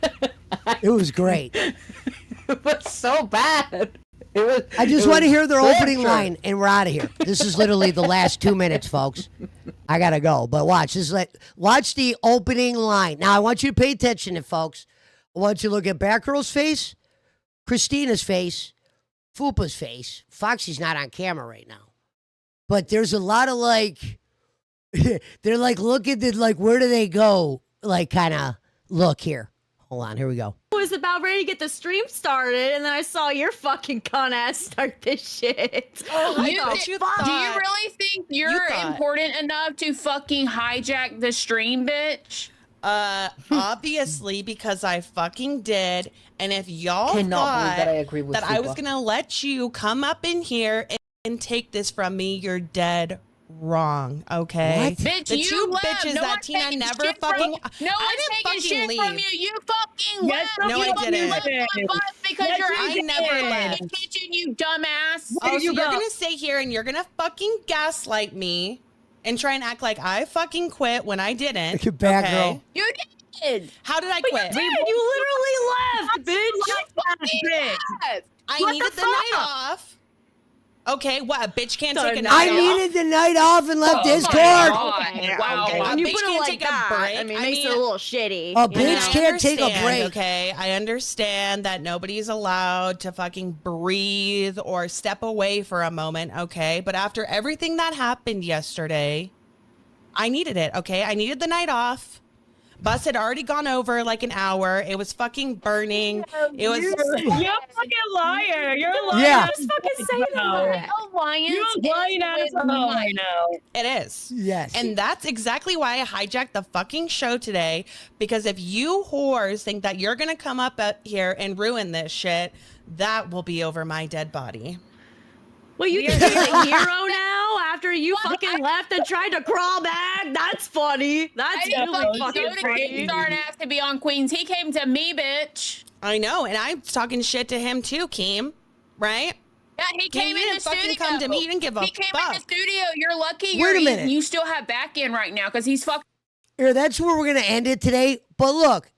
It was great. It was so bad. I just want to hear their opening line, and we're out of here. This is literally the last 2 minutes, folks. I gotta go, but watch. Watch the opening line. Now, I want you to pay attention to folks. I want you to look at Batgirl's face, Christina's face, Fupa's face. Foxy's not on camera right now, but there's a lot of like, they're like looking at like where do they go? Like kind of look here. Hold on, here we go. I was about ready to get the stream started, and then I saw your fucking con ass start this shit. Oh, do you really think you're important enough to fucking hijack the stream, bitch? Obviously, because I fucking did. And if y'all Cannot thought believe that I agree with I Fupa. was gonna let you come up in here and take this from me, you're dead wrong. Okay, What? Bitch, the you two left. bitches No that one's Tina taking never shit from fucking. you. No I one's didn't taking fucking shit leave. from you. You fucking Yes, left. no, you I fucking didn't. left my bus because Yes, you're I in never the left. kitchen, you dumbass. Oh, so you're gonna sit here and you're gonna fucking gaslight me and try and act like I fucking quit when I didn't. Look at Batgirl. You did. How did I But quit? you literally left, bitch. I What needed the the night fuck? off. Okay, what? A bitch can't take a I night I off? needed the night off and left Discord. Okay, Wow. okay. A When you bitch put it can't like take a that, break. I mean, I it makes mean, it a little shitty. A you bitch know? can't take a understand, break. Okay, I understand that nobody's allowed to fucking breathe or step away for a moment, okay? But after everything that happened yesterday, I needed it, okay? I needed the night off. Bus had already gone over like an hour. It was fucking burning. It was. You're a fucking liar. You're a liar. Yeah. Just fucking say that. Alliance You're a lying ass is with might. It is. Yes. And that's exactly why I hijacked the fucking show today. Because if you whores think that you're going to come up here and ruin this shit, that will be over my dead body. Well, you think you're a hero now after you fucking left and tried to crawl back? That's funny. That's I didn't really fucking fucking funny. Darn ass to be on Queens. He came to me, bitch. I know. And I'm talking shit to him too, Keem. Right? Yeah, he Keem, came you in the didn't fucking studio. come to me. You didn't give a He came in fuck. the studio. You're lucky. Wait a minute. You still have back end right now because he's fucking. Here, that's where we're gonna end it today. But look,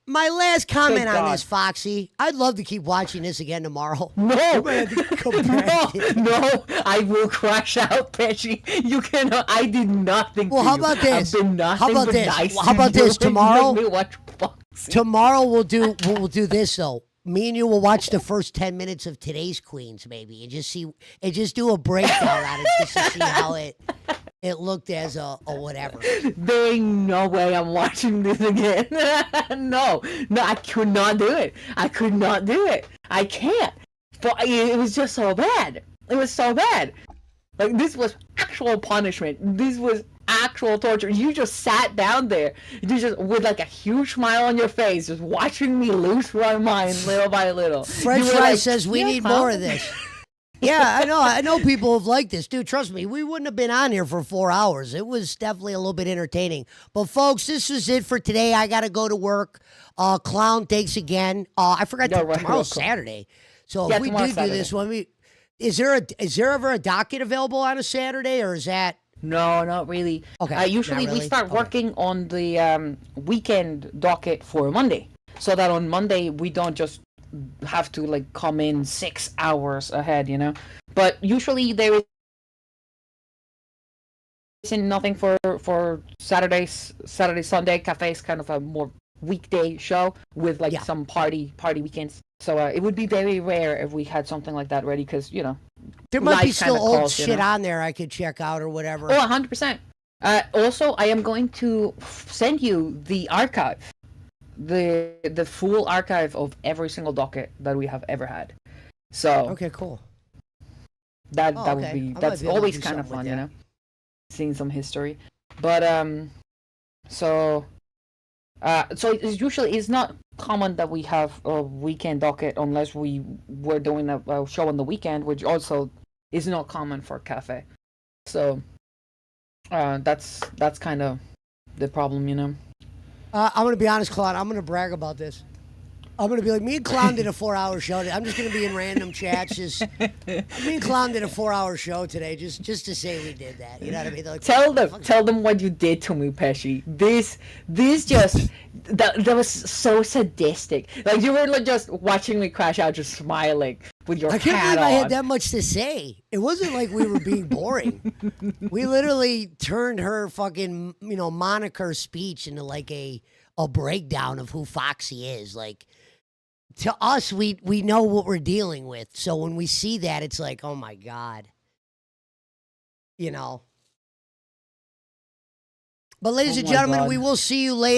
My last comment Thank on God. this, Foxy. I'd love to keep watching this again tomorrow. No, We might have to come back. no, I will crash out, Pesci. You cannot. I did nothing. Well, to how you. about this? I've been nothing How about but this? nice Well, how to about you. this? You Tomorrow, make me watch Foxy. tomorrow we'll do this though. Me and you will watch the first 10 minutes of today's Queens, maybe, and just do a breakdown on it just to see how it looked as a whatever. There ain't no way I'm watching this again. No, I could not do it. I could not do it. I can't. But it was just so bad. It was so bad. Like, this was actual punishment. This was actual torture. You just sat down there, you just with like a huge smile on your face, just watching me lose my mind little by little. French Fry says we need more of this. Yeah, I know people have liked this. Dude, trust me, we wouldn't have been on here for 4 hours. It was definitely a little bit entertaining. But folks, this is it for today. I got to go to work. Clown, thanks again. I forgot tomorrow's Saturday. So if we do this one, is there ever a docket available on a Saturday, or is that? No, not really. Okay. Usually not really? we start Okay. working on the weekend docket for Monday, so that on Monday we don't just have to like come in 6 hours ahead, you know. But usually there isn't nothing for Saturday, Sunday. Cafe is kind of a more weekday show with like some party weekends. So it would be very rare if we had something like that ready, because There might be life still kinda old calls, shit on there I could check out or whatever. Oh, 100%. Also, I am going to send you the archive, the full archive of every single docket that we have ever had. So okay, cool. That Oh, that okay. would be I might that's be able to always do kind of something with fun, you that. know, seeing some history. But so it's usually it's not common that we have a weekend docket unless we were doing a show on the weekend, which also is not common for cafe. So that's kind of the problem, you know. I'm going to be honest, Clown. I'm going to brag about this. I'm going to be like, me and Clown did a 4-hour show. I'm just going to be in random chats. Me and Clown did a 4-hour show today just to say we did that. You know what I mean? Like, Tell them what you did to me, Pesci. This just that was so sadistic. Like, you were like just watching me crash out, just smiling with your I can't hat believe I on. had that much to say. It wasn't like we were being boring. We literally turned her fucking, moniker speech into like a breakdown of who Foxy is. Like, to us, we know what we're dealing with. So when we see that, it's like, oh my God. But ladies Oh and my gentlemen, God. we will see you later.